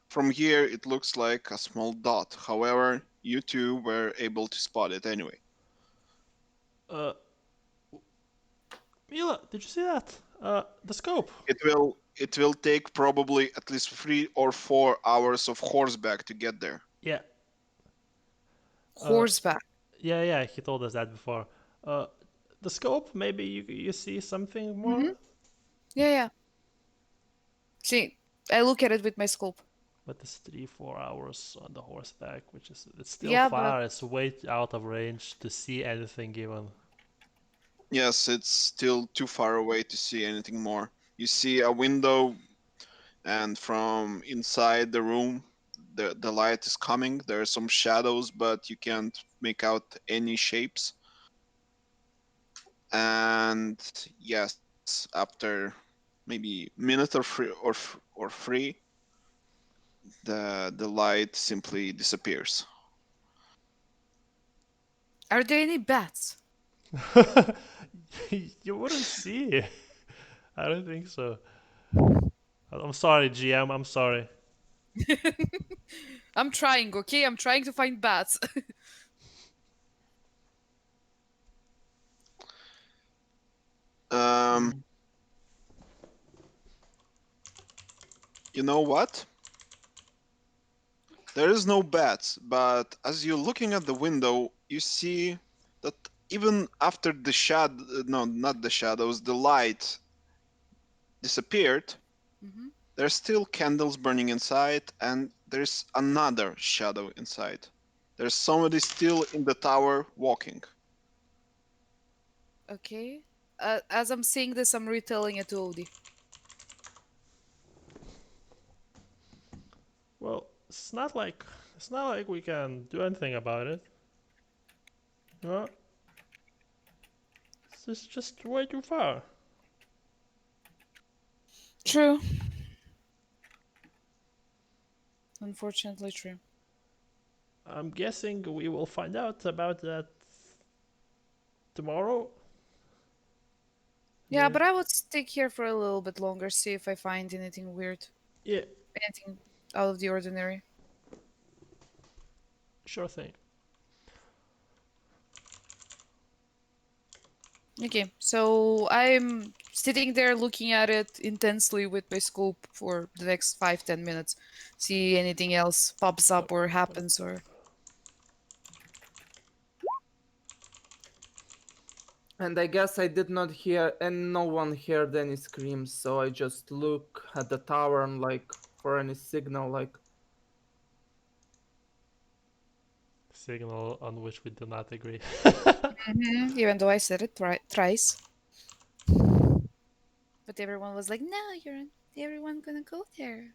From here, it looks like a small dot. However, you two were able to spot it anyway. Uh, Mila, did you see that? The scope. It will take probably at least 3 or 4 hours of horseback to get there. Yeah. Horseback. Yeah. He told us that before. Uh, the scope. Maybe you see something more. Yeah. See, I look at it with my scope. But it's 3-4 hours on the horseback, which is it's still Yeah, far. It's way out of range to see anything even. Yes, it's still too far away to see anything more. You see a window, and from inside the room, the light is coming. There are some shadows, but you can't make out any shapes. And yes, after maybe minute or three, the light simply disappears. Are there any bats? You wouldn't see. I don't think so. I'm sorry, GM. I'm sorry. I'm trying, okay? I'm trying to find bats. Um, you know what? There is no bats, but as you're looking at the window, you see that even after the no, not the shadows, the light disappeared, Mhm. There's still candles burning inside, and there's another shadow inside. There's somebody still in the tower walking. Okay. As I'm saying this, I'm retelling it to Odie. Well, it's not like we can do anything about it. No, it's just way too far. True. Unfortunately, true. I'm guessing we will find out about that tomorrow. Yeah, but I would stick here for a little bit longer, see if I find anything weird, Yeah, anything out of the ordinary. sure thing. Okay, so I'm sitting there looking at it intensely with my scope for the next 5-10 minutes. See anything else pops up or happens or. And I guess I did not hear, and no one heard any screams, so I just look at the tower and like for any signal, like Signal on which we do not agree. Even though I said it thrice. But everyone was like, no, everyone gonna go there.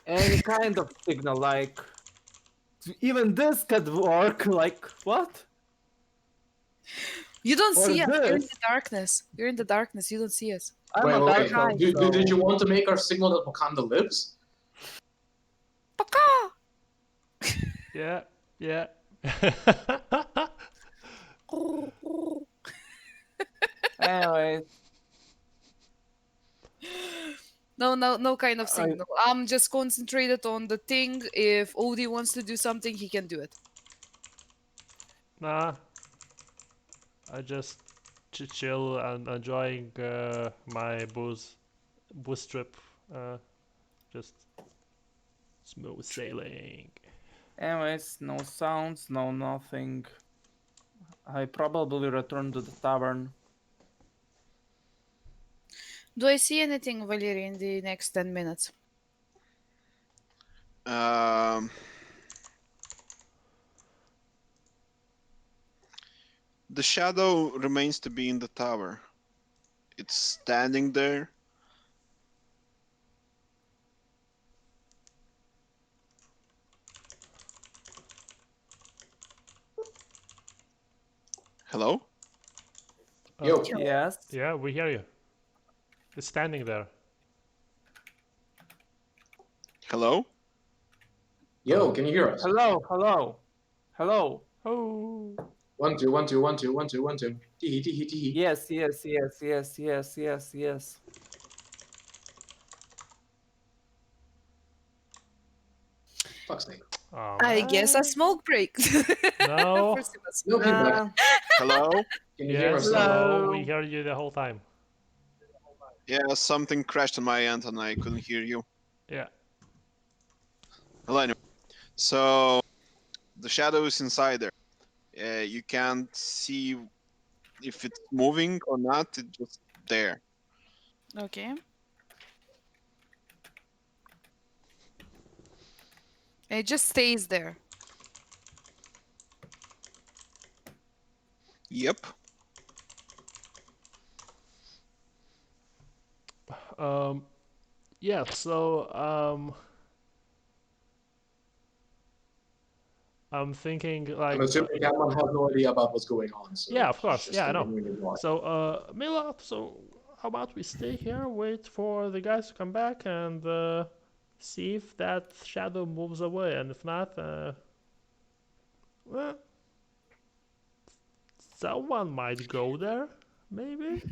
any kind of signal, like even this could work. Like what? You don't Or see us. You're in this? the darkness. You're in the darkness. You don't see us. I'm Wait, a wait, dark wait. knight, Did you so- want to make our signal that Wakanda lives? Paka! Yeah, yeah. Anyways, No kind of I- signal. I'm just concentrated on the thing. If Odie wants to do something, he can do it. Nah, I just chill and enjoying my booze trip. Just smooth sailing. anyways, no sounds, no nothing. I probably return to the tavern. Do I see anything, Valerie, in the next 10 minutes? Um, the shadow remains to be in the tower. It's standing there. Hello? Yo, Yes. Yeah, we hear you. It's standing there. Hello? yo, can you hear us? Hello, hello, hello. Oh. 1 2 1 2 1 2 1 2 1 2. Tee tee tee. Yes, yes, yes, yes, yes, yes, yes. Fuck's sake. Oh, I guess a man. smoke break. No. For Simas. No feedback. Hello? Can you hear Yes, us now? hello. We Hello. heard you the whole time. Yeah, something crashed on my end and I couldn't hear you. Yeah. Well, anyway. So, the shadow is inside there. You can't see if it's moving or not, it's just there. Okay. It just stays there. Yep. Um. Yeah. So I'm thinking like. I'm assuming Catman has no idea about what's going on. So Yeah, of he's course. just Yeah, I know. continuing to watch. So Mila. So how about we stay here, wait for the guys to come back, and see if that shadow moves away, and if not, well, someone might go there, maybe.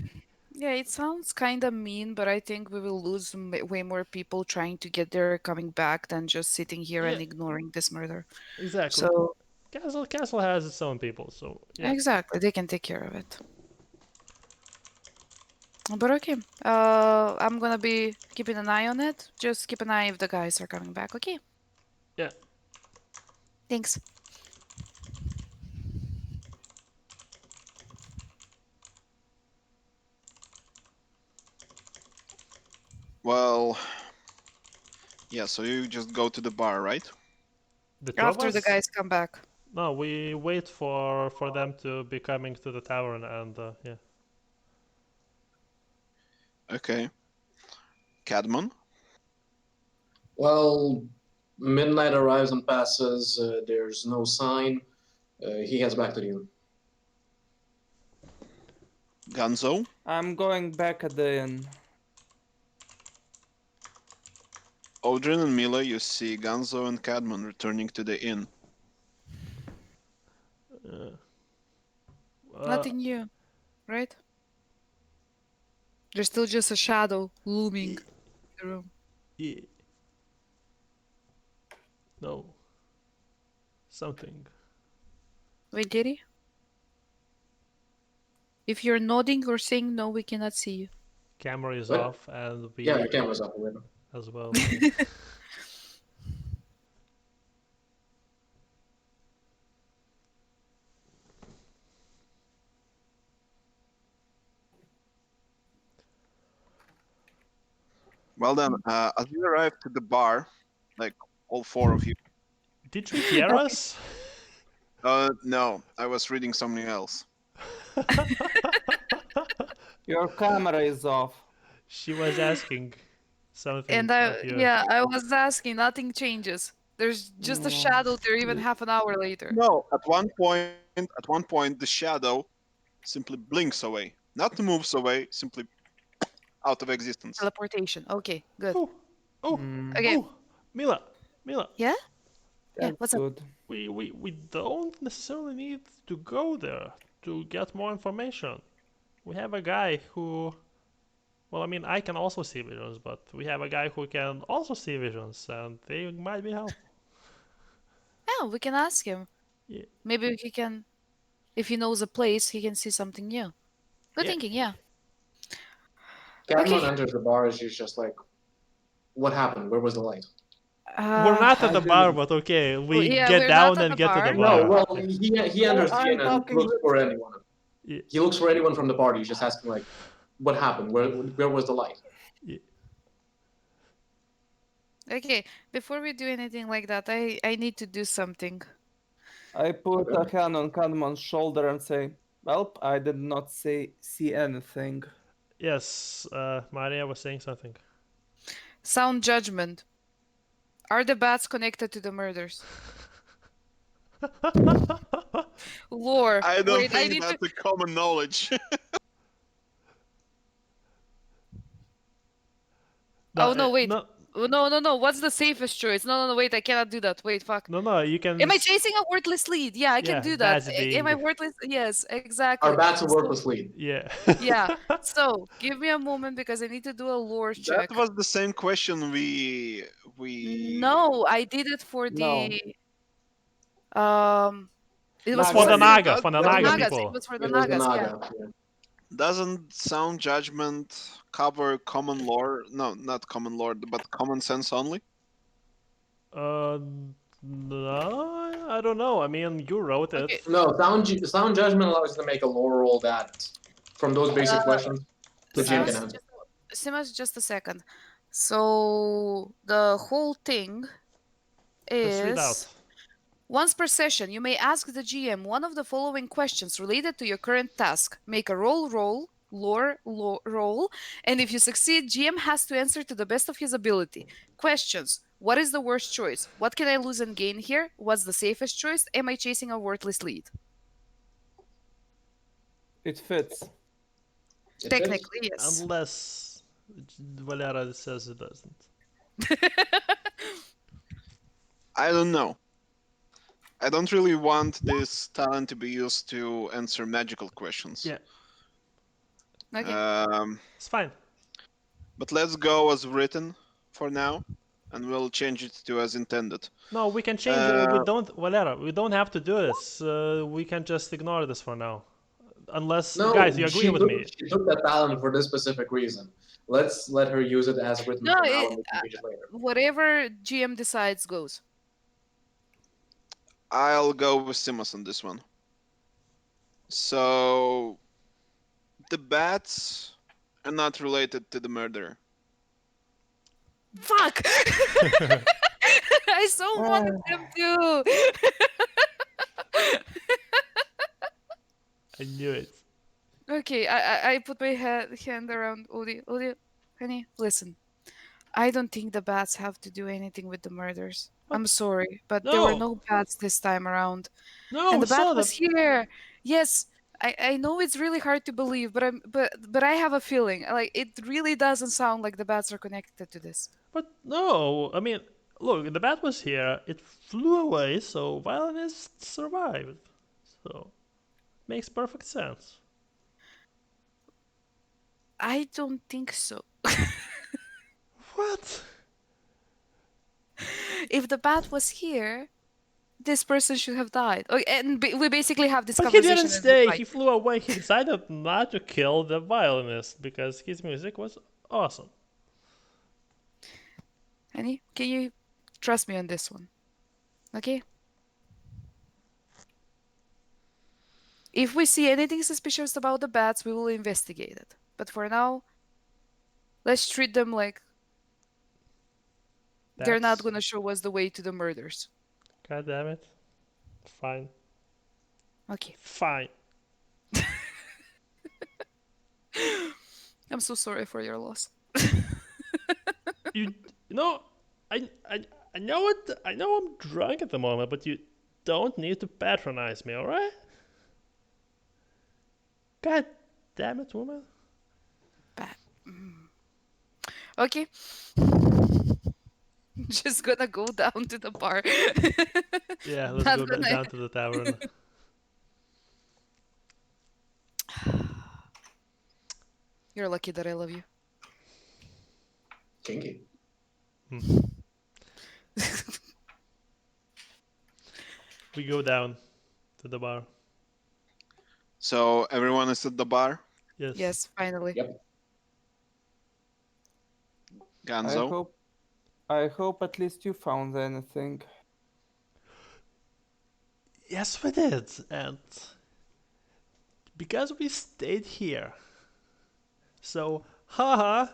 Yeah, it sounds kind of mean, but I think we will lose way more people trying to get there, coming back, than just sitting here and Yeah. ignoring this murder. Exactly. So, Castle has its own people, so yeah. exactly, they can take care of it. But okay, I'm gonna be keeping an eye on it. Just keep an eye if the guys are coming back, okay? Yeah. Thanks. Well, yeah. So you just go to the bar, right? The two of After the us? guys come back. No, we wait for them to be coming to the tavern, and yeah. Okay. Cadmon. Well, midnight arrives and passes. There's no sign. He heads back to the inn. Gonzo. I'm going back at the inn. Odrin and Mila, you see Gonzo and Cadmon returning to the inn. Uh, Nothing new, right? There's still just a shadow looming in the room. yeah. No. Something. Wait, did he? If you're nodding or saying no, we cannot see you. Camera is What? off, and we Yeah, your camera's up already. as well. Well then, as you arrive to the bar, like all four of you. Did you hear us? No, I was reading something else. Your camera is off. She was asking something And of you. I was asking, nothing changes. There's just a shadow there even half an hour later. No, at one point, the shadow simply blinks away, not moves away, simply out of existence. Teleportation. Okay, good. Oh, Okay. oh, Mila. Yeah? Yeah, That's what's up? good. We don't necessarily need to go there to get more information. We have a guy who, well, I mean, I can also see visions, but we have a guy who can also see visions, and they might be helpful. Yeah, we can ask him. Yeah. Maybe he can, if he knows a place, he can see something new. Good Yeah. thinking, yeah. Cadmon Okay. enters the bar and she's just like, "What happened? Where was the light?" We're not at I the do- bar, but okay, we yeah, get we're down not at and the get to the bar. bar. No, well, he enters the I'm inn and talking looks with- for anyone. Yeah. He looks for anyone from the party. He's just asking like, "What happened? Where was the light?" Yeah. Okay, before we do anything like that, I need to do something. I put a hand on Kadmon's shoulder and say, "Well, I did not see anything." Yes, Maria was saying something. Sound judgment. Are the bats connected to the murders? Lore. I don't Wait, I think need to. that's a common knowledge. Oh no, wait. No, Oh, no. What's the safest choice? No. Wait, I cannot do that. Wait, fuck. no, you can. Am I chasing a worthless lead? Yeah, I can Yeah, do that. that's Am I being. worthless? Yes, exactly. Our bat's a So- worthless lead. Yeah. Yeah. So give me a moment because I need to do a lore check. That was the same question we. No, I did it for No. the it was Naga. For the for Naga, That- for the the Naga Nagas. people. It was for the It was the Nagas, yeah. Naga. Yeah. Doesn't sound judgment cover common lore? No, not common lore, but common sense only. No, I don't know. I mean, you wrote it. Okay. No, sound judgment allows you to make a lore roll that from those basic questions. The GM can handle. Simas, just a second. So the whole thing Let's read is out. once per session, you may ask the GM one of the following questions related to your current task. Make a roll, and if you succeed, GM has to answer to the best of his ability. Questions. What is the worst choice? What can I lose and gain here? What's the safest choice? Am I chasing a worthless lead? It fits. It Technically, yes. Unless Valera says it doesn't. I don't know. I don't really want this talent to be used to answer magical questions. Yeah. Okay. It's fine. But let's go as written for now, and we'll change it to as intended. No, we can change it. We don't, Valera. We don't have to do this. We can just ignore this for now, unless No, guys, you agree she with took, me. She took that talent for this specific reason. Let's let her use it as written No, for now, it- and we can change it later. Whatever GM decides goes. I'll go with Simas on this one. So, the bats are not related to the murder. Fuck! I so wanted them to. I knew it. Okay, I put my hand around Odi. Odi, honey, listen. I don't think the bats have to do anything with the murders. I'm But sorry, but there were no, no bats this time around. no, And we the bat saw was them. here. Yes, I know it's really hard to believe, but I have a feeling. Like it really doesn't sound like the bats are connected to this. But no, I mean, look, the bat was here. It flew away, so violinist survived. So makes perfect sense. I don't think so. What? If the bat was here, this person should have died. Oh, and we basically have this But he didn't conversation as we stay. fight. He flew away. He decided not to kill the violinist because his music was awesome. Honey, can you trust me on this one? Okay? If we see anything suspicious about the bats, we will investigate it. But for now, let's treat them like they're not That's gonna show us the way to the murders. God damn it. Fine. Okay. Fine. I'm so sorry for your loss. You know, I know it. I know I'm drunk at the moment, but you don't need to patronize me, all right? God damn it, woman. Bat. Okay. Just gonna go down to the bar. Yeah, let's Not go gonna- down to the tavern. You're lucky that I love you. Kinky. We go down to the bar. So everyone is at the bar. Yes. Yes, finally. Yep. Ganzo. I hope at least you found anything. Yes, we did, and because we stayed here. So, haha,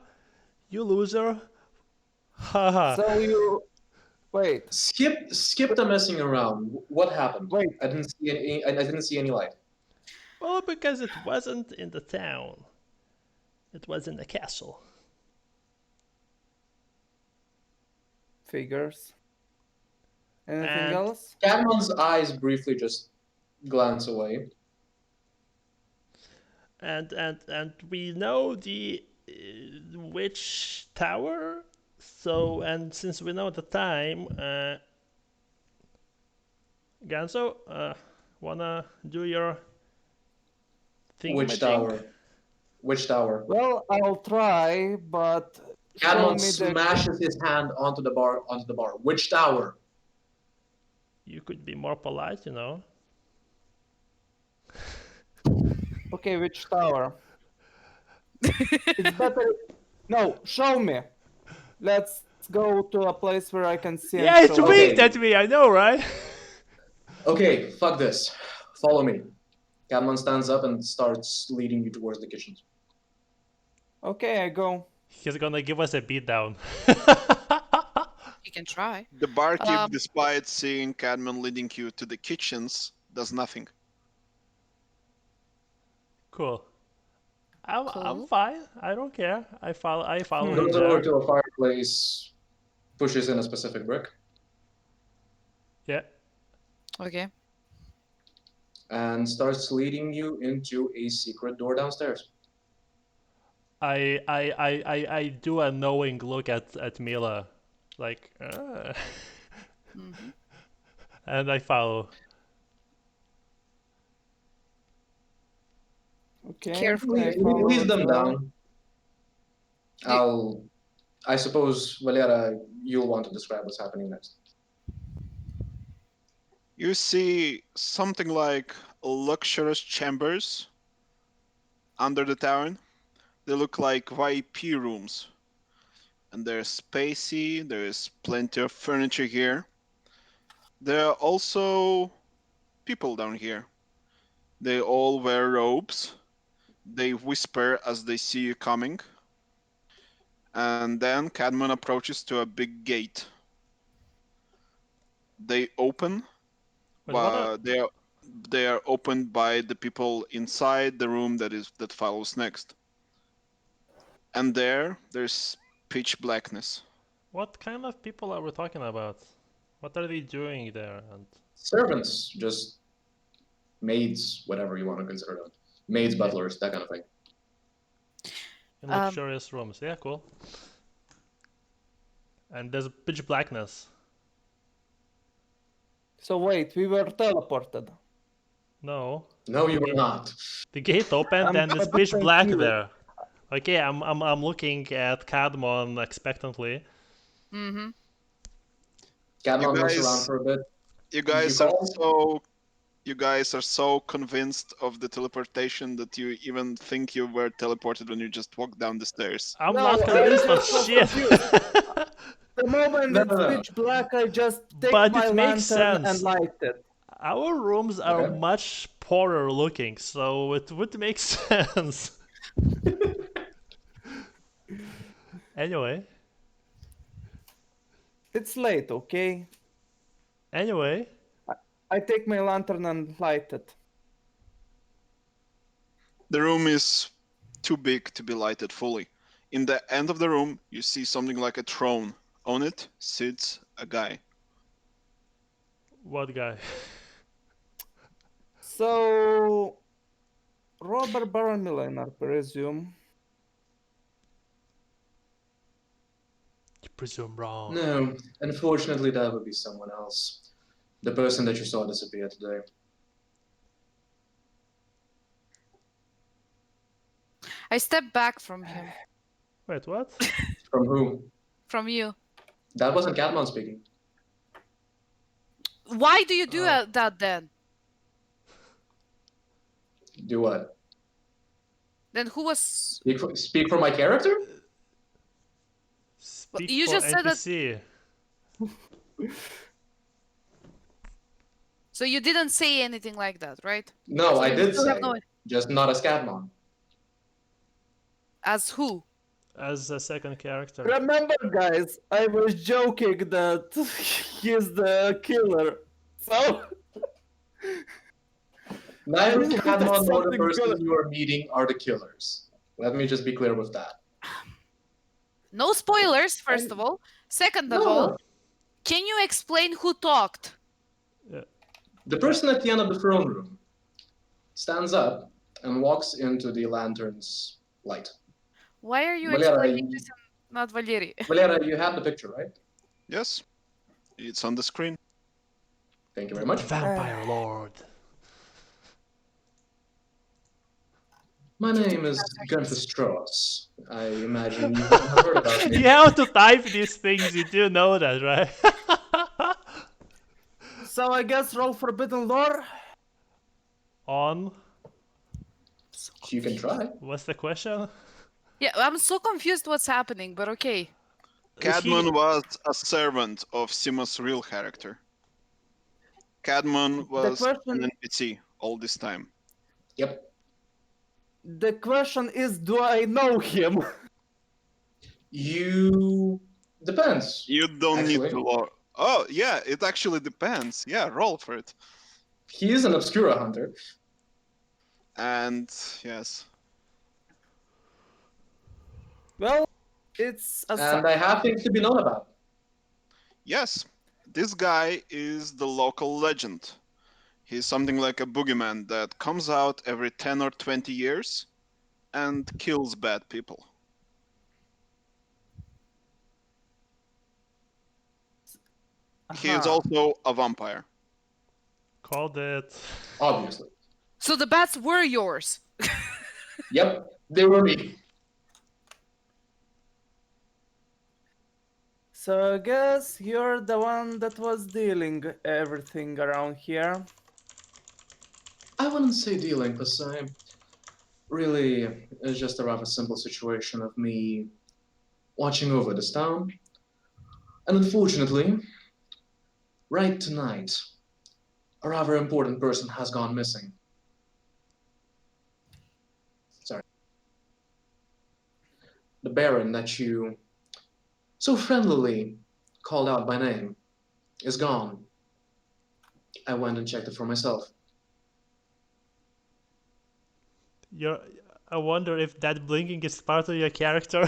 you loser. Haha. So you wait. Skip the messing around. What happened? Wait. I didn't see any. I didn't see any light. Well, because it wasn't in the town. It was in the castle. Figures. Anything And- else? Cadmon's eyes briefly just glance away. And we know the witch tower. So, and since we know the time, Ganso, wanna do your thing? Which tower? Which tower? Well, I'll try, but show Cadmon me the. smashes his hand onto the bar. Which tower? You could be more polite, you know. Okay, which tower? It's better. No, show me. Let's go to a place where I can see. Yeah, and it's show Okay. winked at me. I know, right? Okay, fuck this. Follow me. Cadmon stands up and starts leading you towards the kitchen. Okay, I go. He's gonna give us a beatdown. You can try. The barkeep, Um, despite seeing Cadman leading you to the kitchens, does nothing. Cool. I'm Cool. fine. I don't care. I follow him Goes over there. to a fireplace, pushes in a specific brick, Yeah. Okay. and starts leading you into a secret door downstairs. I do a knowing look at Mila, like, Mhm. and I follow. Okay. Carefully. I Lead follow leads as them well. down. I suppose, Valera, you'll want to describe what's happening next. You see something like luxurious chambers under the tavern. They look like VIP rooms. And they're spacey, there's plenty of furniture here. There are also people down here. They all wear robes. They whisper as they see you coming. And then Cadman approaches to a big gate. They open, Wait, what are- but they are opened by the people inside the room that follows next. And there's pitch blackness. What kind of people are we talking about? What are they doing there? And Servants, just maids, whatever you want to consider them. Maids, butlers, that kind of thing. in luxurious rooms. Yeah, cool. And there's pitch blackness. So wait, we were teleported. No. No, you were not. The gate opened I'm and it's a bit pitch black confused. there. Okay, I'm looking at Cadmon expectantly. Mm-hmm. Cadmon You looks guys- around for a bit. You guys are call? you guys are so convinced of the teleportation that you even think you were teleported when you just walked down the stairs. I'm No, not I convinced of just was shit. The moment No, it's no, no. pitch black, I just take But my it makes lantern sense. and light it. Our rooms are Okay. much poorer looking, so it would make sense. Anyway, It's late, okay? anyway, I take my lantern and light it. The room is too big to be lighted fully. In the end of the room, you see something like a throne. On it sits a guy. what guy? So, Robert Baron Milliner, presume. You presume wrong. No, unfortunately, that would be someone else. The person that you saw disappear today. I step back from him, Wait, what? From who? from you. That wasn't Catmon speaking. Why do you do that then? Do what? Then who was? Speak for my character? Speak you for just said that- NPC. So you didn't say anything like that, right? No, I You did still say, have no- just not as Catmon. As who? As a second character. Remember, guys, I was joking that he's the killer. So, Neither I know Catmon that's nor the something person good. you are meeting are the killers. Let me just be clear with that. No spoilers, first of all. Second of No, all, no. can you explain who talked? The person at the end of the throne room stands up and walks into the lantern's light. Why are you Valera, explaining you- this and not Valeri? Valera, you have the picture, right? Yes, it's on the screen. Thank you very much. Vampire Lord. My name is Gunther Strauss. I imagine you have heard about me. You have to type these things, you do know that, right? so I guess roll Forbidden Lore. On. You can try. What's the question? Yeah, I'm so confused what's happening, but okay. Cadmon was a servant of Sima's real character. Cadmon was question- an NPC all this time. Yep. The question is, do I know him? You depends. You don't need Actually. to lore. Oh, yeah, it actually depends. Yeah, roll for it. He is an Obscura hunter. And yes, Well, it's a And I have things to be known about. yes, this guy is the local legend. He's something like a boogeyman that comes out every 10 or 20 years and kills bad people. He is Aha. also a vampire. Called it. Obviously. So the bats were yours. Yep, they were me. So I guess you're the one that was dealing everything around here. I wouldn't say dealing, because I really it's just a rather simple situation of me watching over this town. And unfortunately, right tonight, a rather important person has gone missing. Sorry. The Baron that you so friendlily called out by name, is gone. I went and checked it for myself. I wonder if that blinking is part of your character.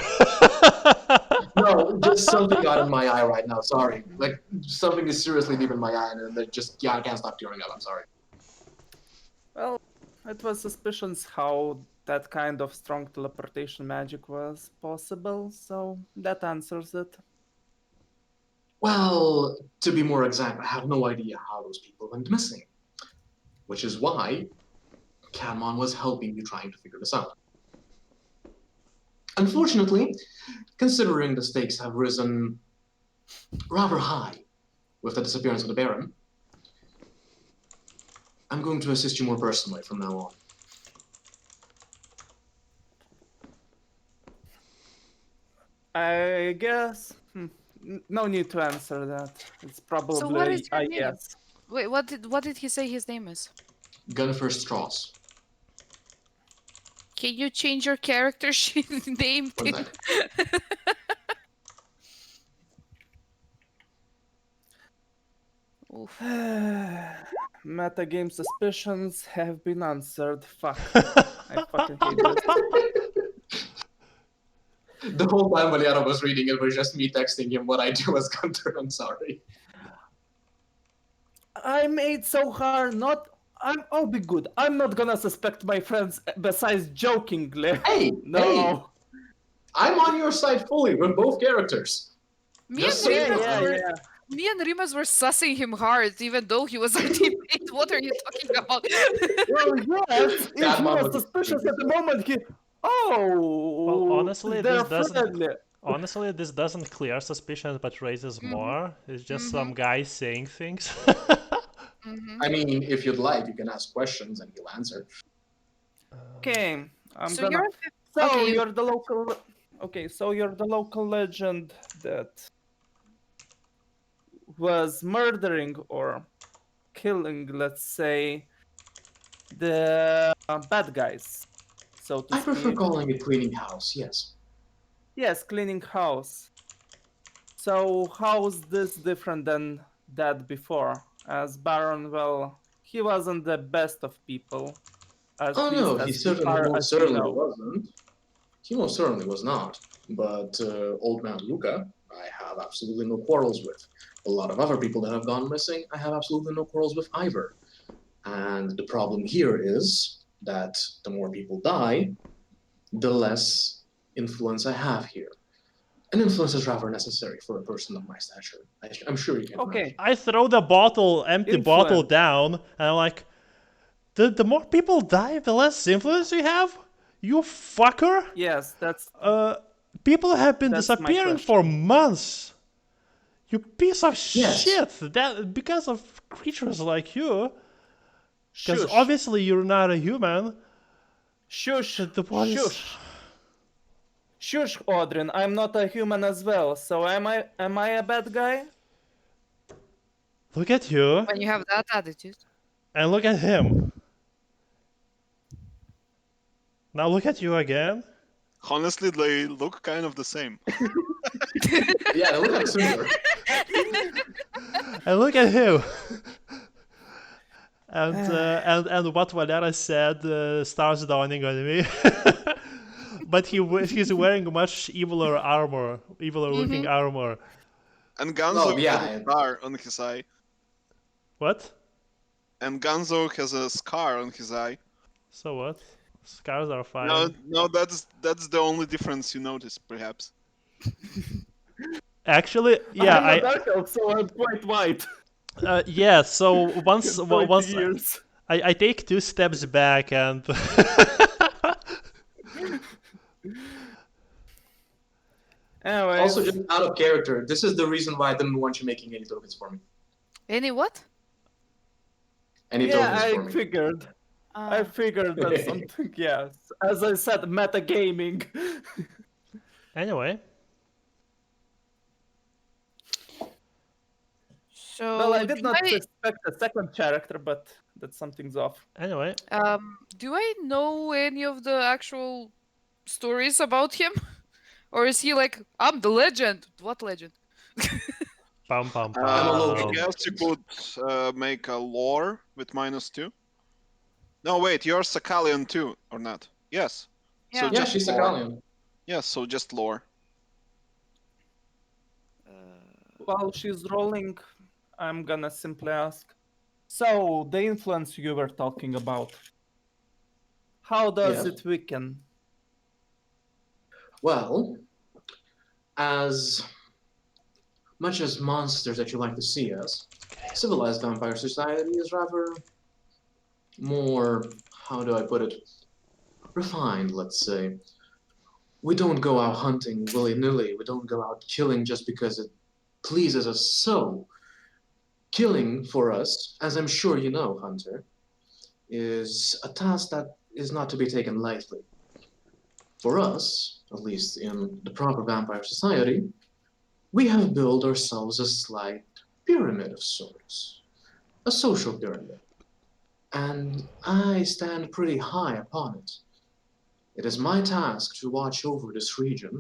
No, just something got in my eye right now. Sorry. Like, something is seriously deep in my eye, and I can't stop tearing up. I'm sorry. Well, it was suspicious how that kind of strong teleportation magic was possible, so that answers it. Well, to be more exact, I have no idea how those people went missing. Which is why Cadmon was helping you trying to figure this out. Unfortunately, considering the stakes have risen rather high with the disappearance of the Baron, I'm going to assist you more personally from now on. I guess no need to answer that. It's probably So what is your a name? yes. Wait, what did he say his name is? Gunfer Strauss. Can you change your character sheet name One to sec. Oof. Metagame suspicions have been answered. Fuck. I fucking hate this. The whole time Valiano was reading it was just me texting him what I do as Gunter. I'm sorry. I made so hard not. I'll be good. I'm not gonna suspect my friends besides jokingly. Hey, No. hey, I'm on your side fully with both characters. Me Just and so you Rimas know. were me and Rimas were sussing him hard, even though he was our teammate. What are you talking about? Well, yes. If he Cadmon was was suspicious at the moment, he. Oh. Well, honestly, they're this doesn't. friendly. Honestly, this doesn't clear suspicions, but raises more. It's just some guy saying things. I mean, if you'd like, you can ask questions and he'll answer. Okay, I'm So gonna. you're So okay, you're the local. Okay, so you're the local legend that was murdering or killing, let's say, the bad guys, so to I prefer speak. calling it cleaning house, yes. Yes, cleaning house. So how's this different than that before? As Baron, well, he wasn't the best of people. At Oh least no, as he far most as we certainly know. wasn't. He most certainly was not. But old man Luca, I have absolutely no quarrels with. A lot of other people that have gone missing, I have absolutely no quarrels with either. And the problem here is that the more people die, the less influence I have here. And influence is rather necessary for a person of my stature. I'm sure you can Okay. imagine. I throw the empty bottle Influence. down, and I'm like, the more people die, the less influence you have? You fucker! Yes, that's People have been That's my disappearing for months. You piece of Yes. shit! That because of creatures like you. Because shush. obviously you're not a human. Shush. The point is- Shush. Shush, Audrin. I'm not a human as well. So am I a bad guy? Look at you, when you have that attitude. and look at him. Now look at you again. Honestly, they look kind of the same. Yeah, they look like similar. And look at him. And what Valera said starts dawning on me. But he's wearing much eviler looking armor. And Gonzo Oh, yeah, has a and- scar on his eye. What? And Gonzo has a scar on his eye. So what? Scars are fine. No, that's the only difference you notice, perhaps. Actually, yeah, I'm a dark elf, so I'm quite white. yeah. So once 20 years. I take 2 steps back and Anyways, Also, just out of character, this is the reason why I didn't want you making any tokens for me. Any what? Any yeah, tokens for I me. figured. I figured that something. Yes, as I said, metagaming. anyway. So Well, I did do not expect a second character, but that something's off. Anyway, do I know any of the actual stories about him? Or is he like, I'm the legend? What legend? Pum pum I'm a low I pum. guess you could make a lore with -2. No, wait, you're Sakalian too, or not? Yes. So Yeah. Yeah, just she's lore. Sakalian. Yes, so just lore. While she's rolling, I'm gonna simply ask. So, the influence you were talking about, how does Yes. it weaken? Well, as much as monsters that you like to see us, civilized vampire society is rather more, how do I put it, refined, let's say. We don't go out hunting willy-nilly. We don't go out killing just because it pleases us so. Killing for us, as I'm sure you know, Hunter, is a task that is not to be taken lightly. For us, at least in the proper vampire society, we have built ourselves a slight pyramid of sorts, a social pyramid, and I stand pretty high upon it. It is my task to watch over this region,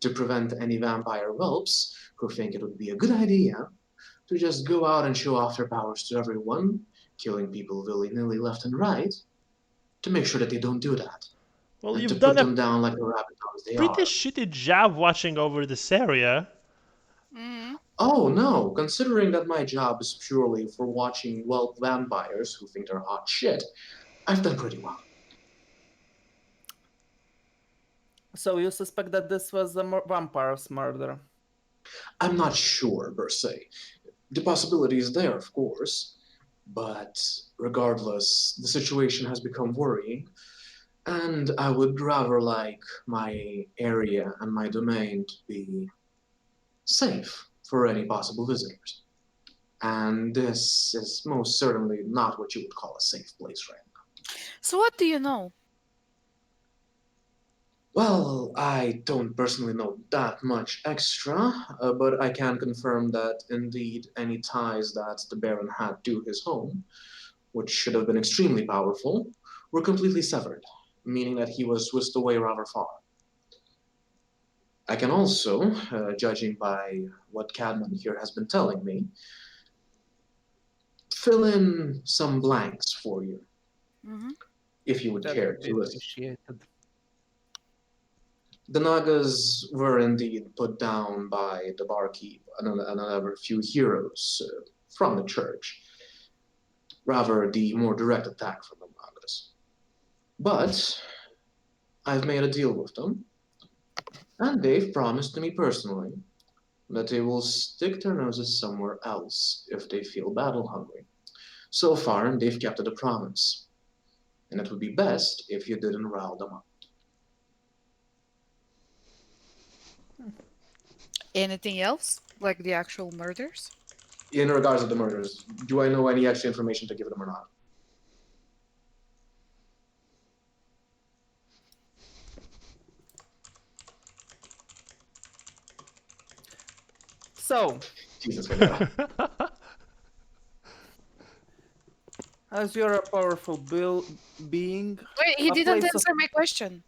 to prevent any vampire whelps who think it would be a good idea to just go out and show off their powers to everyone, killing people willy-nilly left and right, to make sure that they don't do that, Well, and to you've put done a them down like the rabbit dogs they pretty are. shitty job watching over this area. Mm-hmm. Oh no, considering that my job is purely for watching whelp vampires who think they're hot shit, I've done pretty well. So, you suspect that this was a vampire's murder? I'm not sure, per se. The possibility is there, of course, but regardless, the situation has become worrying, and I would rather like my area and my domain to be safe for any possible visitors. And this is most certainly not what you would call a safe place right now. So what do you know? Well, I don't personally know that much extra, but I can confirm that indeed any ties that the Baron had to his home, which should have been extremely powerful, were completely severed, meaning that he was whisked away rather far. I can also, judging by what Cadman here has been telling me, fill in some blanks for you, Mm-hmm. if you would That care would be to listen. appreciated. The Nagas were indeed put down by the barkeep and another few heroes from the church, rather the more direct attack from the Nagas. But I've made a deal with them, and they've promised to me personally that they will stick their noses somewhere else if they feel battle hungry. So far, they've kept to the promise, and it would be best if you didn't rile them up. Anything else? Like the actual murders? In regards to the murders, do I know any extra information to give them or not? So, Jesus, Galera. as you're a powerful being, Wait, he A didn't place of- answer my question.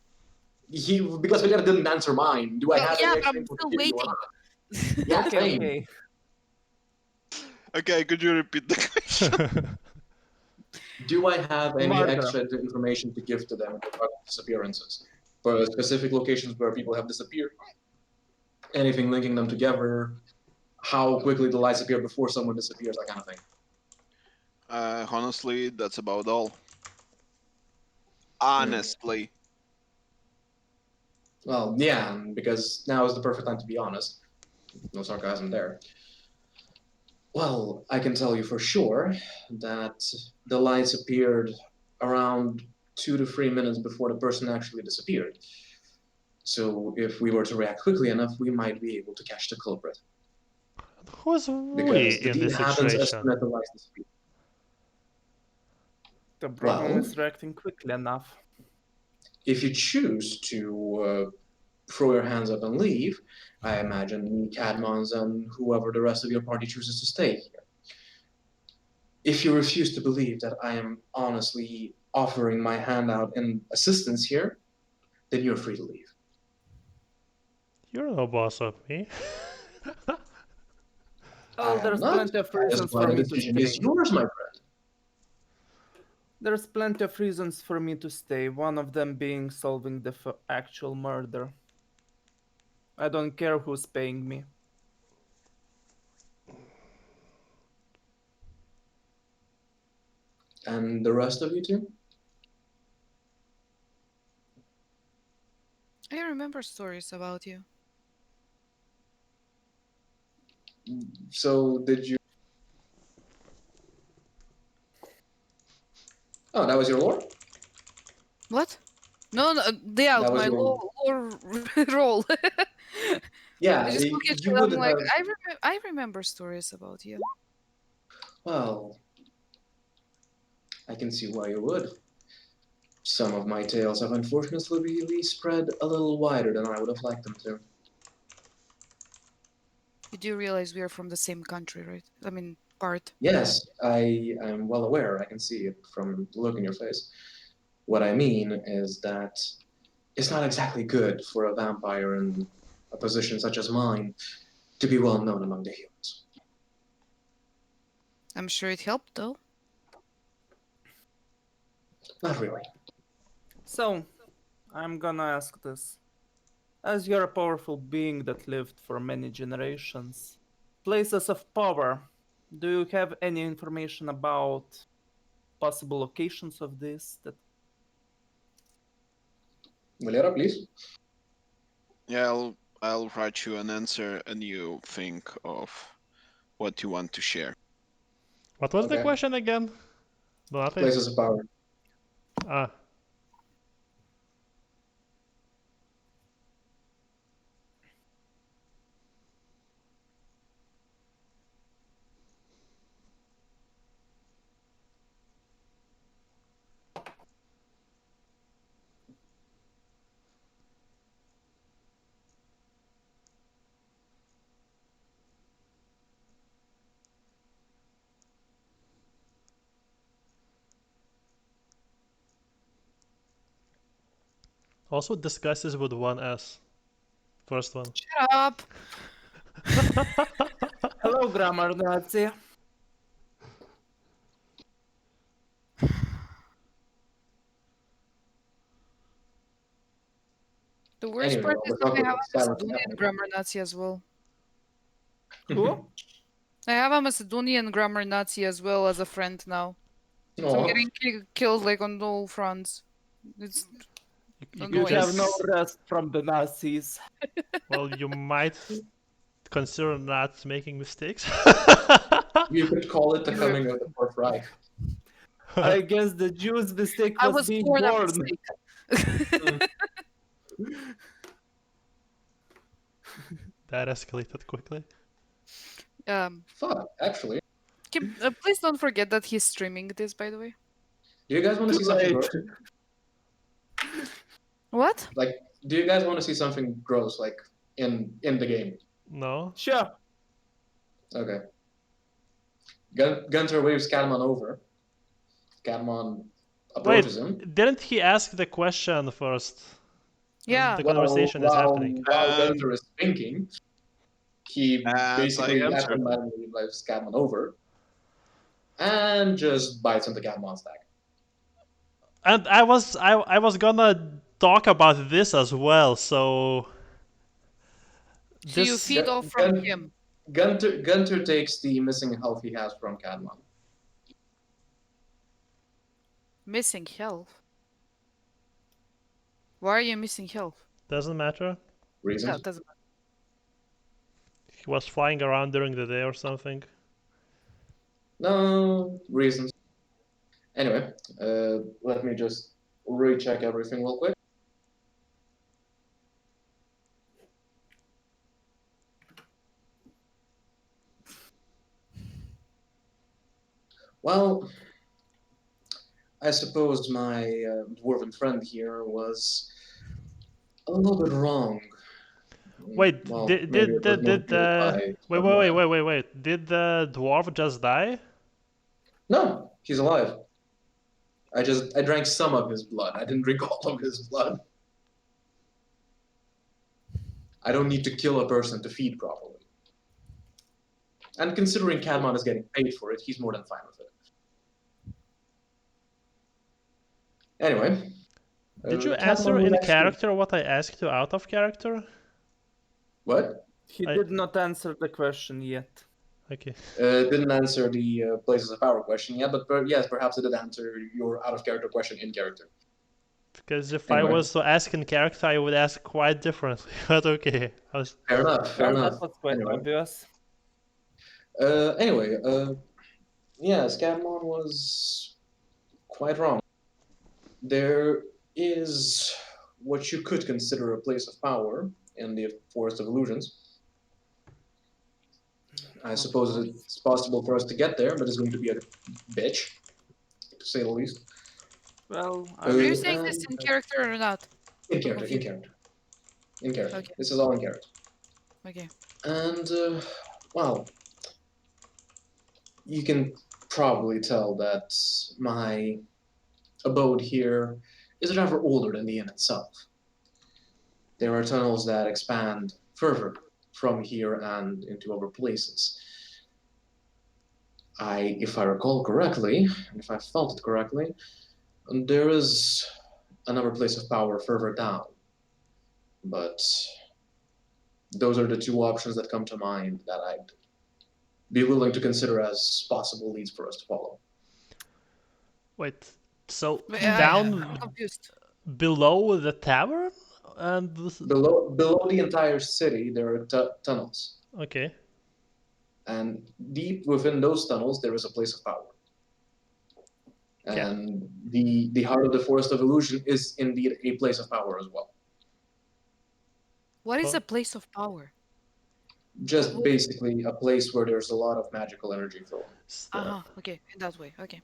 Because Galera didn't answer mine. Do I Well, have yeah, any extra I'm info to still give you or waiting. not? Yeah, okay, same. okay. Okay, could you repeat the question? Do I have any Murder. extra information to give to them about disappearances? For specific locations where people have disappeared? Anything linking them together? How quickly the lights appear before someone disappears, that kind of thing. Honestly, that's about all. Honestly. Well, yeah, because now is the perfect time to be honest. No sarcasm there. Well, I can tell you for sure that the lights appeared around 2 to 3 minutes before the person actually disappeared. So if we were to react quickly enough, we might be able to catch the culprit. Who's we Because the in deed this happens as situation? soon as the lights disappear. The problem Well- is reacting quickly enough. If you choose to throw your hands up and leave, I imagine me, Cadmons, and whoever the rest of your party chooses to stay here. If you refuse to believe that I am honestly offering my hand out in assistance here, then you're free to leave. You're no boss of me. Oh, I am there's not. plenty of That is reasons why for the me to decision is stay. yours, my friend. There's plenty of reasons for me to stay. One of them being solving the actual murder. I don't care who's paying me. And the rest of you two? I remember stories about you. So did you? Oh, that was your lore? What? No, yeah, That was my your. lore role. Yeah, I just look at you you. I'm would like, have. I remember stories about you. Well, I can see why you would. Some of my tales have unfortunately spread a little wider than I would have liked them to. You do realize we are from the same country, right? I mean, part. Yes, I am well aware. I can see it from the look in your face. What I mean is that it's not exactly good for a vampire in a position such as mine to be well known among the humans. I'm sure it helped, though. Not really. So, I'm gonna ask this. As you're a powerful being that lived for many generations, places of power, do you have any information about possible locations of this? That Valera, please. Yeah, I'll write you an answer, and you think of what you want to share. What was the Okay. question again? Nothing. Places of power. Ah, also discusses with one S. First one. Shut up. hello, grammar Nazi. The worst Anyway, part is we're that I talking have about a Skyrim Macedonian happening. grammar Nazi as well. Who? I have a Macedonian grammar Nazi as well as a friend now. So I'm Aw. getting killed like on all fronts. It's You You could annoying. have no just, rest from the Nazis. well, you might consider not making mistakes. You could call it the coming of the Fourth Reich. I guess the Jews' mistake I was was being born a born. mistake. That escalated quickly. Fuck, actually. Please don't forget that he's streaming this, by the way. Do you guys want to Too see something late. gross? What? Like, do you guys want to see something gross, like in the game? No? Sure. Okay. Gunter waves Cadman over. Cadman Wait, approaches him. didn't he ask the question first? Yeah. The conversation is happening. While Gunter is thinking, he And I basically answered. accidentally waves Cadman over and just bites into Cadman's neck. And I was gonna talk about this as well, so So you this feed off from him. Gunter takes the missing health he has from Cadman. Missing health. Why are you missing health? doesn't matter. Reasons? That doesn't matter. He was flying around during the day or something. No reasons. Anyway, let me just recheck everything real quick. Well, I suppose my dwarven friend here was a little bit wrong. Wait, Well, did maybe it was did motivated by wait. Did the dwarf just die? No, he's alive. I drank some of his blood. I didn't drink all of his blood. I don't need to kill a person to feed properly. And considering Cadmon is getting paid for it, he's more than fine with it. Anyway. Did you Cadmon answer was in actually- character what I asked you out of character? What? He I- did not answer the question yet. Okay. Didn't answer the places of power question yet, but yes, perhaps it did answer your out of character question in character. Because if Anyway. I was to ask in character, I would ask quite differently. But okay. Fair enough. Fair Well, enough. that was quite Anyway. obvious. Anyway, yes, Cadmon was quite wrong. There is what you could consider a place of power in the Forest of Illusions. I suppose it's possible for us to get there, but it's going to be a bitch, to say the least. Well, Are you saying this in and- character or not? In character, in Okay. character. In character. Okay. This is all in character. Okay. And, well, you can probably tell that my abode here is rather older than the inn itself. There are tunnels that expand further from here and into other places. If I recall correctly, and if I felt it correctly, there is another place of power further down. But those are the two options that come to mind that I'd be willing to consider as possible leads for us to follow. Wait. So Wait, down I'm confused. below the tavern, and Below the entire city, there are tunnels. okay. And deep within those tunnels, there is a place of power. Yeah. And the heart of the Forest of Illusion is indeed a place of power as well. What is Oh. a place of power? Just What- basically a place where there's a lot of magical energy flowing. Uh-huh. Okay, in that way. Okay.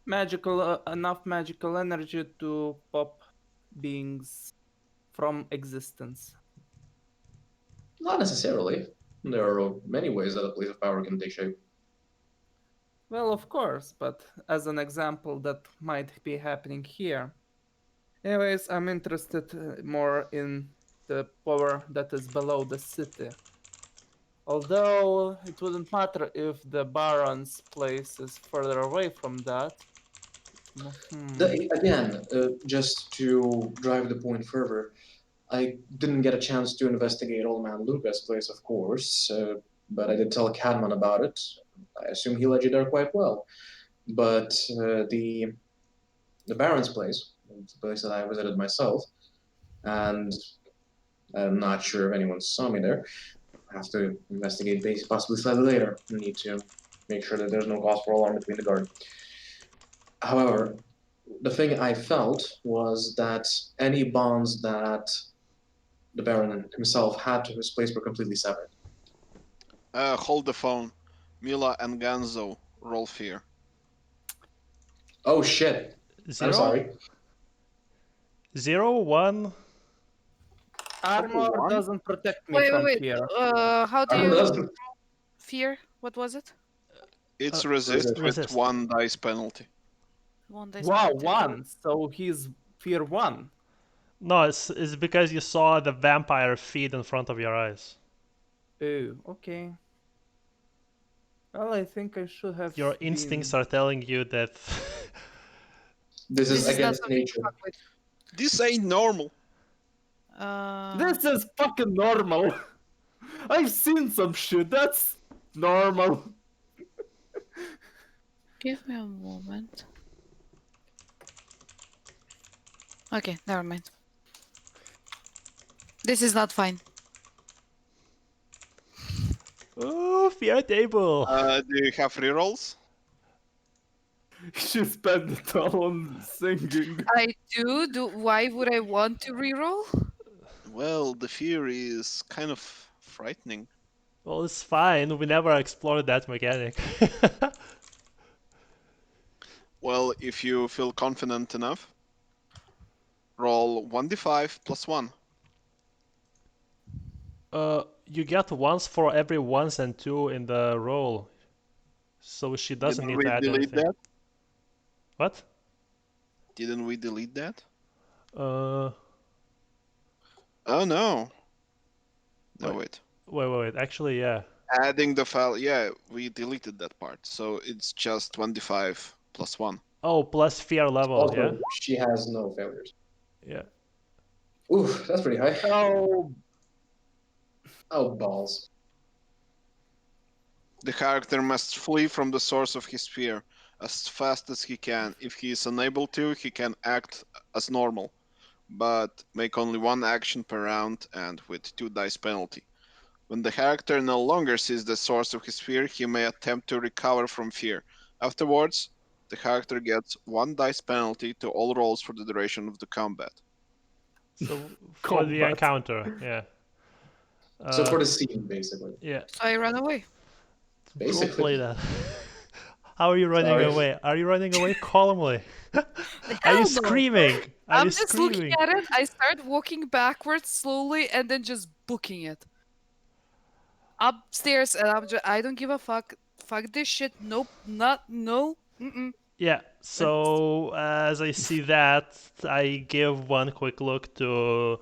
Enough magical energy to pop beings from existence. Not necessarily. There are many ways that a place of power can take shape. Well, of course, but as an example, that might be happening here. Anyways, I'm interested more in the power that is below the city. Although it wouldn't matter if the Baron's place is further away from that. Again, just to drive the point further, I didn't get a chance to investigate Old Man Lucas' place, of course, but I did tell Cadman about it. I assume he led you there quite well. But the Baron's place, the place that I visited myself, and I'm not sure if anyone saw me there. I have to investigate base possibly slightly later. I need to make sure that there's no cause for alarm between the guard. However, the thing I felt was that any bonds that the Baron himself had to his place were completely severed. Hold the phone. Mila and Ganzo, roll fear. Oh shit! 0, I'm sorry. 0, 1. Armor one? doesn't protect me Wait, from wait, fear. how do Armor you doesn't. fear? What was it? It's Uh, resist with resist. 1 dice penalty. One day. Wow, one. So he's fear one. No, it's because you saw the vampire feed in front of your eyes. Oh, okay. Well, I think I should have. Your instincts been... are telling you that. This is not against something to nature. fuck with. This ain't normal. This is fucking normal. I've seen some shit. That's normal. Give me a moment. Okay, never mind. This is not fine. Oh, fear table. Do you have rerolls? She spent it all on singing. I do. Why would I want to reroll? Well, the fear is kind of frightening. Well, it's fine. We never explored that mechanic. Well, if you feel confident enough, roll 1d5 plus 1. You get once for every ones and two in the roll. So she doesn't Didn't need we to add delete anything. that? What? Didn't we delete that? Uh, Oh no. No, Wait. wait. Wait. Actually, yeah. Adding the file, yeah, we deleted that part, so it's just 1d5 plus 1. Oh, plus fear level, yeah? Also, she has no failures. Yeah. Oof, that's pretty high. Oh, Oh, balls. The character must flee from the source of his fear as fast as he can. If he is unable to, he can act as normal, but make only one action per round and with 2 dice penalty. When the character no longer sees the source of his fear, he may attempt to recover from fear. Afterwards, the character gets 1 dice penalty to all rolls for the duration of the combat. So for the Combat. encounter, yeah. So for the scene, basically. Yeah. So I run away. Roleplay Basically. that. How are you running Sorry. away? Are you running away calmly? Are Hell you no. screaming? Are I'm you just screaming? looking at it. I start walking backwards slowly and then just booking it upstairs, and I don't give a fuck. Fuck this shit. Nope. No. Mm-mm. Yeah, so as I see that, I give one quick look to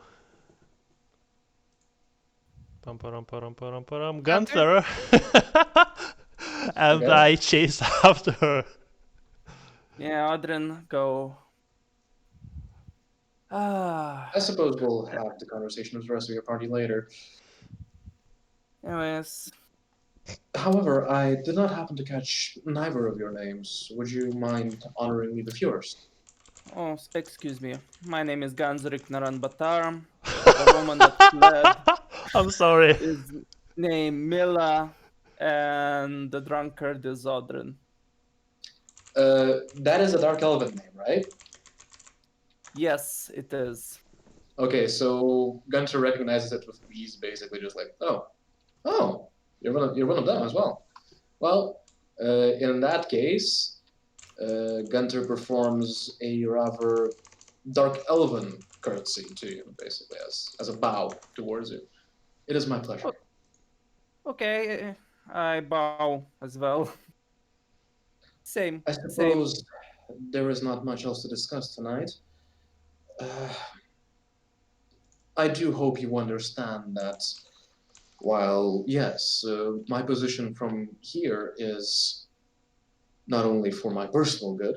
Gunther, and Okay. I chase after her. yeah, Adrian, go. I suppose we'll have the conversation with the rest of your party later. Anyways, However, I did not happen to catch neither of your names. Would you mind honoring me with yours? oh, excuse me. My name is Ganzurik Naranbatar. The woman that fled I'm sorry. is named Mila, and the drunkard is Odrin. That is a Dark Elven name, right? Yes, it is. Okay, so Gunter recognizes it with ease, basically just like, oh, you're one of them as well. Well, in that case, Gunter performs a rather Dark Elven curtsy to you, basically, as a bow towards you. It is my pleasure. Okay, I bow as well. Same. I suppose there is not much else to discuss tonight. I do hope you understand that while, yes, my position from here is not only for my personal good,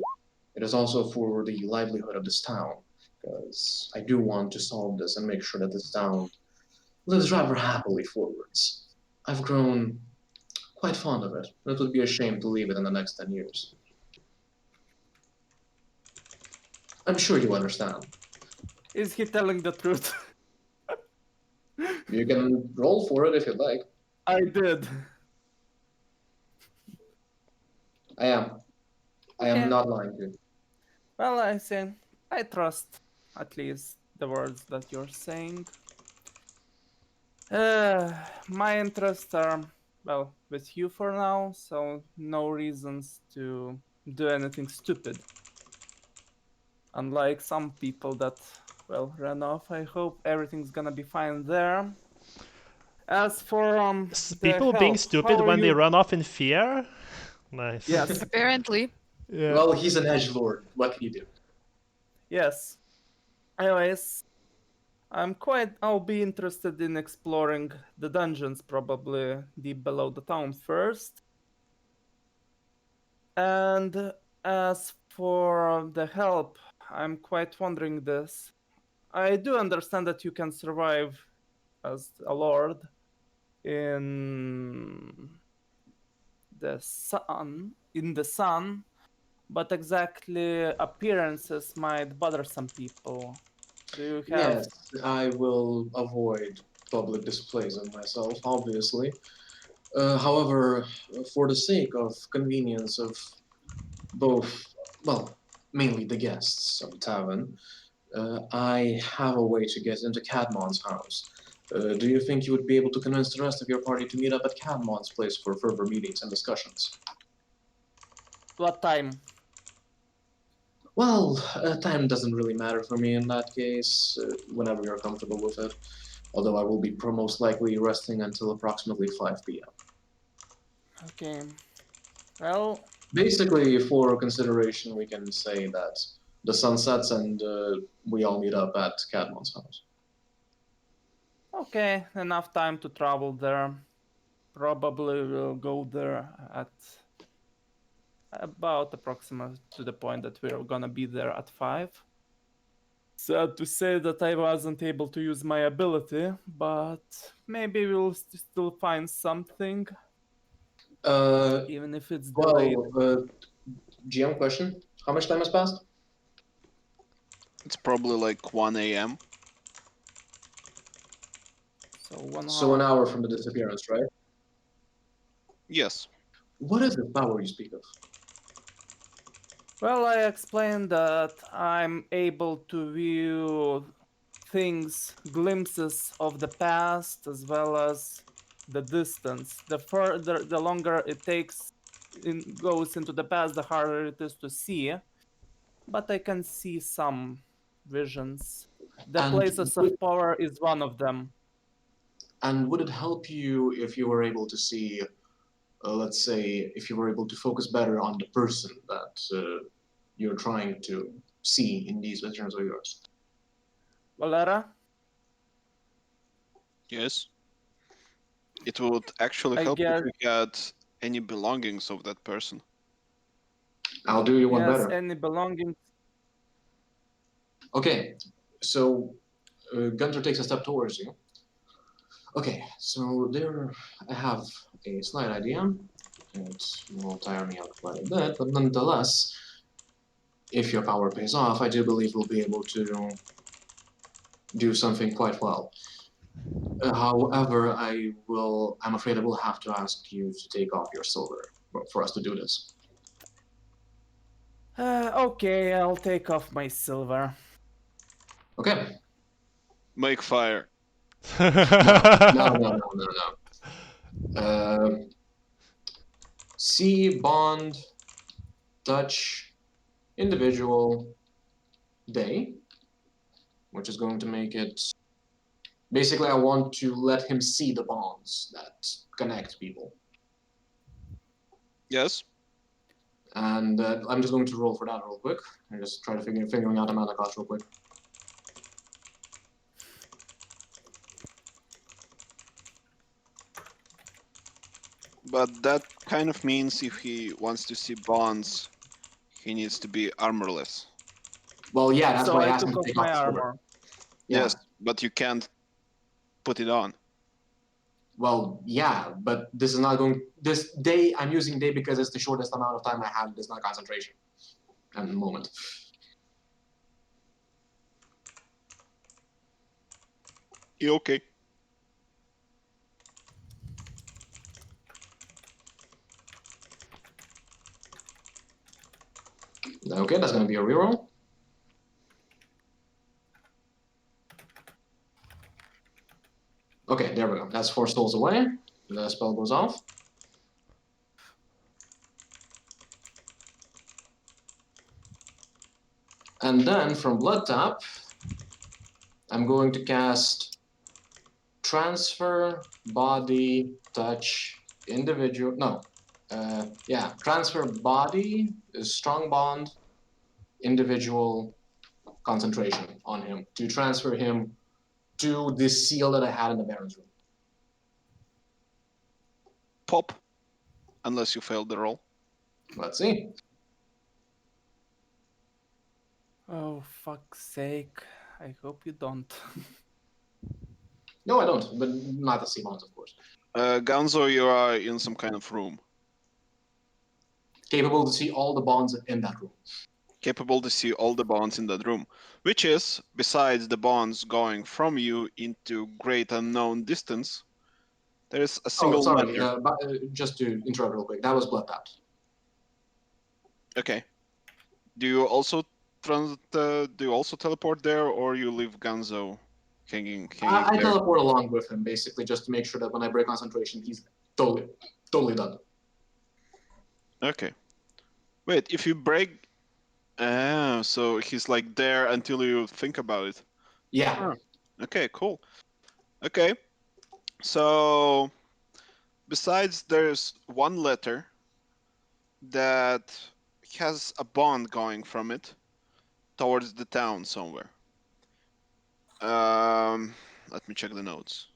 it is also for the livelihood of this town. Because I do want to solve this and make sure that this town lives rather happily forwards. I've grown quite fond of it. It would be a shame to leave it in the next 10 years. I'm sure you understand. Is he telling the truth? You can roll for it if you'd like. I did. I am. I am Okay. not lying to you. Well, I say I trust at least the words that you're saying. My interests are, well, with you for now, so no reasons to do anything stupid. Unlike some people that, well, ran off, I hope everything's gonna be fine there. As for the People being help, stupid how are when they you? run off in fear? Nice. Yes, Apparently. Yeah. Well, he's an edgelord. What can you do? yes. Anyways, I'll be interested in exploring the dungeons, probably deep below the town first. And as for the help, I'm quite wondering this. I do understand that you can survive as a lord in the sun, but exactly appearances might bother some people. Do you have Yes, I will avoid public displays of myself, obviously. However, for the sake of convenience of both, well, mainly the guests of the tavern, I have a way to get into Cadmon's house. Do you think you would be able to convince the rest of your party to meet up at Cadmon's place for further meetings and discussions? what time? Well, time doesn't really matter for me in that case, whenever you're comfortable with it. Although I will be most likely resting until approximately 5 p.m. Okay. Well, Basically, for consideration, we can say that the sun sets and we all meet up at Cadmon's house. Okay, enough time to travel there. Probably will go there at about approximate to the point that we're gonna be there at 5. Sad to say that I wasn't able to use my ability, but maybe we'll still find something, even if it's delayed. GM question: how much time has passed? It's probably like 1 a.m. So 1 So an hour. hour from the disappearance, right? Yes. What is the power you speak of? Well, I explained that I'm able to view things, glimpses of the past, as well as the distance. The further, the longer it takes, goes into the past, the harder it is to see. But I can see some visions. The And places of power is one of them. And would it help you if you were able to see, let's say, if you were able to focus better on the person that you're trying to see in these visions of yours? Valera, Yes. It would actually I help if guess, you get any belongings of that person. I'll do you one yes, better. any belongings. Okay, so Gunter takes a step towards you. Okay, so there I have a slight idea. It will tire me out quite a bit, but nonetheless, if your power pays off, I do believe we'll be able to do something quite well. However, I'm afraid I will have to ask you to take off your silver for us to do this. Okay, I'll take off my silver. Okay. Make fire. No. C, bond, touch, individual, day, which is going to make it. Basically, I want to let him see the bonds that connect people. Yes. And I'm just going to roll for that real quick. I just try to figuring out the mana cost real quick. But that kind of means if he wants to see bonds, he needs to be armorless. Well, yeah, that's So why I I asked him took to off take off my the silver. armor. Yeah. Yes, but you can't put it on. Well, yeah, but this is not going. This day, I'm using day because it's the shortest amount of time I have. There's not concentration at the moment. You okay? Okay, that's going to be a reroll. Okay, there we go. That's 4 souls away. The spell goes off. And then from Blood Tap, I'm going to cast Transfer, Body, Touch, Individual. No. Yeah, Transfer, Body, Strong Bond, Individual, Concentration on him to transfer him to this seal that I had in the Baron's room. Pop, unless you failed the roll. Let's see. Oh, fuck's sake. I hope you don't. No, I don't, but not the sea bonds, of course. Gonzo, you are in some kind of room. Capable to see all the bonds in that room. Capable to see all the bonds in that room, which is, besides the bonds going from you into great unknown distance, there is a Oh, single sorry. letter. Just to interrupt real quick, that was Blood Tap. Okay. Do you also teleport there, or you leave Gonzo hanging I there? teleport along with him, basically, just to make sure that when I break concentration, he's totally done. Okay. Wait, if you break, so he's like there until you think about it. Yeah. Okay, cool. Okay, so besides, there's one letter that has a bond going from it towards the town somewhere. Um, Let me check the notes.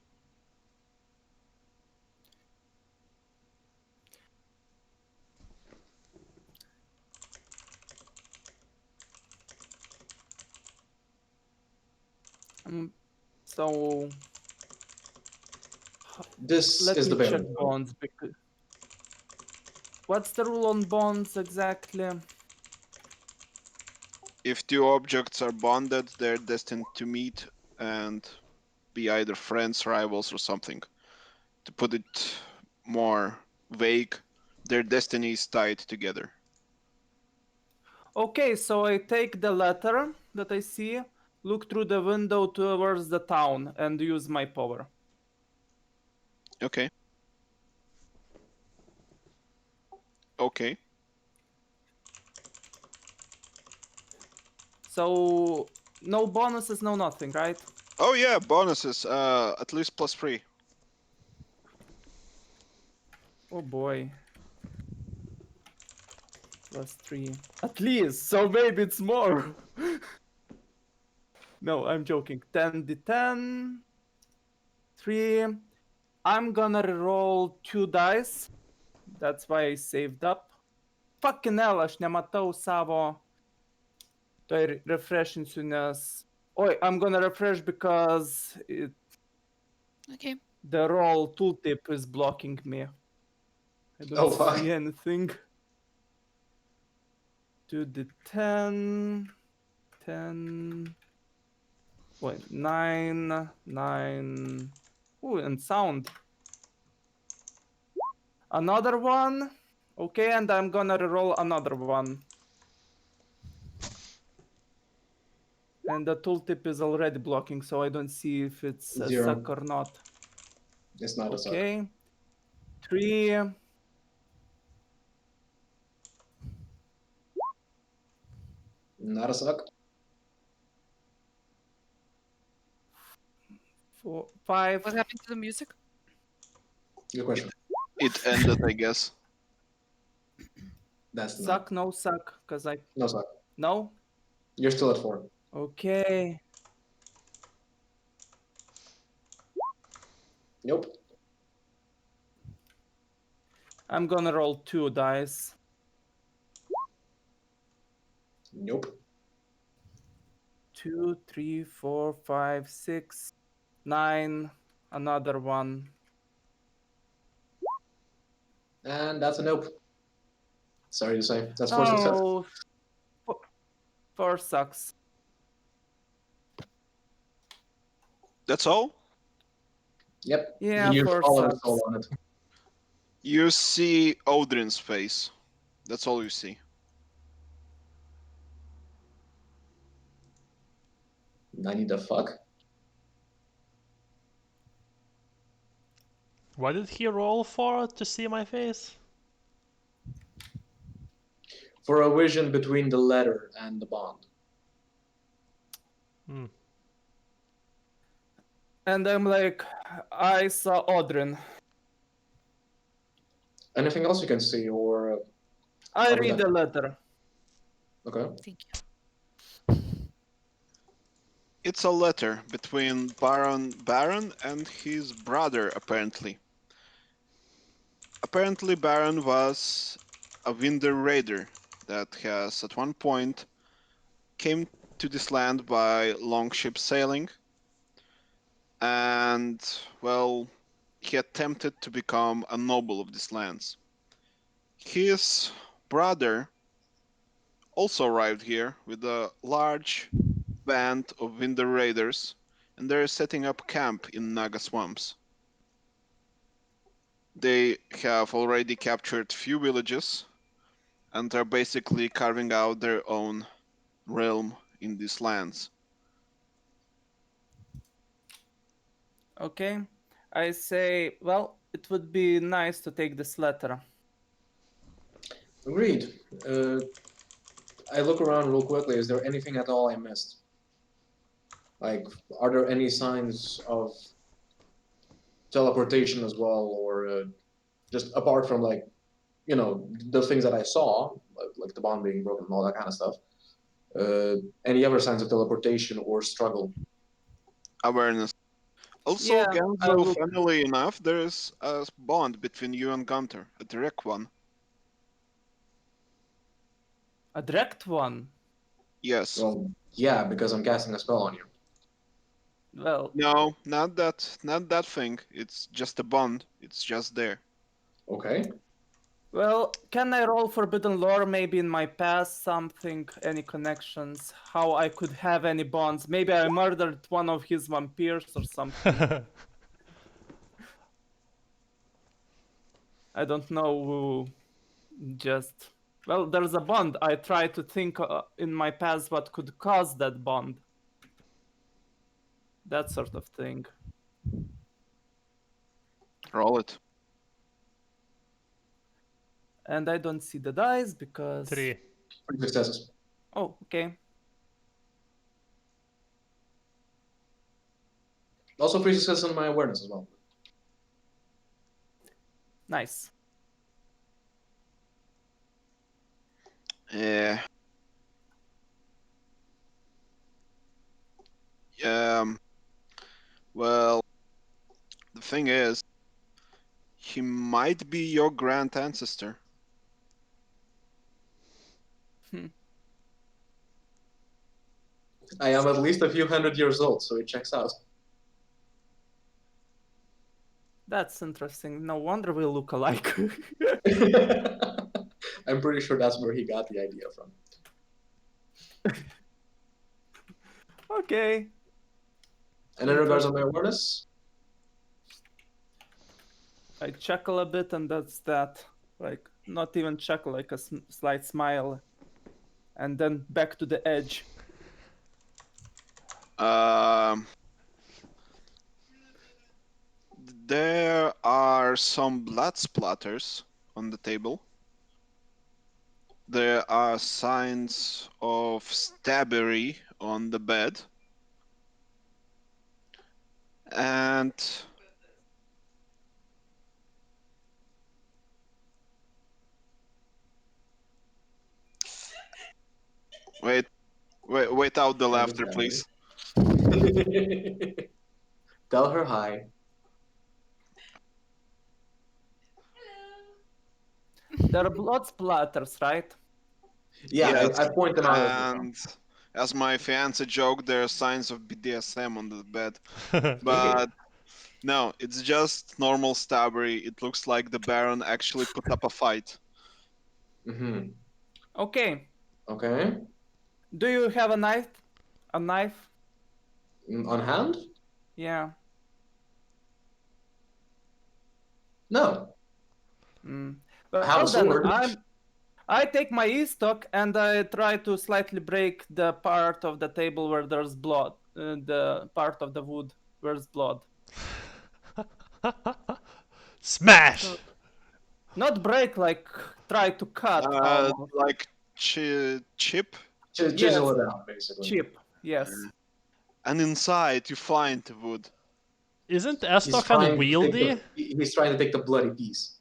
So This let is me the check Baron. bonds. What's the rule on bonds exactly? If two objects are bonded, they're destined to meet and be either friends, rivals, or something. To put it more vague, their destiny is tied together. Okay, so I take the letter that I see, look through the window towards the town, and use my power. Okay. Okay. So no bonuses, no nothing, right? Oh yeah, bonuses. At least +3. Oh boy. +3. At least, so maybe it's more. No, I'm joking. 10d10. 3. I'm gonna roll 2 dice. That's why I saved up. Fucking hell, aš nematau savo. Tai refreshinsiu, nes. Oi, I'm gonna refresh because Okay. the roll tooltip is blocking me. I don't Oh, fuck. see anything. 2d10. 10. Wait, 9. 9. Ooh, and sound. Another one. Okay, and I'm gonna reroll another one. And the tooltip is already blocking, so I don't see if it's a 0. suck or not. It's not a suck. Okay. 3. Not a suck. 4. 5. What happened to the music? Good question. It ended, I guess. That's not. Suck, no suck, because I. No suck. No? You're still at 4. Okay. Nope. I'm gonna roll 2 dice. Nope. 2, 3, 4, 5, 6, 9. Another one. And that's a nope. Sorry to say. That's 4 success. Oh, 4 sucks. That's all? Yep. Yeah, He used 4 all of his sucks. soul on it. You see Odrin's face. That's all you see. I need the fuck. What did he roll for to see my face? For a vision between the letter and the bond. Hmm. And I'm like, I saw Odrin. Anything else you can see, or I Other read than- the letter. okay? Thank you. It's a letter between Baron and his brother, apparently. Apparently, Baron was a Winder raider that has at one point came to this land by longship sailing, and, well, he attempted to become a noble of these lands. His brother also arrived here with a large band of Winder raiders, and they're setting up camp in Naga swamps. They have already captured few villages and are basically carving out their own realm in these lands. Okay. I say, well, it would be nice to take this letter. Agreed. I look around real quickly. Is there anything at all I missed? Like, are there any signs of teleportation as well, or just apart from like, the things that I saw, like the bond being broken and all that kind of stuff? Any other signs of teleportation or struggle? Awareness. Also, Yeah, I Genzo, look. funnily enough, there's a bond between you and Gunter, a direct one. A direct one. Yes. Well, yeah, because I'm casting a spell on you. Well, No, not that thing. It's just a bond. It's just there. Okay. can I roll Forbidden Lore maybe in my past something, any connections, how I could have any bonds? Maybe I murdered one of his vampires or something. I don't know who just... Well, there's a bond. I try to think in my past what could cause that bond. That sort of thing. Roll it. And I don't see the dice because... 3. 3 successes. Oh, okay. Also 3 successes on my awareness as well. Nice. Yeah. Well, the thing is, he might be your grand ancestor. I am at least a few hundred years old, so it checks out. That's interesting. No wonder we look alike. I'm pretty sure that's where he got the idea from. Okay. And in regards to my awareness, I chuckle a bit, and that's that. Like, not even chuckle, like a slight smile. And then back to the edge. There are some blood splatters on the table. There are signs of stabbery on the bed. And wait out the laughter, please. tell her hi. There are blood splatters, right? Yeah, Yes, I point them out as well. and as my fiance joked, there are signs of BDSM on the bed. But no, it's just normal stabbery. It looks like the Baron actually put up a fight. Mm-hmm. Okay. Okay. Do you have a knife? A knife? On hand? Yeah. No. Well, I have a then sword. I take my e-stock and I try to slightly break the part of the table where there's blood. The part of the wood where's blood. Smash! Not break, like try to cut almost. Like chip, Chisel Yes. it out, basically. Chip, yes. and inside you find the wood. Isn't He's Estok trying, to unwieldy? take he's trying to take the bloody piece.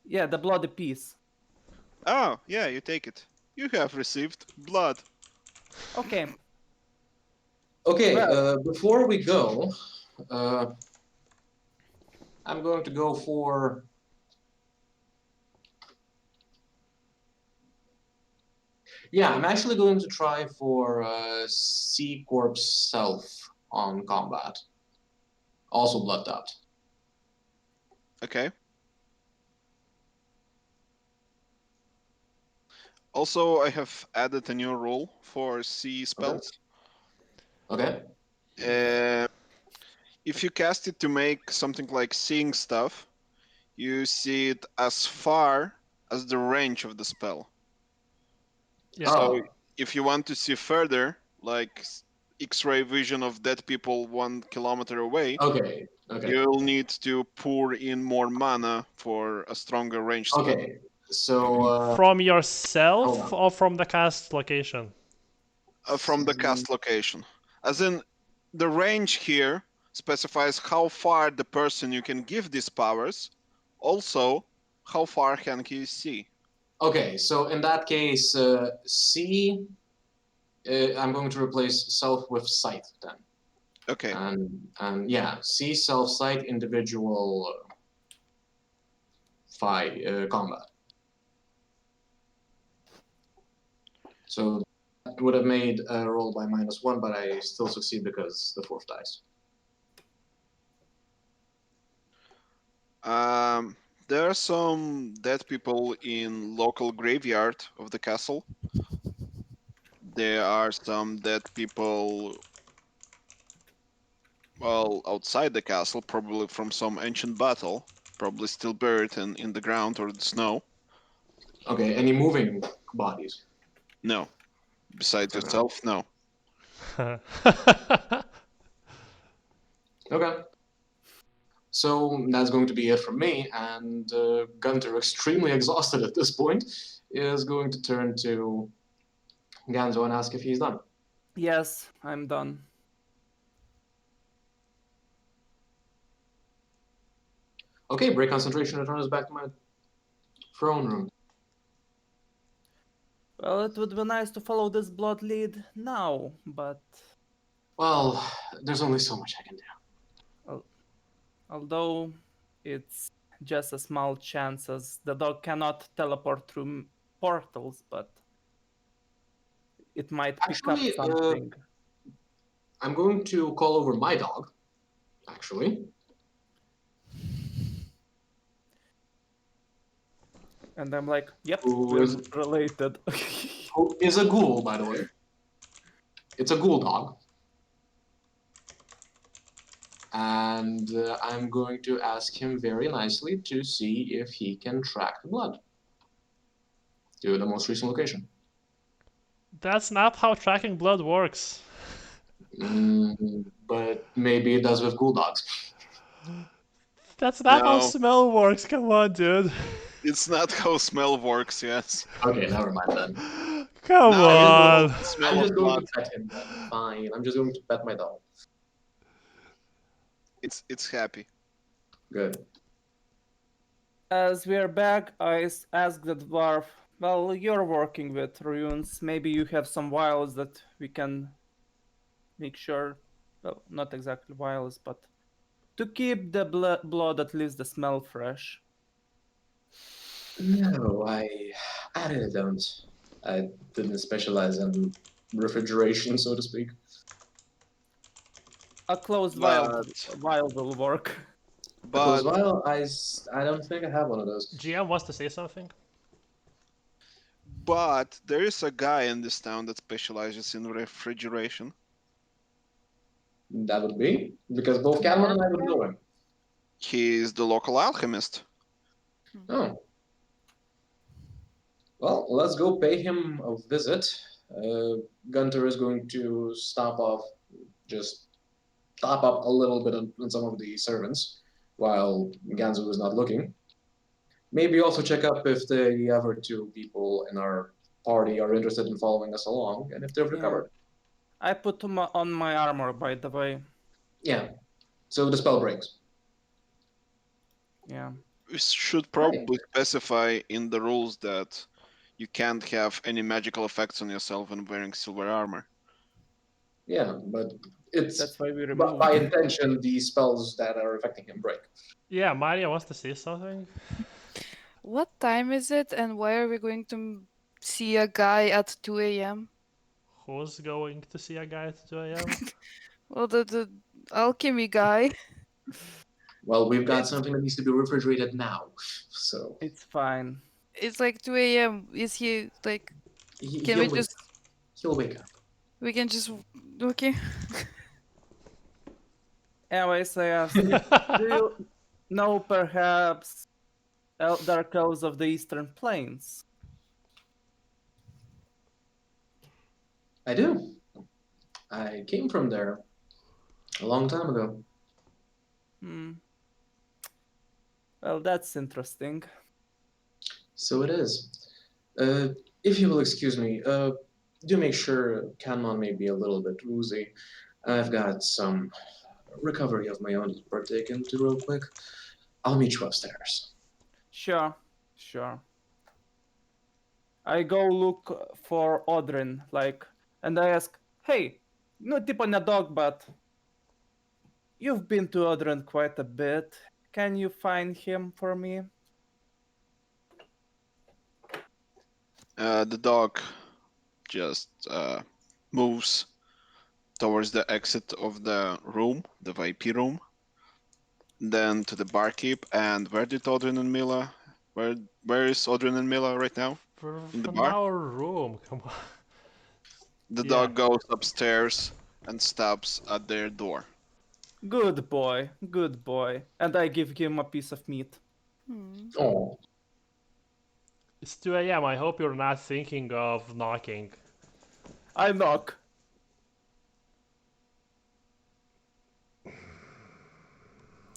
Yeah, the bloody piece. Oh, yeah, you take it. You have received blood. Okay. Okay, Well. before we go, I'm going to go for... Yeah, I'm actually going to try for C Corp Self on combat. Also blood tapped. Okay. Also, I have added a new rule for C spells. Okay. If you cast it to make something like seeing stuff, you see it as far as the range of the spell. Yeah. So Oh, if you want to see further, like X-ray vision of dead people 1 kilometer away, okay. Okay. you'll need to pour in more mana for a stronger range spell. Okay. So From hold yourself on. or from the cast location? From the cast location. As in, the range here specifies how far the person you can give these powers, also how far can he see. Okay, so in that case, C, I'm going to replace self with sight then. Okay. And yeah, see self-sight individual combat. So that would have made a roll by -1, but I still succeed because the fourth dice. There are some dead people in local graveyard of the castle. There are some dead people, well, outside the castle, probably from some ancient battle, probably still buried in the ground or the snow. Okay, any moving bodies? No. Besides Okay. yourself, no. Okay. So that's going to be it from me, and Gunter, extremely exhausted at this point, is going to turn to Ganzo and ask if he's done. Yes, I'm done. Okay, break concentration and turn us back to my throne room. Well, it would be nice to follow this blood lead now, but Well, there's only so much I can do. although it's just a small chance as the dog cannot teleport through portals, but it might pick up Actually, something. I'm going to call over my dog, actually. And I'm like, yep, Who we're is- related. Who is a ghoul, by the way. It's a ghoul dog. And I'm going to ask him very nicely to see if he can track the blood to the most recent location. That's not how tracking blood works. But maybe it does with ghoul dogs. That's not how No. smell works. Come on, dude. It's not how smell works, yes. Okay, never mind then. Come No, on. Smell I'm of just going blood. to pet him then. Fine. I'm just going to pet my dog. It's happy. Good. As we are back, I ask the dwarf, well, you're working with runes. Maybe you have some vials that we can make sure, well, not exactly vials, but to keep the blood, at least the smell fresh. No, I really don't. I didn't specialize in refrigeration, so to speak. A closed But vial will work. Because but while I don't think I have one of those. GM wants to say something. but there is a guy in this town that specializes in refrigeration. That would be because both Cameron and I would know him. He's the local alchemist. Oh. Well, let's go pay him a visit. Gunter is going to just top up a little bit on some of the servants while Ganzo is not looking. Maybe also check up if the other two people in our party are interested in following us along and if they've recovered. I put on my armor, by the way. Yeah. So the spell breaks. Yeah. We should probably specify in the rules that you can't have any magical effects on yourself when wearing silver armor. Yeah, but it's That's why we by removed. intention the spells that are affecting him break. Yeah, Maria wants to say something. What time is it, and why are we going to see a guy at 2 a.m.? Who's going to see a guy at 2 a.m.? Well, the alchemy guy. Well, we've got something that needs to be refrigerated now, so It's fine. It's like 2 a.m. Is he like? Can we just? he'll wake up. We can just. Okay. Anyways, I asked, do you know perhaps Dark Elves of the Eastern Plains? I do. I came from there a long time ago. Well, that's interesting. So it is. If you will excuse me, do make sure Kanmon may be a little bit woozy. I've got some recovery of my own to partake into real quick. I'll meet you upstairs. Sure. I go look for Odrin, and I ask, hey, no tip on a dog, but You've been to Odrin quite a bit. Can you find him for me? The dog just moves towards the exit of the room, the VIP room, then to the barkeep. And where did Audrin and Mila? Where is Audrin and Mila right now? In the From bar? our room, come on. The Yeah. dog goes upstairs and stops at their door. Good boy, good boy. And I give him a piece of meat. Hmm. Oh, It's 2 a.m. I hope you're not thinking of knocking. I knock.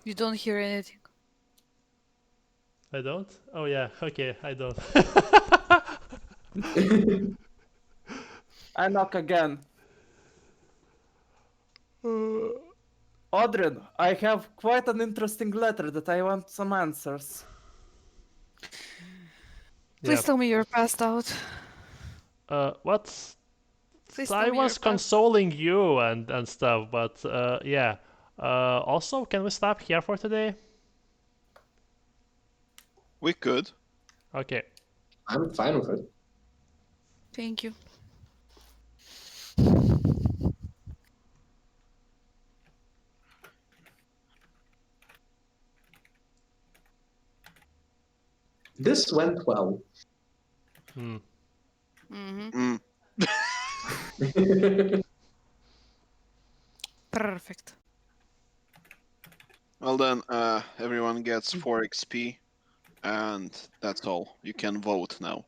You don't hear anything. I don't? Oh yeah, okay, I don't. I knock again. Odrin, I have quite an interesting letter that I want some answers. Please Yeah. tell me you're passed out. What? Please I tell me you're was passed. consoling you and stuff, but yeah. Also, can we stop here for today? We could. Okay. I'm fine with it. Thank you. This went well. Hmm. Mm-hmm. Perfect. Well then, everyone gets 4 XP, and that's all. You can vote now.